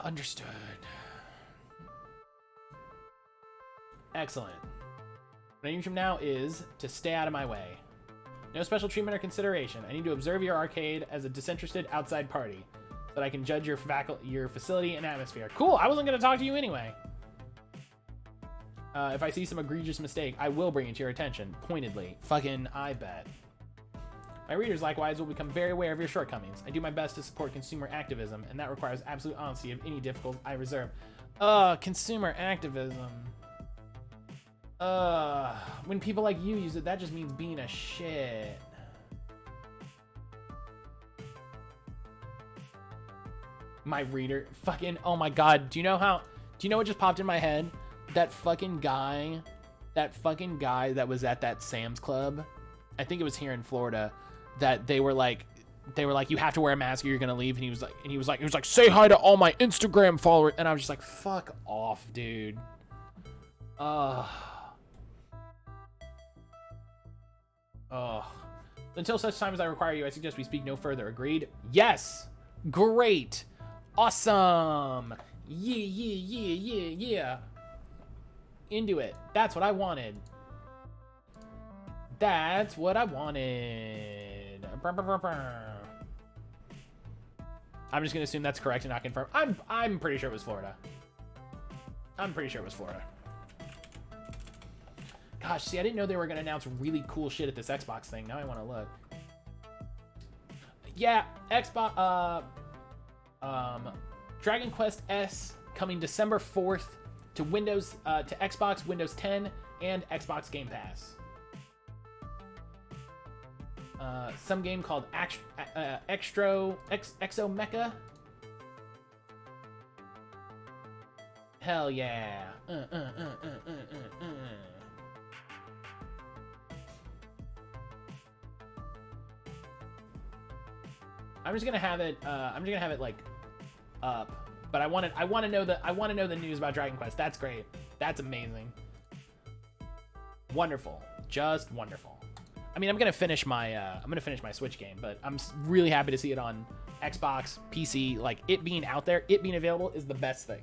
Understood. Excellent. What I need from now is to stay out of my way. No special treatment or consideration. I need to observe your arcade as a disinterested outside party so that I can judge your facility and atmosphere. Cool, I wasn't going to talk to you anyway. If I see some egregious mistake, I will bring it to your attention, pointedly. Fucking I bet. My readers, likewise, will become very aware of your shortcomings. I do my best to support consumer activism, and that requires absolute honesty of any difficult I reserve. Consumer activism. When people like you use it, that just means being a shit. My reader, fucking, oh my god, do you know what just popped in my head? That fucking guy that was at that Sam's Club, I think it was here in Florida, that they were like, you have to wear a mask or you're gonna leave, and he was like, say hi to all my Instagram followers, and I was just like, fuck off, dude. Until such time as I require you, I suggest we speak no further. Agreed? Yes! Great! Awesome! Yeah. Into it. That's what I wanted. That's what I wanted. I'm just gonna assume that's correct and not confirm. I'm pretty sure it was Florida. Gosh, see, I didn't know they were gonna announce really cool shit at this Xbox thing. Now I want to look. Yeah, Xbox. Dragon Quest S coming December 4th to Windows, to Xbox, Windows 10, and Xbox Game Pass. Some game called Exo Mecha. Hell yeah. I'm just gonna have it like up, but I want to know the news about Dragon Quest. That's great. That's amazing. Wonderful. Just wonderful. I mean, I'm gonna finish my Switch game, but I'm really happy to see it on Xbox, PC. Like, it being out there, it being available is the best thing.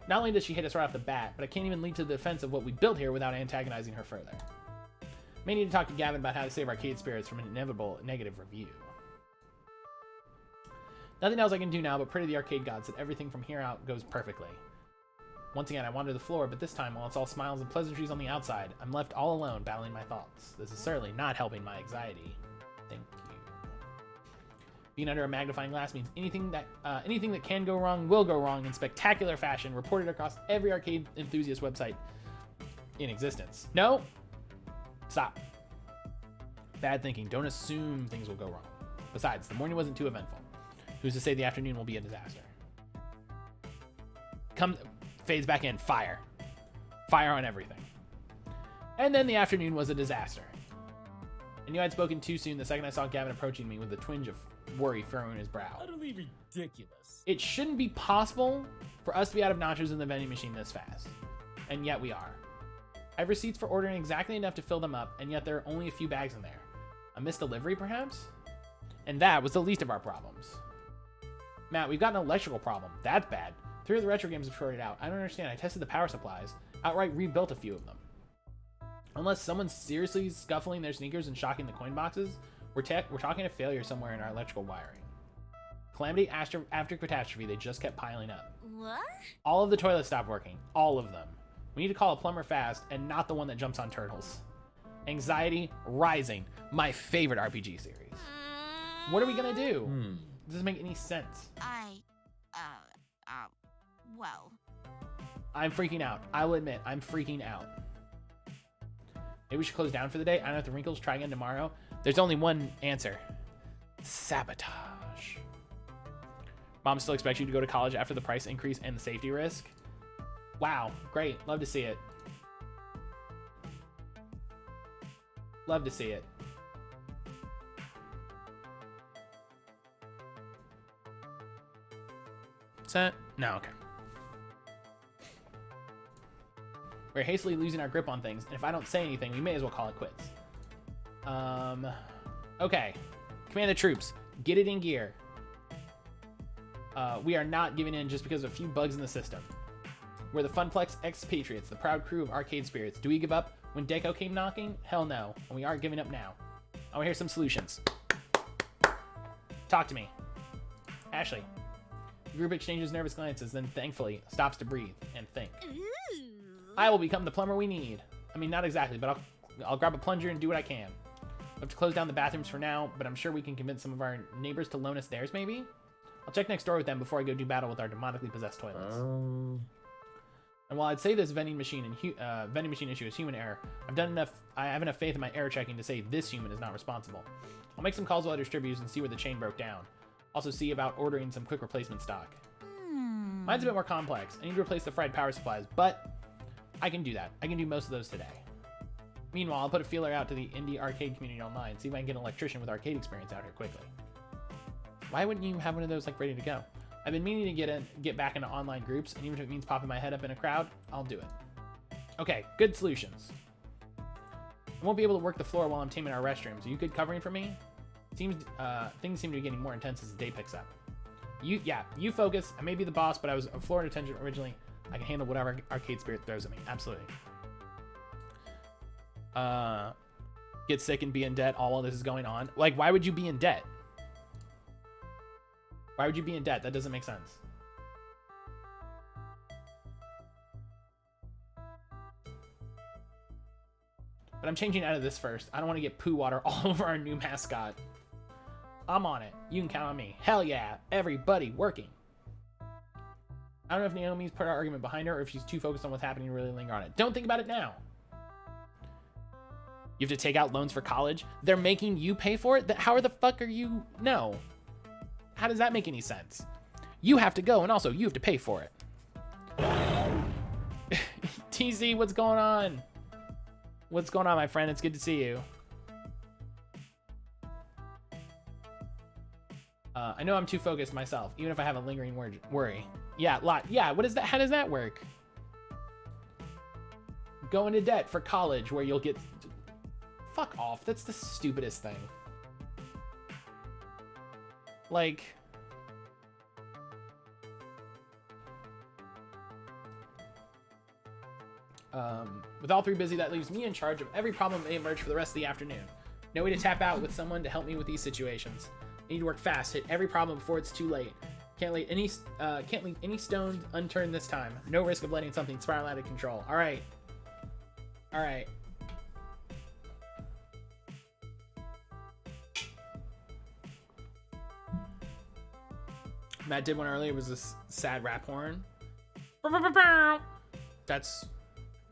Not only does she hit us right off the bat, but I can't even lead to the defense of what we built here without antagonizing her further. May need to talk to Gavin about how to save arcade spirits from an inevitable negative review. Nothing else I can do now but pray to the arcade gods that everything from here out goes perfectly. Once again, I wander the floor, but this time, while it's all smiles and pleasantries on the outside, I'm left all alone battling my thoughts. This is certainly not helping my anxiety. Thank you. Being under a magnifying glass means anything that can go wrong will go wrong in spectacular fashion, reported across every arcade enthusiast website in existence. No! Stop. Bad thinking. Don't assume things will go wrong. Besides, the morning wasn't too eventful. Who's to say the afternoon will be a disaster? Fades back in. Fire on everything. And then the afternoon was a disaster. I knew I'd spoken too soon the second I saw Gavin approaching me with a twinge of worry furrowing his brow. Utterly ridiculous. It shouldn't be possible for us to be out of nachos in the vending machine this fast. And yet we are. I have receipts for ordering exactly enough to fill them up, and yet there are only a few bags in there. A missed delivery, perhaps? And that was the least of our problems. Matt, we've got an electrical problem. That's bad. 3 of the retro games have shorted out. I don't understand. I tested the power supplies. Outright rebuilt a few of them. Unless someone's seriously scuffling their sneakers and shocking the coin boxes, we're talking a failure somewhere in our electrical wiring. Calamity after catastrophe, they just kept piling up. What? All of the toilets stopped working. All of them. We need to call a plumber fast, and not the one that jumps on turtles. Anxiety rising. My favorite RPG series. What are we gonna do? It doesn't make any sense. Well. I'm freaking out. I'll admit, I'm freaking out. Maybe we should close down for the day. I don't know if the wrinkles. Try again tomorrow. There's only one answer. Sabotage. Mom still expects you to go to college after the price increase and the safety risk. Wow, great. Love to see it. Love to see it. Set? No, okay. We're hastily losing our grip on things, and if I don't say anything, we may as well call it quits. Okay. Command the troops. Get it in gear. We are not giving in just because of a few bugs in the system. We're the Funplex expatriates, the proud crew of arcade spirits. Do we give up when Deco came knocking? Hell no. And we aren't giving up now. I want to hear some solutions. Talk to me. Ashley. The group exchanges nervous glances, then thankfully stops to breathe and think. I will become the plumber we need. I mean, not exactly, but I'll grab a plunger and do what I can. We'll have to close down the bathrooms for now, but I'm sure we can convince some of our neighbors to loan us theirs, maybe? I'll check next door with them before I go do battle with our demonically possessed toilets. And while I'd say this vending machine issue is human error, I have enough faith in my error checking to say this human is not responsible. I'll make some calls with other distributors and see where the chain broke down. Also see about ordering some quick replacement stock. Mine's a bit more complex. I need to replace the fried power supplies, but I can do that. I can do most of those today. Meanwhile, I'll put a feeler out to the indie arcade community online, see if I can get an electrician with arcade experience out here quickly. Why wouldn't you have one of those like ready to go? I've been meaning to get back into online groups, and even if it means popping my head up in a crowd, I'll do it. Okay, good solutions. I won't be able to work the floor while I'm teaming our restrooms. Are you good covering for me? Things seem to be getting more intense as the day picks up. You focus. I may be the boss, but I was a floor in attention originally. I can handle whatever arcade spirit throws at me. Absolutely. Get sick and be in debt all while this is going on. Like, why would you be in debt? Why would you be in debt? That doesn't make sense. But I'm changing out of this first. I don't want to get poo water all over our new mascot. I'm on it. You can count on me. Hell yeah. Everybody working. I don't know if Naomi's put our argument behind her or if she's too focused on what's happening to really linger on it. Don't think about it now. You have to take out loans for college. They're making you pay for it? How the fuck are you? No. How does that make any sense? You have to go, and also you have to pay for it. TZ, what's going on? What's going on, my friend? It's good to see you. I know I'm too focused myself, even if I have a lingering worry. Yeah, yeah, what is that? How does that work? Go into debt for college where you'll get... Fuck off. That's the stupidest thing. Like... With all three busy, that leaves me in charge of every problem that may emerge for the rest of the afternoon. No way to tap out with someone to help me with these situations. I need to work fast, hit every problem before it's too late. Can't leave any stones unturned this time. No risk of letting something spiral out of control. All right. All right. Matt did one earlier. It was a sad rap horn. That's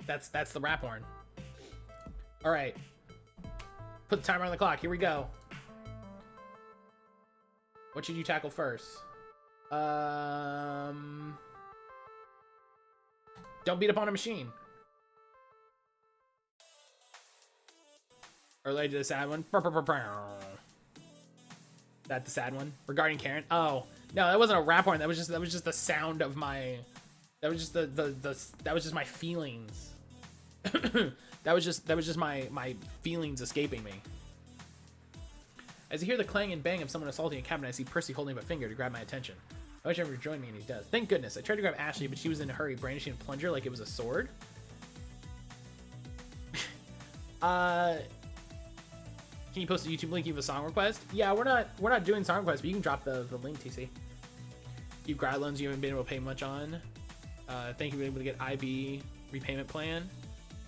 the rap horn. All right. Put the timer on the clock. Here we go. What should you tackle first? Don't beat up on a machine. Or later the sad one. That the sad one regarding Karen. Oh no, that wasn't a rap horn. That was just the sound of my. That was just that was just my feelings. that was just my feelings escaping me. As I hear the clang and bang of someone assaulting a cabinet, I see Percy holding up a finger to grab my attention. I wish ever joined me, and he does. Thank goodness. I tried to grab Ashley, but she was in a hurry, brandishing a plunger like it was a sword. Can you post a YouTube link? You have a song request? Yeah, we're not doing song requests, but you can drop the link, TC. You grad loans you haven't been able to pay much on. Thank you for being able to get IB repayment plan.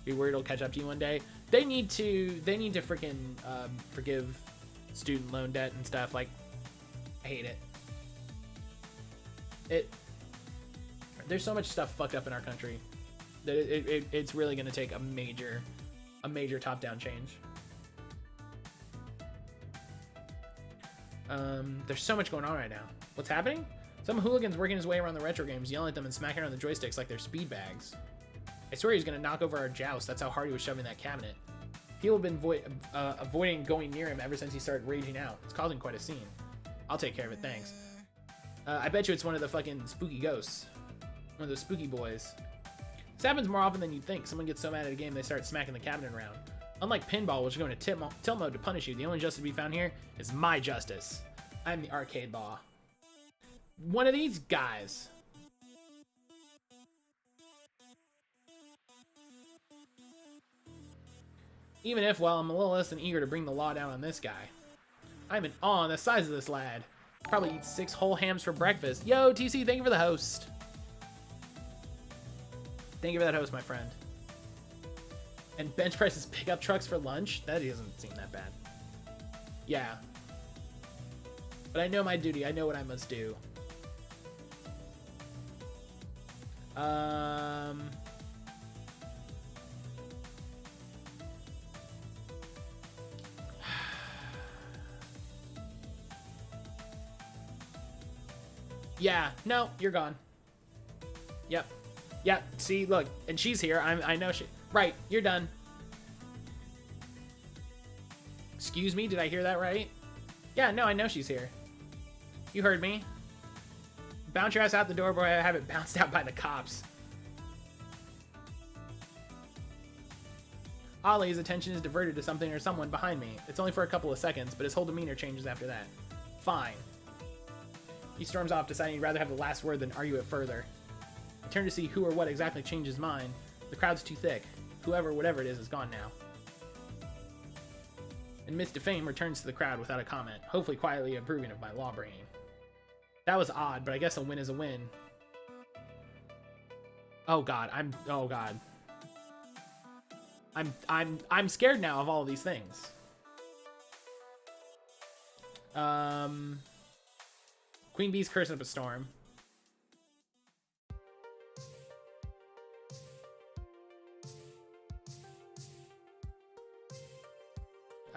Be worried it'll catch up to you one day. They need to freaking forgive student loan debt and stuff. Like, I hate it. There's so much stuff fucked up in our country that it's really gonna take a major top-down change. There's so much going on right now. What's happening? Some hooligan's working his way around the retro games, yelling at them and smacking around the joysticks like they're speed bags. I swear he's gonna knock over our joust. That's how hard he was shoving that cabinet. People have been avoiding going near him ever since he started raging out. It's causing quite a scene. I'll take care of it, thanks. I bet you it's one of the fucking spooky ghosts. One of those spooky boys. This happens more often than you'd think. Someone gets so mad at a game they start smacking the cabinet around. Unlike pinball, which is going to tilt mode to punish you, the only justice to be found here is my justice. I'm the arcade law. One of these guys. Even if, well, I'm a little less than eager to bring the law down on this guy. I'm in awe on the size of this lad. Probably eat 6 whole hams for breakfast. Yo, TC, thank you for the host. Thank you for that host, my friend. And bench presses pickup trucks for lunch? That doesn't seem that bad. Yeah. But I know my duty. I know what I must do. Yeah, no, you're gone. Yep. Yep, see, look, and she's here. I know she... Right, you're done. Excuse me, did I hear that right? Yeah, no, I know she's here. You heard me. Bounce your ass out the door before I have it bounced out by the cops. Oddly, his attention is diverted to something or someone behind me. It's only for a couple of seconds, but his whole demeanor changes after that. Fine. He storms off, deciding he'd rather have the last word than argue it further. I turn to see who or what exactly changed his mind. The crowd's too thick. Whoever, whatever it is gone now. And Miss Defame returns to the crowd without a comment, hopefully quietly approving of my law bringing. That was odd, but I guess a win is a win. Oh god, I'm scared now of all of these things. Queen Bee's cursing up a storm.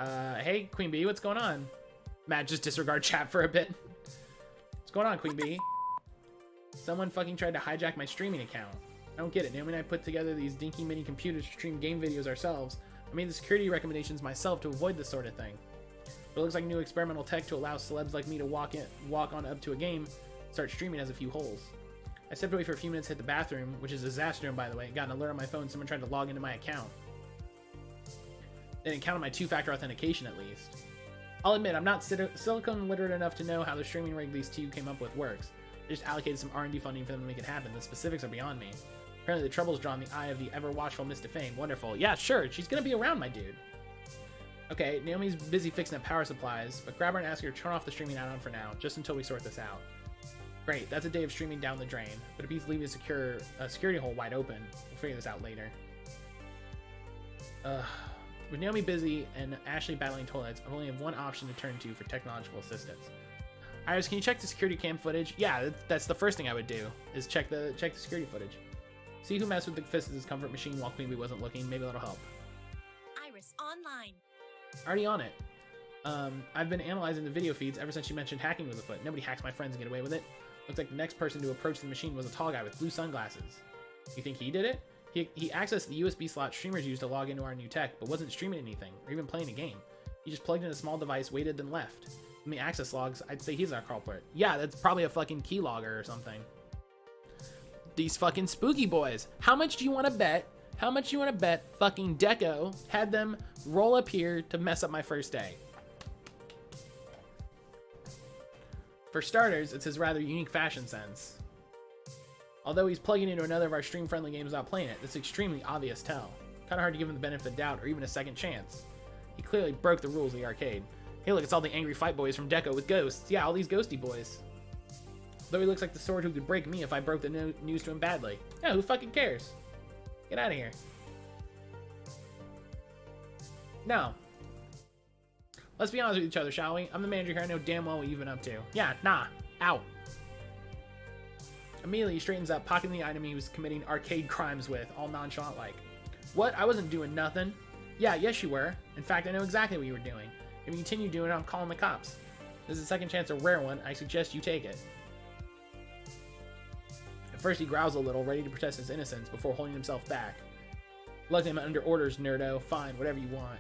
Hey, Queen Bee, what's going on? Matt, just disregard chat for a bit. What's going on, Queen Bee? Someone fucking tried to hijack my streaming account. I don't get it. Naomi and I put together these dinky mini computers to stream game videos ourselves. I made the security recommendations myself to avoid this sort of thing. But it looks like new experimental tech to allow celebs like me to walk on up to a game, start streaming has a few holes. I stepped away for a few minutes, hit the bathroom, which is a disaster room, by the way, and got an alert on my phone. Someone tried to log into my account. They didn't count on my two-factor authentication, at least. I'll admit, I'm not silicone literate enough to know how the streaming rig these two came up with works. They just allocated some R&D funding for them to make it happen. The specifics are beyond me. Apparently the trouble's drawn the eye of the ever-watchful Miss Defame. Wonderful. Yeah, sure, she's gonna be around, my dude. Okay, Naomi's busy fixing up power supplies, but grab her and ask her to turn off the streaming add-on for now, just until we sort this out. Great, that's a day of streaming down the drain, but it beats leaving a security hole wide open. We'll figure this out later. With Naomi busy and Ashley battling toilets, I only have one option to turn to for technological assistance. Iris, can you check the security cam footage? Yeah, that's the first thing I would do, is check the security footage. See who messed with the Fist's comfort machine while Queen Bee wasn't looking. Maybe that'll help. Iris online. Already on it. I've been analyzing the video feeds ever since you mentioned hacking with a foot. Nobody hacks my friends and get away with it. Looks like the next person to approach the machine was a tall guy with blue sunglasses. You think he did it? He accessed the USB slot streamers used to log into our new tech, but wasn't streaming anything, or even playing a game. He just plugged in a small device, waited, then left. In the access logs, I'd say he's our culprit. Yeah, that's probably a fucking keylogger or something. These fucking spooky boys. How much do you want to bet? How much do you want to bet fucking Deco had them roll up here to mess up my first day? For starters, it's his rather unique fashion sense. Although he's plugging into another of our stream-friendly games without playing it, it's extremely obvious tell. Kinda hard to give him the benefit of the doubt or even a second chance. He clearly broke the rules of the arcade. Hey look, it's all the angry fight boys from Deco with ghosts. Yeah, all these ghosty boys. Though he looks like the sort who could break me if I broke the news to him badly. Yeah, who fucking cares? Get out of here. Now, let's be honest with each other, shall we? I'm the manager here. I know damn well what you've been up to. Yeah, nah. Out. Immediately, he straightens up, pocketing the item he was committing arcade crimes with, all nonchalant-like. What? I wasn't doing nothing. Yeah, yes you were. In fact, I know exactly what you were doing. If you continue doing it, I'm calling the cops. This is a second chance, a rare one. I suggest you take it. At first, he growls a little, ready to protest his innocence, before holding himself back. Look, I'm under orders, nerdo. Fine, whatever you want.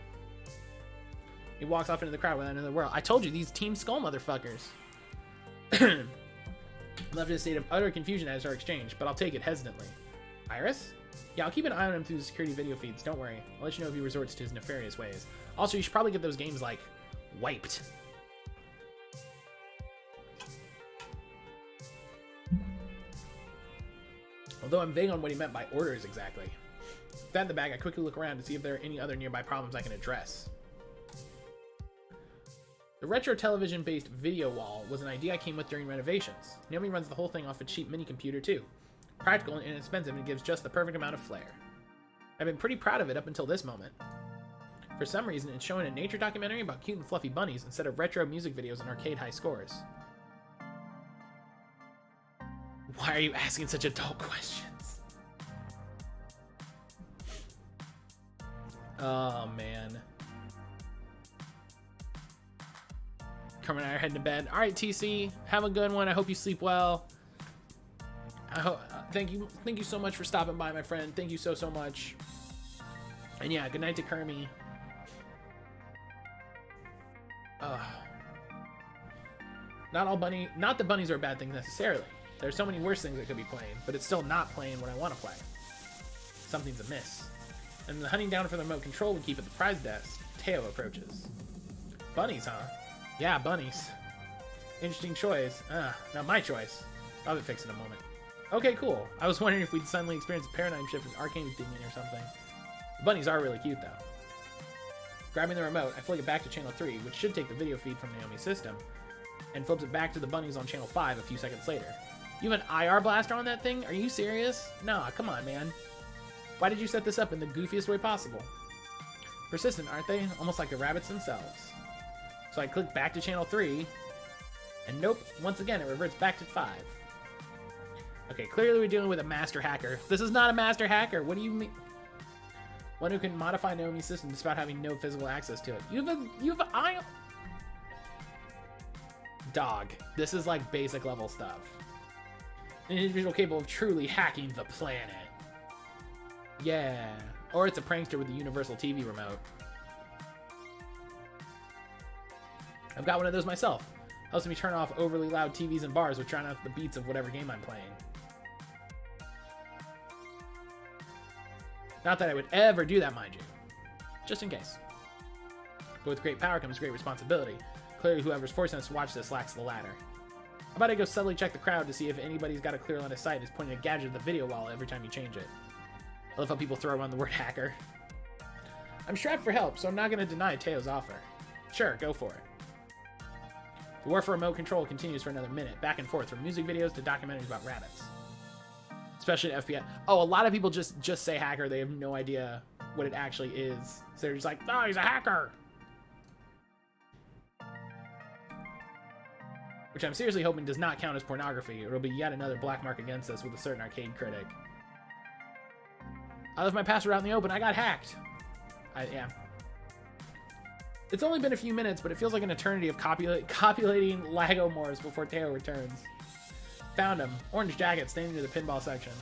He walks off into the crowd without another word. I told you, these Team Skull motherfuckers. Left in a state of utter confusion as our exchange, but I'll take it hesitantly. Iris? Yeah, I'll keep an eye on him through the security video feeds, don't worry. I'll let you know if he resorts to his nefarious ways. Also, you should probably get those games, like, wiped. Although I'm vague on what he meant by orders exactly. With that in the bag, I quickly look around to see if there are any other nearby problems I can address. The retro television-based video wall was an idea I came with during renovations. Naomi runs the whole thing off a cheap mini computer too. Practical and inexpensive, and it gives just the perfect amount of flair. I've been pretty proud of it up until this moment. For some reason, it's showing a nature documentary about cute and fluffy bunnies instead of retro music videos and arcade high scores. Why are you asking such adult questions? Oh, man. Carmen and I are heading to bed. All right, TC, have a good one. I hope you sleep well. Thank you so much for stopping by, my friend. Thank you so much. And yeah, good night to Kermie. Not the bunnies are a bad thing necessarily. There's so many worse things that could be playing, but it's still not playing what I want to play. Something's amiss. And the hunting down for the remote control we keep at the prize desk. Teo approaches. Bunnies, huh? Yeah, bunnies. Interesting choice. Not my choice. I'll be fixed in a moment. Okay, cool. I was wondering if we'd suddenly experience a paradigm shift in arcane thinking or something. The bunnies are really cute, though. Grabbing the remote, I flick it back to channel 3, which should take the video feed from Naomi's system, and flips it back to the bunnies on channel 5 a few seconds later. You have an IR blaster on that thing? Are you serious? Nah, come on, man. Why did you set this up in the goofiest way possible? Persistent, aren't they? Almost like the rabbits themselves. So I click back to channel 3, and nope, once again it reverts back to 5. Okay, clearly we're dealing with a master hacker. This is not a master hacker. What do you mean? One who can modify Naomi's system despite having no physical access to it. You have an dog. This is like basic level stuff. An individual capable of truly hacking the planet. Yeah. Or it's a prankster with a universal TV remote. I've got one of those myself. Helps me turn off overly loud TVs in bars while trying out the beats of whatever game I'm playing. Not that I would ever do that, mind you. Just in case. But with great power comes great responsibility. Clearly whoever's forcing us to watch this lacks the latter. How about I go subtly check the crowd to see if anybody's got a clear line of sight and is pointing a gadget at the video wall every time you change it. I love how people throw around the word hacker. I'm strapped for help, so I'm not going to deny Teo's offer. Sure, go for it. The war for remote control continues for another minute, back and forth, from music videos to documentaries about rabbits. Especially FBI. Oh, a lot of people just say hacker. They have no idea what it actually is. So they're just like, oh, he's a hacker. Which I'm seriously hoping does not count as pornography, or it'll be yet another black mark against us with a certain arcade critic. I left my password out in the open. I got hacked. Yeah. It's only been a few minutes, but it feels like an eternity of copulating Lagomores before Teo returns. Found him. Orange jacket standing near the pinball section.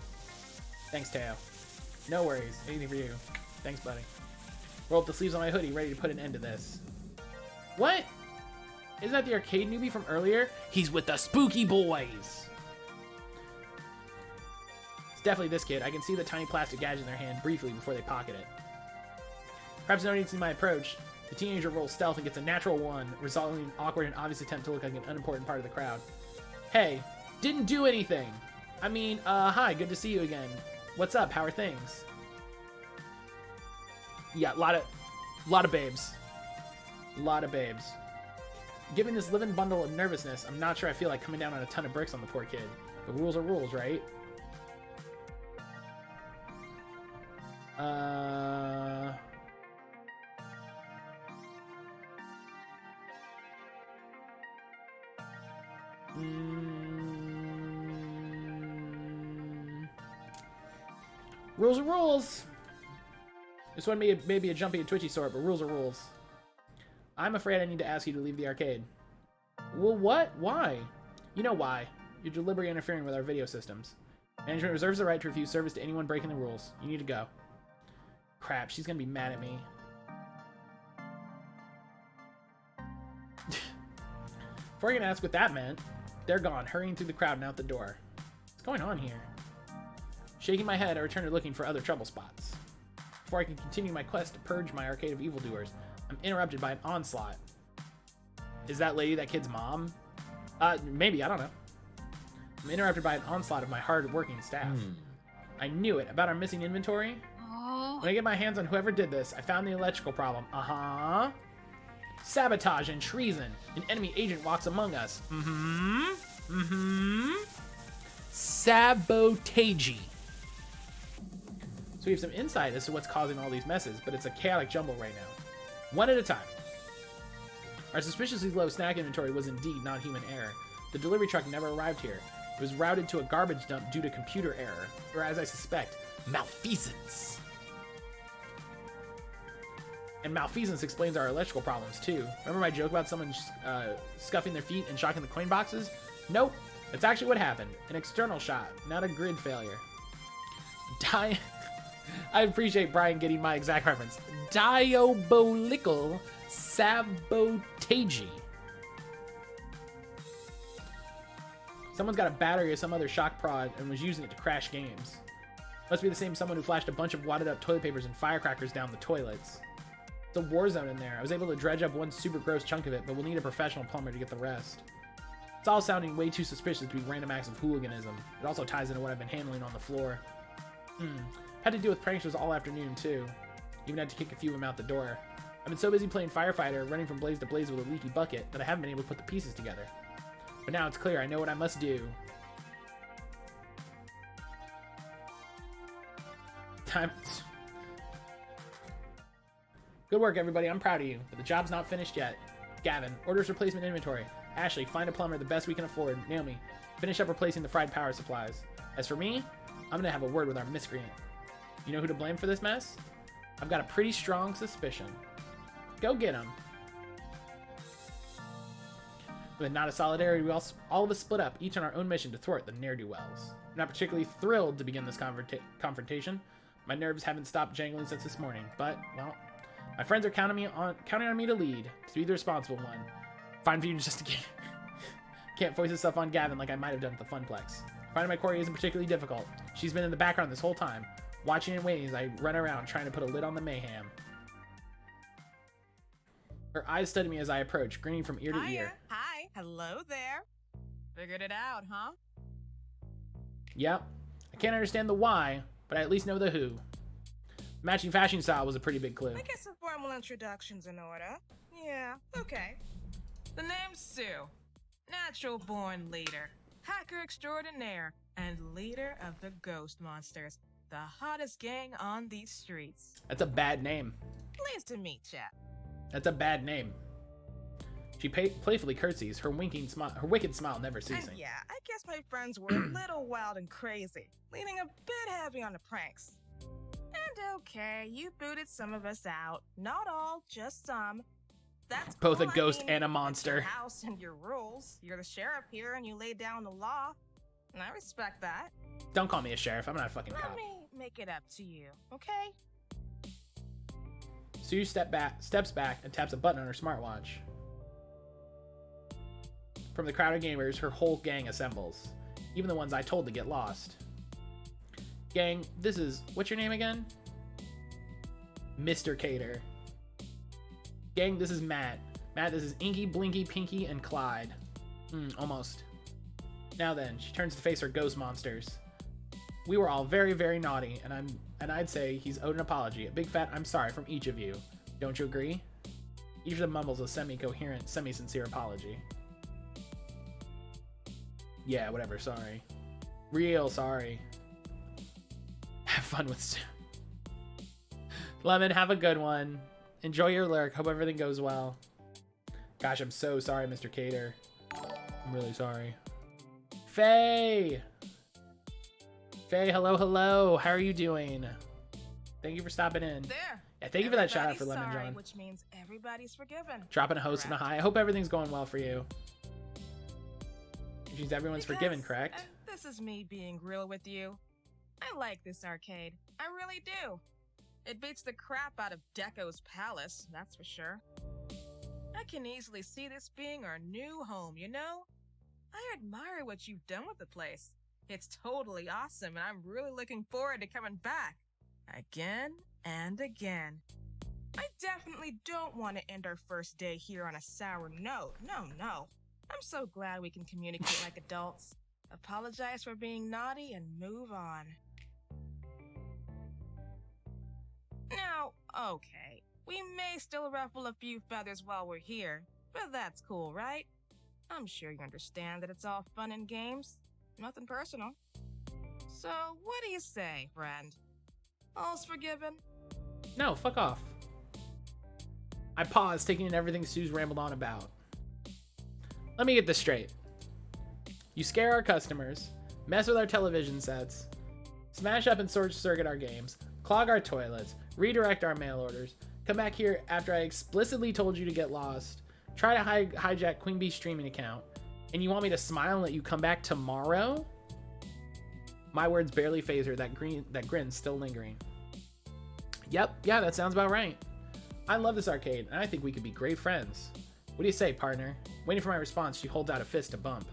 Thanks, Teo. No worries. Anything for you. Thanks, buddy. Roll up the sleeves on my hoodie, ready to put an end to this. What? Isn't that the arcade newbie from earlier? He's with the spooky boys. It's definitely this kid. I can see the tiny plastic gadget in their hand briefly before they pocket it. Perhaps no need to see my approach. The teenager rolls stealth and gets a natural one, resulting in an awkward and obvious attempt to look like an unimportant part of the crowd. Hey, didn't do anything. I mean, hi, good to see you again. What's up? How are things? Yeah, lot of babes. Lot of babes. Given this living bundle of nervousness, I'm not sure I feel like coming down on a ton of bricks on the poor kid. The rules are rules, right? Rules are rules. This one may be a jumpy and twitchy sort, but rules are rules. I'm afraid I need to ask you to leave the arcade. Well, what? Why? You know why. You're deliberately interfering with our video systems. Management reserves the right to refuse service to anyone breaking the rules. You need to go. Crap, she's gonna be mad at me. Before I can ask what that meant, they're gone, hurrying through the crowd and out the door. What's going on here? Shaking my head, I return to looking for other trouble spots. Before I can continue my quest to purge my arcade of evildoers, I'm interrupted by an onslaught. Is that lady that kid's mom? Maybe, I don't know. I'm interrupted by an onslaught of my hard-working staff. I knew it. About our missing inventory? Oh. When I get my hands on whoever did this, I found the electrical problem. Sabotage and treason. An enemy agent walks among us. Sabotage. So we have some insight as to what's causing all these messes, but it's a chaotic jumble right now. One at a time. Our suspiciously low snack inventory was indeed not human error. The delivery truck never arrived here. It was routed to a garbage dump due to computer error, or as I suspect, malfeasance. And malfeasance explains our electrical problems too. Remember my joke about someone scuffing their feet and shocking the coin boxes? Nope, that's actually what happened. An external shot, not a grid failure. I appreciate Brian getting my exact reference. Diabolical sabotage. Someone's got a battery or some other shock prod and was using it to crash games. Must be the same someone who flashed a bunch of wadded up toilet papers and firecrackers down the toilets. It's a war zone in there. I was able to dredge up one super gross chunk of it, but we'll need a professional plumber to get the rest. It's all sounding way too suspicious to be random acts of hooliganism. It also ties into what I've been handling on the floor. Had to deal with pranksters all afternoon too. Even had to kick a few of them out the door. I've been so busy playing firefighter, running from blaze to blaze with a leaky bucket, that I haven't been able to put the pieces together. But now it's clear, I know what I must do. Time. Good work, everybody. I'm proud of you, but the job's not finished yet. Gavin, orders replacement inventory. Ashley, find a plumber the best we can afford. Naomi, finish up replacing the fried power supplies. As for me, I'm gonna have a word with our miscreant. You know who to blame for this mess? I've got a pretty strong suspicion. Go get him. With a nod of solidarity, we all of us split up, each on our own mission to thwart the ne'er-do-wells. I'm not particularly thrilled to begin this confrontation. My nerves haven't stopped jangling since this morning, but, well, my friends are counting on me to lead, to be the responsible one. Fine for you just to can't voice this stuff on Gavin like I might have done at the Funplex. Finding my quarry isn't particularly difficult. She's been in the background this whole time, watching and waiting as I run around trying to put a lid on the mayhem. Her eyes study me as I approach, grinning from ear to ear. Hi. Hello there. Figured it out, huh? Yep. I can't understand the why, but I at least know the who. Matching fashion style was a pretty big clue. I guess a formal introduction's in order. Yeah, okay. The name's Sue. Natural-born leader. Hacker extraordinaire. And leader of the Ghost Monsters. The hottest gang on these streets. That's a bad name. Pleased to meet ya. That's a bad name. She playfully curtsies, her wicked smile never ceasing. And yeah, I guess my friends were a little wild and crazy, leaning a bit heavy on the pranks. And okay, you booted some of us out. Not all, just some. That's both cool. a ghost I mean, and a it's monster. your house and your rules. You're the sheriff here and you lay down the law. And I respect that. Don't call me a sheriff, I'm not a fucking Let cop. me make it up to you, okay? Sue steps back and taps a button on her smartwatch. From the crowd of gamers, her whole gang assembles. Even the ones I told to get lost. Gang, this is... what's your name again? Mr. Cater. Gang, this is Matt. Matt, this is Inky, Blinky, Pinky, and Clyde. Almost. Now then, she turns to face her ghost monsters. We were all very, very naughty, and I'd say he's owed an apology. A big fat I'm sorry from each of you. Don't you agree? Each of them mumbles a semi-coherent, semi-sincere apology. Yeah, whatever, sorry. Real sorry. Have fun with Sue. Lemon, have a good one. Enjoy your lurk. Hope everything goes well. Gosh, I'm so sorry, Mr. Cater. I'm really sorry. Faye! Faye, hello. How are you doing? Thank you for stopping in. There. Yeah, thank you for that shout out for Lemon Sorry, John. which means everybody's forgiven. Dropping a host and a Correct. hi. I hope everything's going well for you. Which means everyone's forgiven, correct? This is me being real with you. I like this arcade. I really do. It beats the crap out of Deco's Palace, that's for sure. I can easily see this being our new home, you know? I admire what you've done with the place. It's totally awesome, and I'm really looking forward to coming back. Again and again. I definitely don't want to end our first day here on a sour note. No. I'm so glad we can communicate like adults. Apologize for being naughty and move on. Now, okay, we may still ruffle a few feathers while we're here, but that's cool, right? I'm sure you understand that it's all fun and games. Nothing personal. So, what do you say, friend? All's forgiven? No, fuck off. I pause, taking in everything Sue's rambled on about. Let me get this straight. You scare our customers, mess with our television sets, smash up and short-circuit our games, clog our toilets, redirect our mail orders, come back here after I explicitly told you to get lost, try to hijack Queen Bee's streaming account, and you want me to smile and let you come back tomorrow? My words barely phase her, that grin's still lingering. Yep, yeah, that sounds about right. I love this arcade, and I think we could be great friends. What do you say, partner? Waiting for my response, she holds out a fist to bump.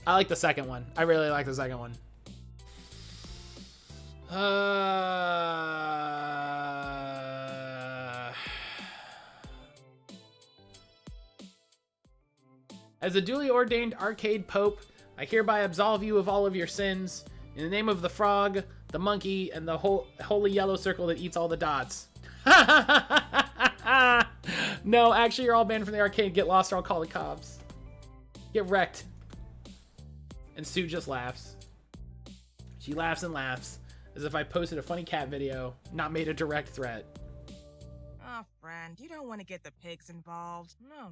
I like the second one. I really like the second one. As a duly ordained arcade pope, I hereby absolve you of all of your sins in the name of the frog, the monkey, and the holy yellow circle that eats all the dots. No, actually, you're all banned from the arcade. Get lost or I'll call the cops. Get wrecked. And Sue just laughs. She laughs and laughs, as if I posted a funny cat video, not made a direct threat. Oh, friend, you don't want to get the pigs involved. No.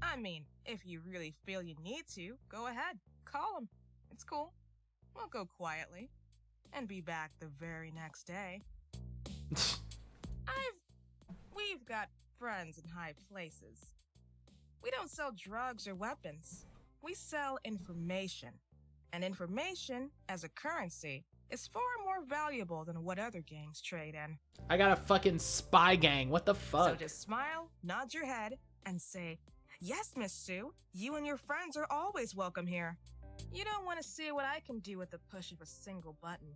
I mean, if you really feel you need to, go ahead. Call them. It's cool. We'll go quietly. And be back the very next day. We've got friends in high places. We don't sell drugs or weapons. We sell information. And information, as a currency, is far more valuable than what other gangs trade in. I got a fucking spy gang. What the fuck? So just smile, nod your head, and say, "Yes, Miss Sue, you and your friends are always welcome here." You don't want to see what I can do with the push of a single button.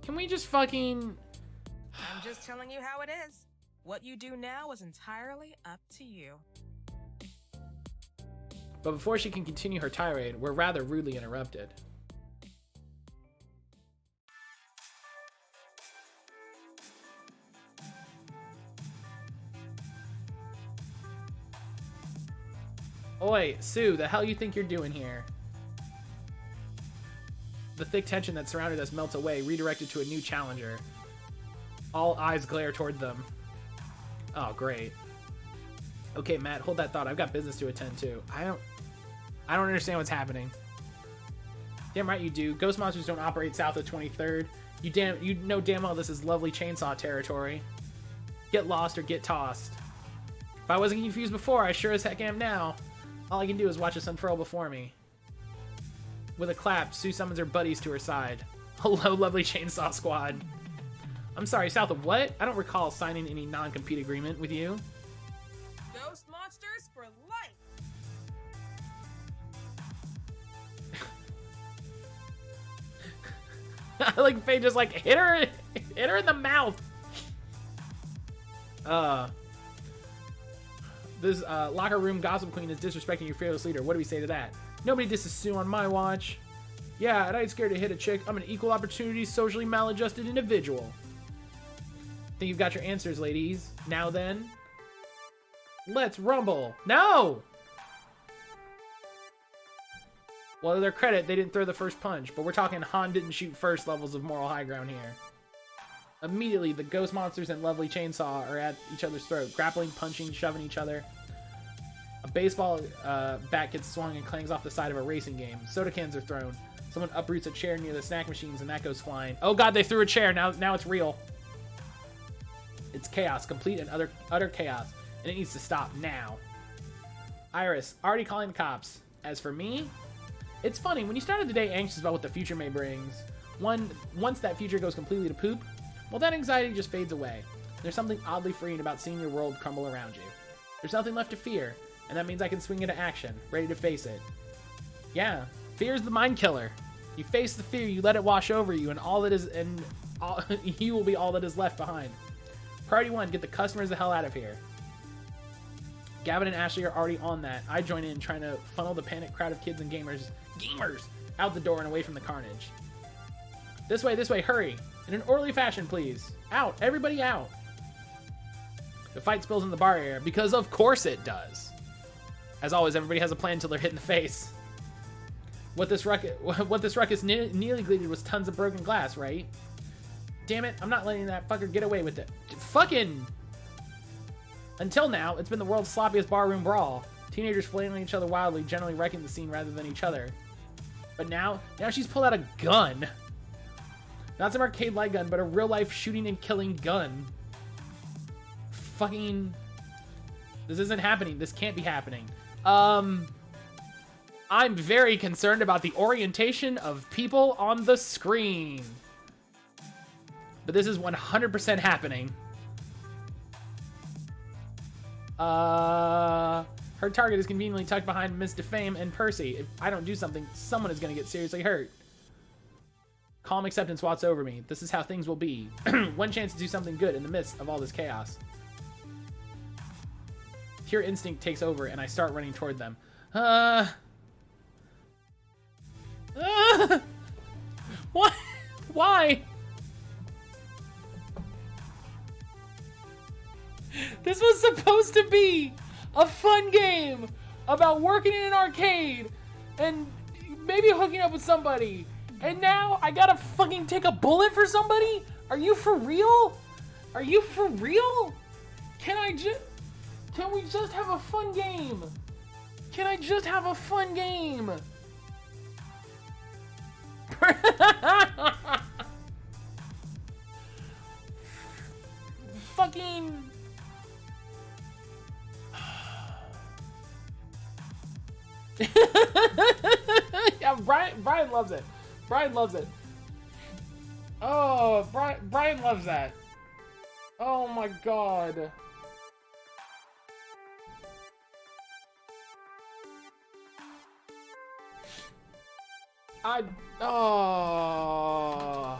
Can we just fucking... I'm just telling you how it is. What you do now is entirely up to you. But before she can continue her tirade, we're rather rudely interrupted. Oi, Sue, the hell you think you're doing here? The thick tension that surrounded us melts away, redirected to a new challenger. All eyes glare toward them. Oh, great. Okay, Matt, hold that thought. I've got business to attend to. I don't understand what's happening. Damn right you do. Ghost monsters don't operate south of 23rd. You know damn well this is lovely chainsaw territory. Get lost or get tossed. If I wasn't confused before, I sure as heck am now. All I can do is watch this unfurl before me. With a clap, Sue summons her buddies to her side. Hello, lovely chainsaw squad. I'm sorry, south of what? I don't recall signing any non-compete agreement with you. Ghost monsters for life! Like Faye just like hit her in the mouth. This locker room gossip queen is disrespecting your fearless leader. What do we say to that? Nobody disses Sue on my watch. Yeah, and I ain't scared to hit a chick. I'm an equal opportunity, socially maladjusted individual. Think you've got your answers, ladies. Now then, let's rumble. No! Well, to their credit, they didn't throw the first punch, but we're talking Han didn't shoot first levels of moral high ground here. Immediately, the ghost monsters and lovely chainsaw are at each other's throat, grappling, punching, shoving each other. A baseball bat gets swung and clangs off the side of a racing game. Soda cans are thrown. Someone uproots a chair near the snack machines and that goes flying. Oh god, they threw a chair. Now it's real. It's chaos, complete and utter chaos, and it needs to stop now. Iris, already calling the cops. As for me, it's funny, when you started the day anxious about what the future may bring, once that future goes completely to poop, well, that anxiety just fades away. There's something oddly freeing about seeing your world crumble around you. There's nothing left to fear, and that means I can swing into action, ready to face it. Yeah, fear is the mind killer. You face the fear, you let it wash over you, you will be all that is left behind. Priority 1, get the customers the hell out of here. Gavin and Ashley are already on that. I join in trying to funnel the panicked crowd of kids and gamers out the door and away from the carnage. This way, hurry. In an orderly fashion, please. Out, everybody out. The fight spills in the bar area, because of course it does. As always, everybody has a plan until they're hit in the face. What this ruckus nearly gleaned was tons of broken glass, right? Damn it, I'm not letting that fucker get away with it. Fucking... Until now, it's been the world's sloppiest barroom brawl. Teenagers flailing each other wildly, generally wrecking the scene rather than each other. But now she's pulled out a gun. Not some arcade light gun, but a real-life shooting and killing gun. Fucking... This isn't happening. This can't be happening. I'm very concerned about the orientation of people on the screen. But this is 100% happening. Her target is conveniently tucked behind Miss Defame and Percy. If I don't do something, someone is going to get seriously hurt. Calm acceptance walks over me. This is how things will be. One chance to do something good in the midst of all this chaos. Pure instinct takes over, and I start running toward them. What? Why? This was supposed to be a fun game about working in an arcade and maybe hooking up with somebody And now I gotta fucking take a bullet for somebody? Are you for real? Are you for real? Can we just have a fun game? Can I just have a fun game? Fucking... Yeah, Brian loves it. Brian loves it. Oh, Brian loves that. Oh my god. Oh.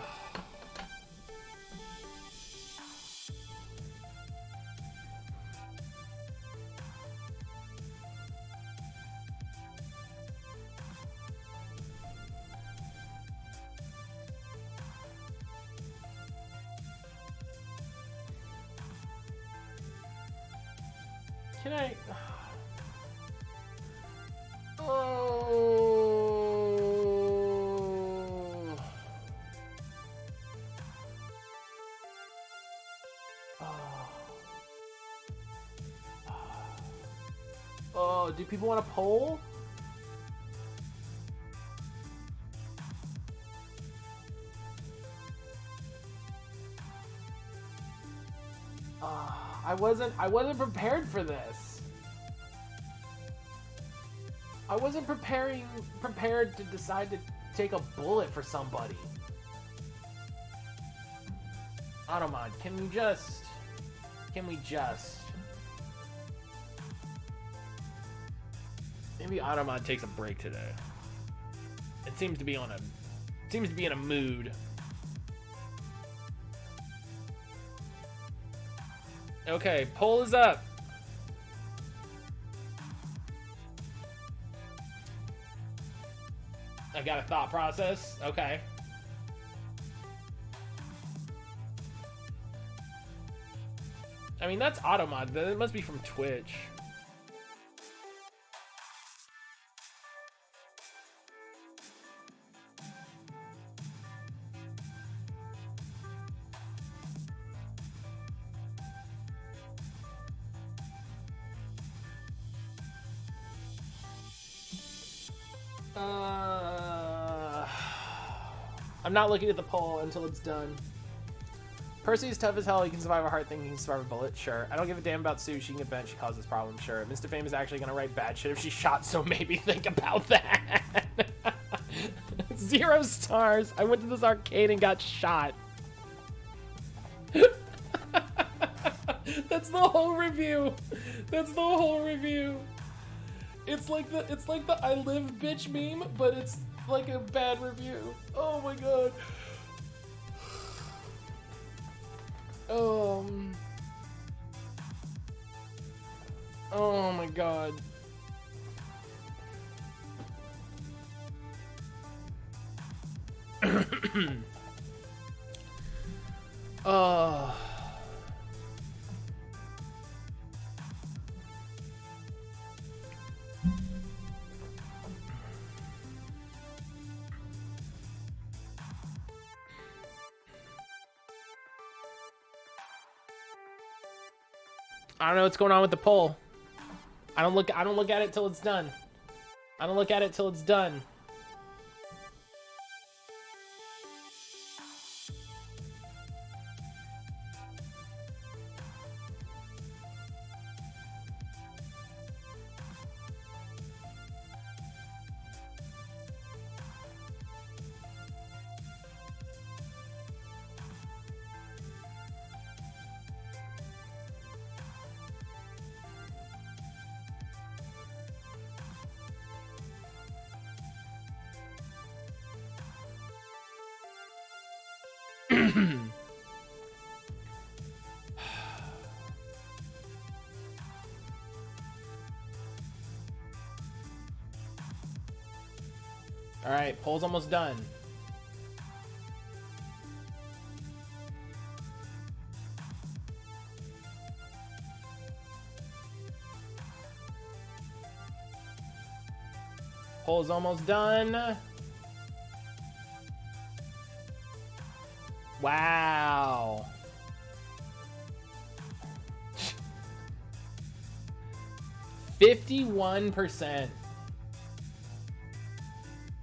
Can I? Oh. Oh, do people want a poll? I wasn't prepared for this. I wasn't prepared to decide to take a bullet for somebody. Automod, can we just maybe Automod takes a break today. It seems to be in a mood. Okay, poll is up. I've got a thought process. Okay. I mean, that's Automod. That must be from Twitch. I'm not looking at the poll until it's done. Percy is tough as hell. He can survive a heart thing. He can survive a bullet. Sure. I don't give a damn about Sue. She can get bent. She causes problems. Sure. Mr. Fame is actually going to write bad shit if she's shot, so maybe think about that. 0 stars. I went to this arcade and got shot. That's the whole review. That's the whole review. It's like the I live bitch meme, but it's like a bad review. Oh my god. Oh my god. Oh. I don't know what's going on with the poll. I don't look at it till it's done. I don't look at it till it's done. All right, poll's almost done. Poll's almost done. Wow. $51%.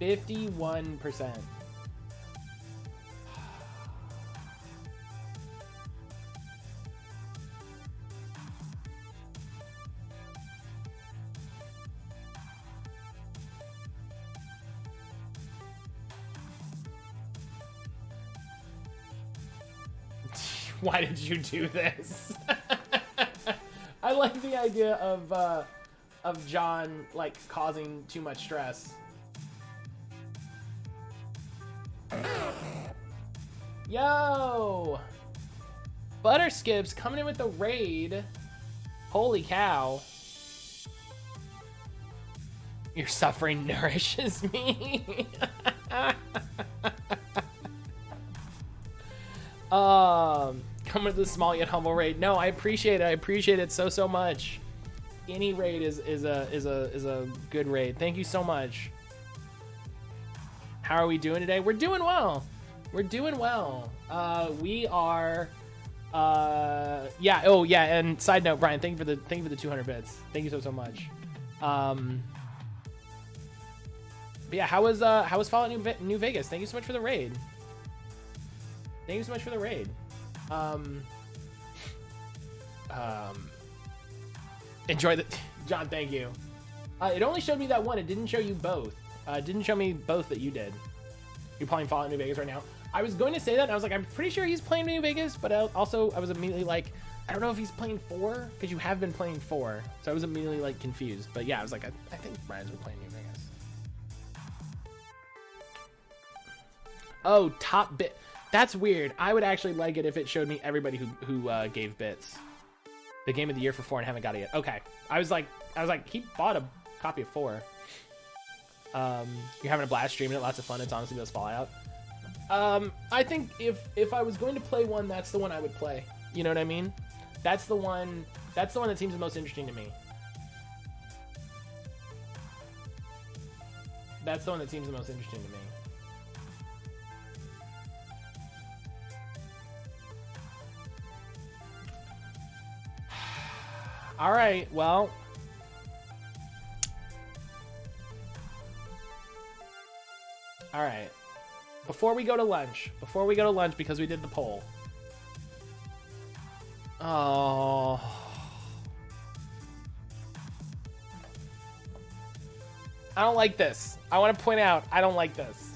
51%. Why did you do this? I like the idea of John like causing too much stress. Yo! Butterskip's coming in with the raid. Holy cow. Your suffering nourishes me. Come with the small yet humble raid. No, I appreciate it. I appreciate it so much. Any raid is a good raid. Thank you so much. How are we doing today? We're doing well. We're doing well. We are. Yeah. Oh yeah. And side note, Brian, thank you for the 200 bits. Thank you so much. But yeah, how was Fallout New Vegas? Thank you so much for the raid. Thank you so much for the raid. Enjoy the John. Thank you. It only showed me that one. It didn't show you both. It didn't show me both that you did. You're playing Fallout New Vegas right now. I was going to say that, and I was like, I'm pretty sure he's playing New Vegas, but also I was immediately like, I don't know if he's playing 4, because you have been playing 4. So I was immediately like confused. But yeah, I was like, I think Brian's been playing New Vegas. Oh, top bit. That's weird. I would actually like it if it showed me everybody who gave bits. The game of the year for 4 and haven't got it yet. Okay. I was like, he bought a copy of 4. You're having a blast streaming it. Lots of fun. It's honestly just Fallout. I think if I was going to play one, that's the one I would play. You know what I mean? That's the one that seems the most interesting to me. That's the one that seems the most interesting to me. All right, well. All right. Before we go to lunch, because we did the poll. Oh. I don't like this. I want to point out, I don't like this.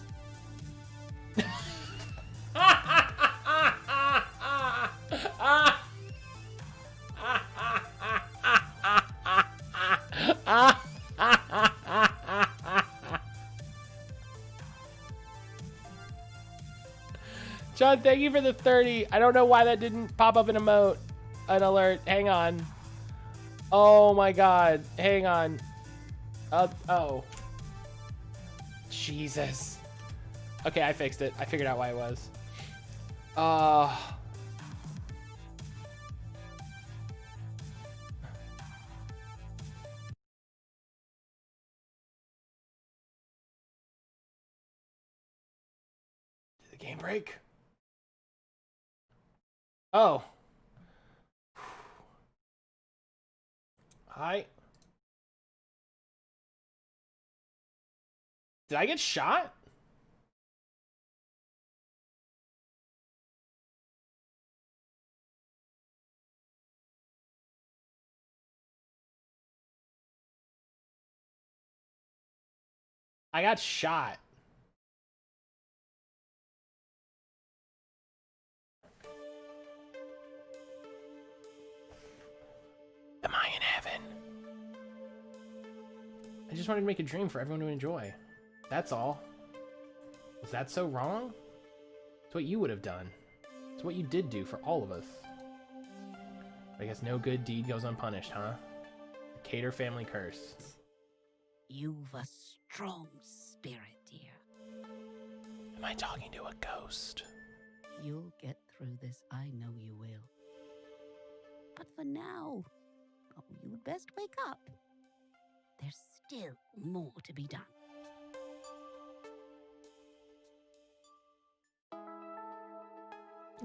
John, thank you for the 30. I don't know why that didn't pop up an alert. Hang on. Oh my God. Hang on. Oh. Jesus. Okay, I fixed it. I figured out why it was. Did the game break? Oh. Hi. Did I get shot? I got shot. Am I in heaven? I just wanted to make a dream for everyone to enjoy. That's all. Was that so wrong? It's what you would have done. It's what you did do for all of us. I guess no good deed goes unpunished, huh? The Cater family curse. You've a strong spirit, dear. Am I talking to a ghost? You'll get through this, I know you will. But for now, you'd best wake up. There's still more to be done.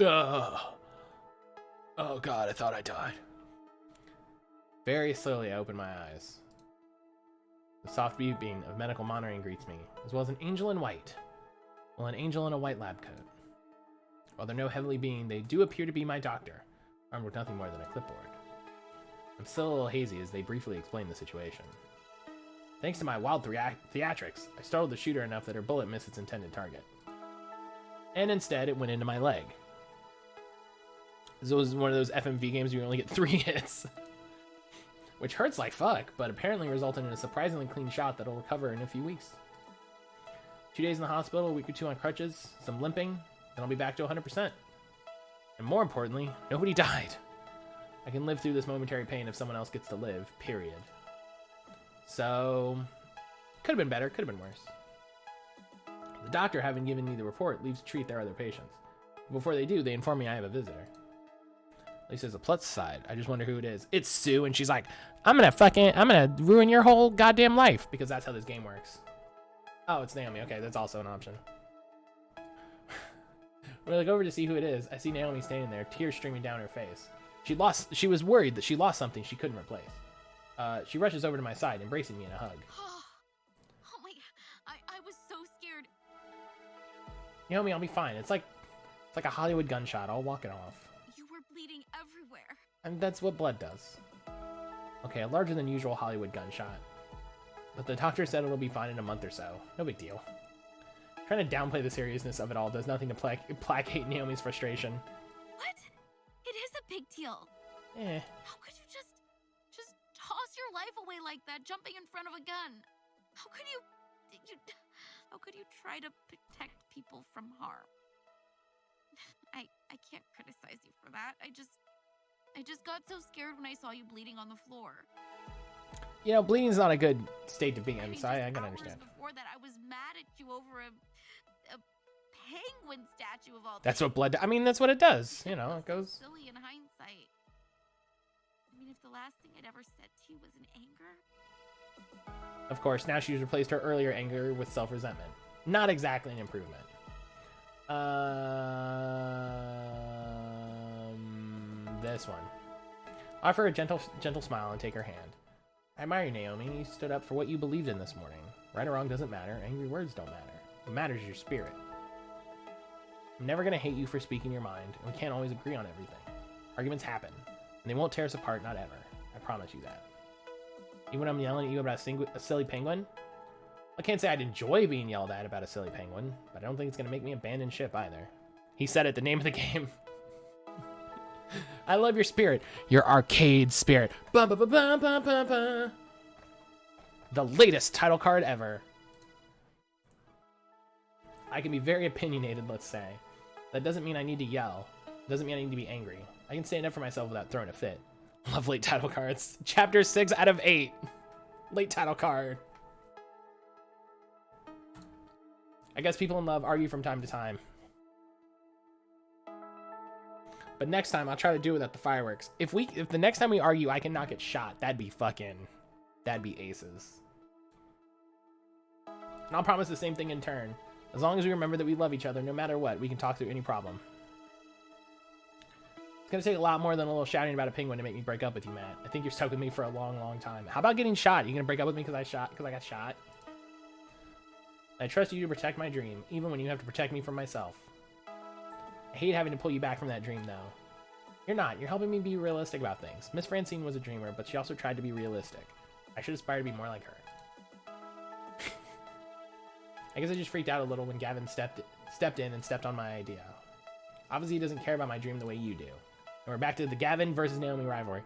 Ugh. Oh god, I thought I died. Very slowly, I open my eyes. The soft beam of medical monitoring greets me, as well as an angel in white. Well, an angel in a white lab coat. While they're no heavenly being, they do appear to be my doctor, armed with nothing more than a clipboard. I'm still a little hazy as they briefly explain the situation. Thanks to my wild theatrics, I startled the shooter enough that her bullet missed its intended target. And instead, it went into my leg. This was one of those FMV games where you only get 3 hits. Which hurts like fuck, but apparently resulted in a surprisingly clean shot that'll recover in a few weeks. 2 days in the hospital, a week or 2 on crutches, some limping, then I'll be back to 100%. And more importantly, nobody died. I can live through this momentary pain if someone else gets to live, period. So, could have been better, could have been worse. The doctor, having given me the report, leaves to treat their other patients. Before they do, they inform me I have a visitor. At least there's a plus side. I just wonder who it is. It's Sue, and she's like, I'm gonna ruin your whole goddamn life, because that's how this game works. Oh, it's Naomi. Okay, that's also an option. When I look over to see who it is, I see Naomi standing there, tears streaming down her face. She was worried that she lost something she couldn't replace. She rushes over to my side, embracing me in a hug. Oh my, I was so scared. Naomi, I'll be fine. It's like a Hollywood gunshot. I'll walk it off. You were bleeding everywhere. And that's what blood does. Okay, a larger than usual Hollywood gunshot. But the doctor said it'll be fine in a month or so. No big deal. Trying to downplay the seriousness of it all does nothing to placate Naomi's frustration. What? It is a big deal. Eh. How could you just toss your life away like that, jumping in front of a gun? How could you try to protect people from harm? I can't criticize you for that. I just got so scared when I saw you bleeding on the floor. You know, bleeding's not a good state to be in, so I can understand. Before that, I was mad at you over a penguin statue of all. That's what blood. I mean, that's what it does. You know, it goes. Silly in hindsight. I mean, if the last thing I'd ever said to you was in anger. Of course, now she's replaced her earlier anger with self-resentment. Not exactly an improvement. This one. Offer a gentle smile and take her hand. I admire you, Naomi. You stood up for what you believed in this morning. Right or wrong doesn't matter. Angry words don't matter. What matters is your spirit. I'm never gonna hate you for speaking your mind, and we can't always agree on everything. Arguments happen, and they won't tear us apart, not ever. I promise you that. Even when I'm yelling at you about a silly penguin, I can't say I'd enjoy being yelled at about a silly penguin, but I don't think it's gonna make me abandon ship either. He said it, the name of the game. I love your spirit. Your arcade spirit. Bum, bum, bum, bum, bum, bum, bum. The latest title card ever. I can be very opinionated, let's say. That doesn't mean I need to yell. Doesn't mean I need to be angry. I can stand up for myself without throwing a fit. Love late title cards. Chapter 6 out of 8. Late title card. I guess people in love argue from time to time. But next time, I'll try to do it without the fireworks. If the next time we argue, I can not get shot, that'd be aces. And I'll promise the same thing in turn. As long as we remember that we love each other, no matter what, we can talk through any problem. It's gonna take a lot more than a little shouting about a penguin to make me break up with you, Matt. I think you're stuck with me for a long, long time. How about getting shot? You gonna break up with me because I got shot? I trust you to protect my dream, even when you have to protect me from myself. I hate having to pull you back from that dream, though. You're not. You're helping me be realistic about things. Miss Francine was a dreamer, but she also tried to be realistic. I should aspire to be more like her. I guess I just freaked out a little when Gavin stepped in and stepped on my idea. Obviously, he doesn't care about my dream the way you do. And we're back to the Gavin versus Naomi rivalry.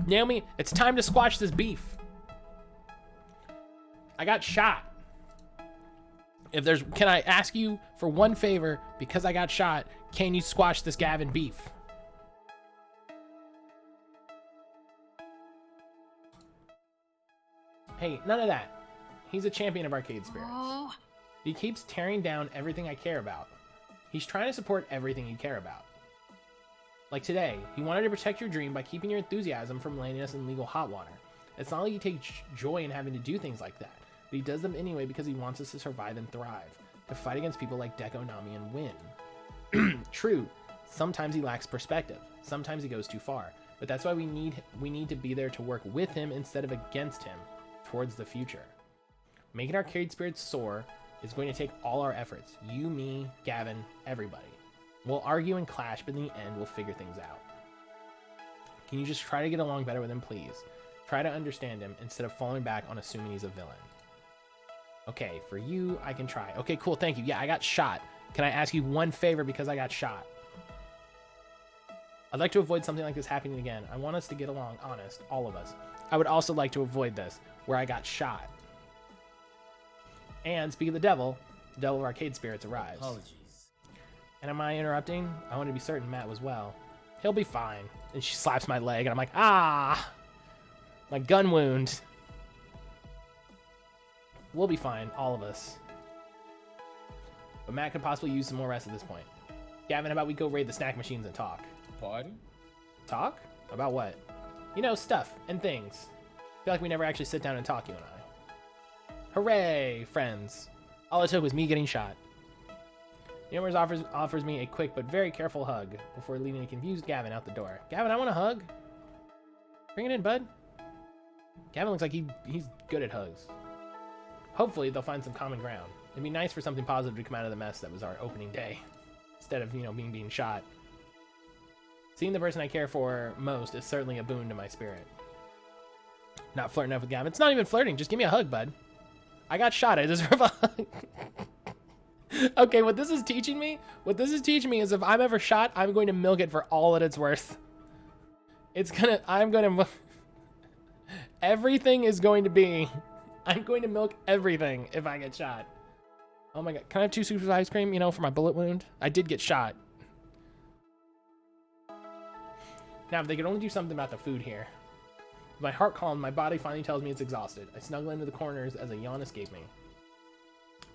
Naomi, it's time to squash this beef. I got shot. Can I ask you for one favor? Because I got shot, can you squash this Gavin beef? Hey, none of that. He's a champion of arcade spirits. Oh. He keeps tearing down everything I care about. He's trying to support everything you care about. Like today, he wanted to protect your dream by keeping your enthusiasm from landing us in legal hot water. It's not like he takes joy in having to do things like that, but he does them anyway because he wants us to survive and thrive, to fight against people like Deco, Nami, and win. True, Sometimes he lacks perspective. Sometimes he goes too far. But that's why we need to be there to work with him instead of against him towards the future. Making arcade spirits soar is going to take all our efforts. You, me, Gavin, everybody. We'll argue and clash, but in the end, we'll figure things out. Can you just try to get along better with him, please? Try to understand him instead of falling back on assuming he's a villain. Okay, for you, I can try. Okay, cool, thank you. Yeah, I got shot. Can I ask you one favor because I got shot? I'd like to avoid something like this happening again. I want us to get along, honest, all of us. I would also like to avoid this, where I got shot. And speaking of the devil of arcade spirits arrives. Apologies. And am I interrupting? I want to be certain Matt was well. He'll be fine. And she slaps my leg, and I'm like, ah! My gun wound. We'll be fine, all of us. But Matt could possibly use some more rest at this point. Gavin, how about we go raid the snack machines and talk? Party? Talk? About what? You know, stuff and things. I feel like we never actually sit down and talk, you and I. Hooray, friends. All it took was me getting shot. Yommers offers me a quick but very careful hug before leading a confused Gavin out the door. Gavin, I want a hug. Bring it in, bud. Gavin looks like he's good at hugs. Hopefully, they'll find some common ground. It'd be nice for something positive to come out of the mess that was our opening day. Instead of, being shot. Seeing the person I care for most is certainly a boon to my spirit. Not flirting up with Gavin. It's not even flirting. Just give me a hug, bud. I got shot. I deserve a hug. Okay, what this is teaching me is if I'm ever shot, I'm going to milk it for all that it's worth. Everything is going to be, I'm going to milk everything if I get shot. Oh my God, can I have 2 scoops of ice cream, for my bullet wound? I did get shot. Now, if they could only do something about the food here. With my heart calm, my body finally tells me it's exhausted. I snuggle into the corners as a yawn escapes me.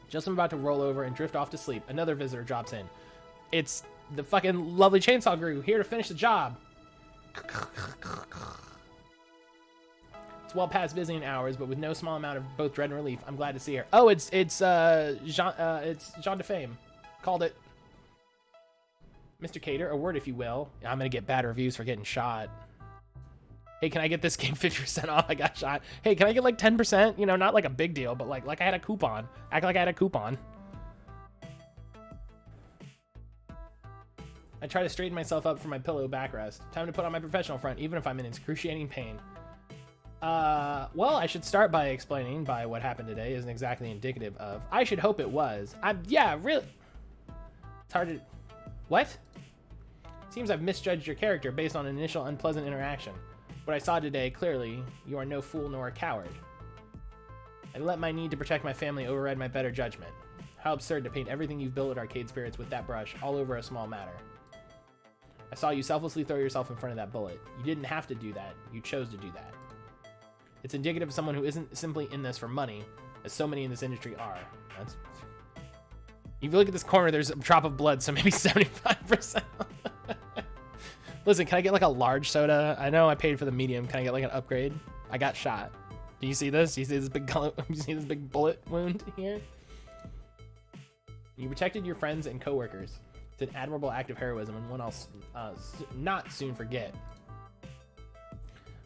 Just I'm about to roll over and drift off to sleep, another visitor drops in. It's the fucking lovely chainsaw guru here to finish the job. It's well past visiting hours, but with no small amount of both dread and relief, I'm glad to see her. Oh, it's Jean de Fame. Called it. Mr. Cater, a word if you will. I'm gonna get bad reviews for getting shot. Hey, can I get this game 50% off? I got shot. Hey, can I get like 10%? Not like a big deal, but like I had a coupon. Act like I had a coupon. I try to straighten myself up from my pillow backrest. Time to put on my professional front, even if I'm in excruciating pain. Well, I should start by explaining what happened today isn't exactly indicative of. I should hope it was. Yeah, really. It's hard to. What? Seems I've misjudged your character based on an initial unpleasant interaction. What I saw today, clearly, you are no fool nor a coward. I let my need to protect my family override my better judgment. How absurd to paint everything you've built at Arcade Spirits with that brush all over a small matter. I saw you selflessly throw yourself in front of that bullet. You didn't have to do that. You chose to do that. It's indicative of someone who isn't simply in this for money, as so many in this industry are. If you look at this corner, there's a drop of blood, so maybe 75%. Listen, can I get like a large soda? I know I paid for the medium. Can I get like an upgrade? I got shot. Do you see this? Do you see this big bullet wound here? You protected your friends and coworkers. It's an admirable act of heroism and one I'll not soon forget.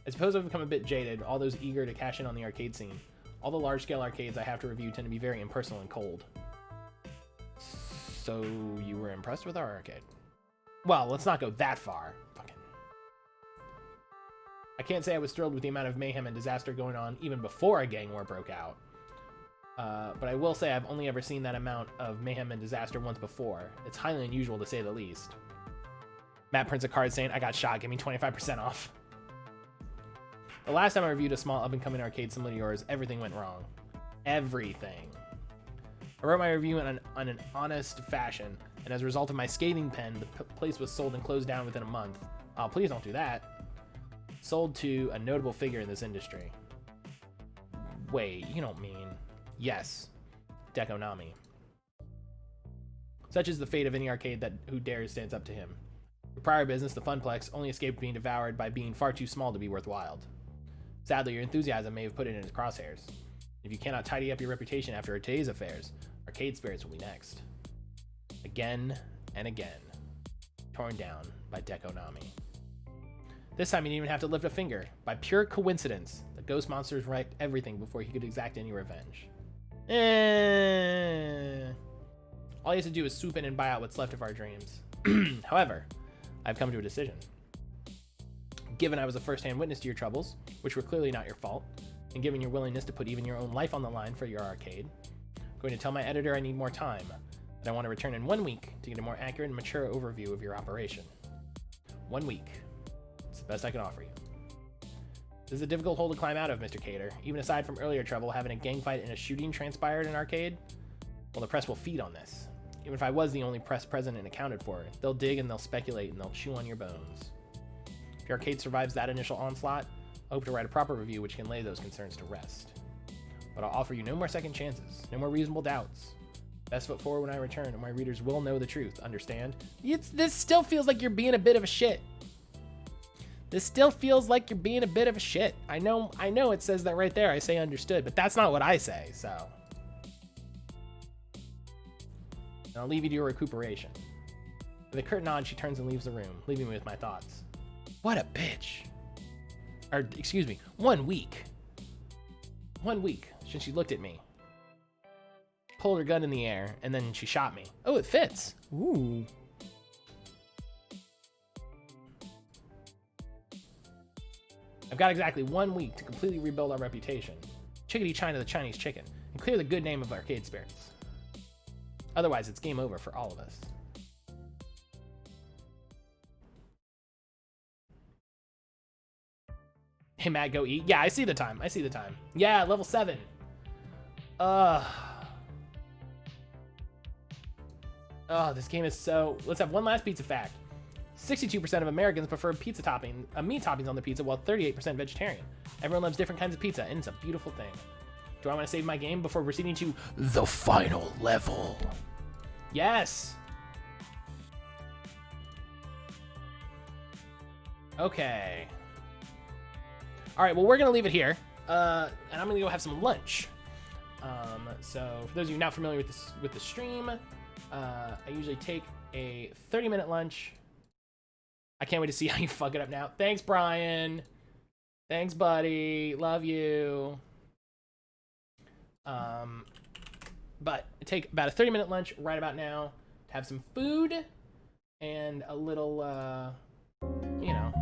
I suppose I've become a bit jaded, all those eager to cash in on the arcade scene. All the large-scale arcades I have to review tend to be very impersonal and cold. So you were impressed with our arcade? Well, let's not go that far. Fucking. I can't say I was thrilled with the amount of mayhem and disaster going on even before a gang war broke out. But I will say I've only ever seen that amount of mayhem and disaster once before. It's highly unusual to say the least. Matt prints a card saying, I got shot, give me 25% off. The last time I reviewed a small up-and-coming arcade similar to yours, everything went wrong. Everything. I wrote my review in an honest fashion, and as a result of my scathing pen, the place was sold and closed down within a month. Oh, please don't do that. Sold to a notable figure in this industry. Wait, you don't mean... Yes. Dekonami. Such is the fate of any arcade who dares stands up to him. Your prior business, the Funplex, only escaped being devoured by being far too small to be worthwhile. Sadly, your enthusiasm may have put it in his crosshairs. If you cannot tidy up your reputation after today's affairs, Arcade Spirits will be next. Again and again. torn down by Dekonami. This time he didn't even have to lift a finger. By pure coincidence, the ghost monsters wrecked everything before he could exact any revenge. All he has to do is swoop in and buy out what's left of our dreams. However, I've come to a decision. Given I was a first-hand witness to your troubles, which were clearly not your fault, and given your willingness to put even your own life on the line for your arcade, I'm going to tell my editor I need more time, that I want to return in 1 week to get a more accurate and mature overview of your operation. 1 week. It's the best I can offer you. This is a difficult hole to climb out of, Mr. Cater. Even aside from earlier trouble, having a gang fight and a shooting transpired in arcade, well, the press will feed on this. Even if I was the only press present and accounted for, they'll dig and they'll speculate and they'll chew on your bones. If your arcade survives that initial onslaught, I hope to write a proper review which can lay those concerns to rest. But I'll offer you no more second chances, no more reasonable doubts. Best foot forward when I return, and my readers will know the truth, understand? This still feels like you're being a bit of a shit. This still feels like you're being a bit of a shit. I know it says that right there. I say understood, but that's not what I say, so. And I'll leave you to your recuperation. With a curt nod, she turns and leaves the room, leaving me with my thoughts. What a bitch. Or, excuse me, 1 week. 1 week since she looked at me. Pulled her gun in the air, and then she shot me. Oh, it fits. Ooh. I've got exactly 1 week to completely rebuild our reputation. Chickadee China the Chinese chicken, and clear the good name of arcade spirits. Otherwise, it's game over for all of us. Hey, Matt, go eat. Yeah, I see the time. I see the time. Yeah, level 7. Oh, this game is so... Let's have one last pizza fact. 62% of Americans prefer meat toppings on the pizza, while 38% vegetarian. Everyone loves different kinds of pizza, and it's a beautiful thing. Do I want to save my game before proceeding to the final level? Yes! Okay. Alright, well, we're going to leave it here. And I'm going to go have some lunch. So, for those of you not familiar with the stream, I usually take a 30-minute lunch. I can't wait to see how you fuck it up now. Thanks, Brian. Thanks, buddy. Love you. But I take about a 30-minute lunch right about now to have some food and a little, you know,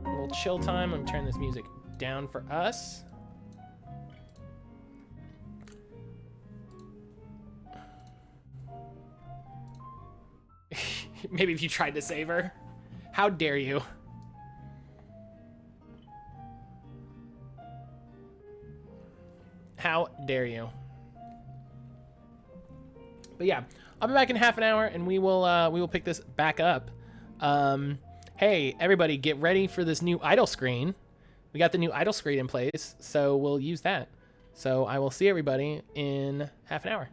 a little chill time. Let me turn this music down for us. Maybe if you tried to save her. How dare you? How dare you? But yeah, I'll be back in half an hour, and we will pick this back up. Hey, everybody, get ready for this new idle screen. We got the new idle screen in place, so we'll use that. So I will see everybody in half an hour.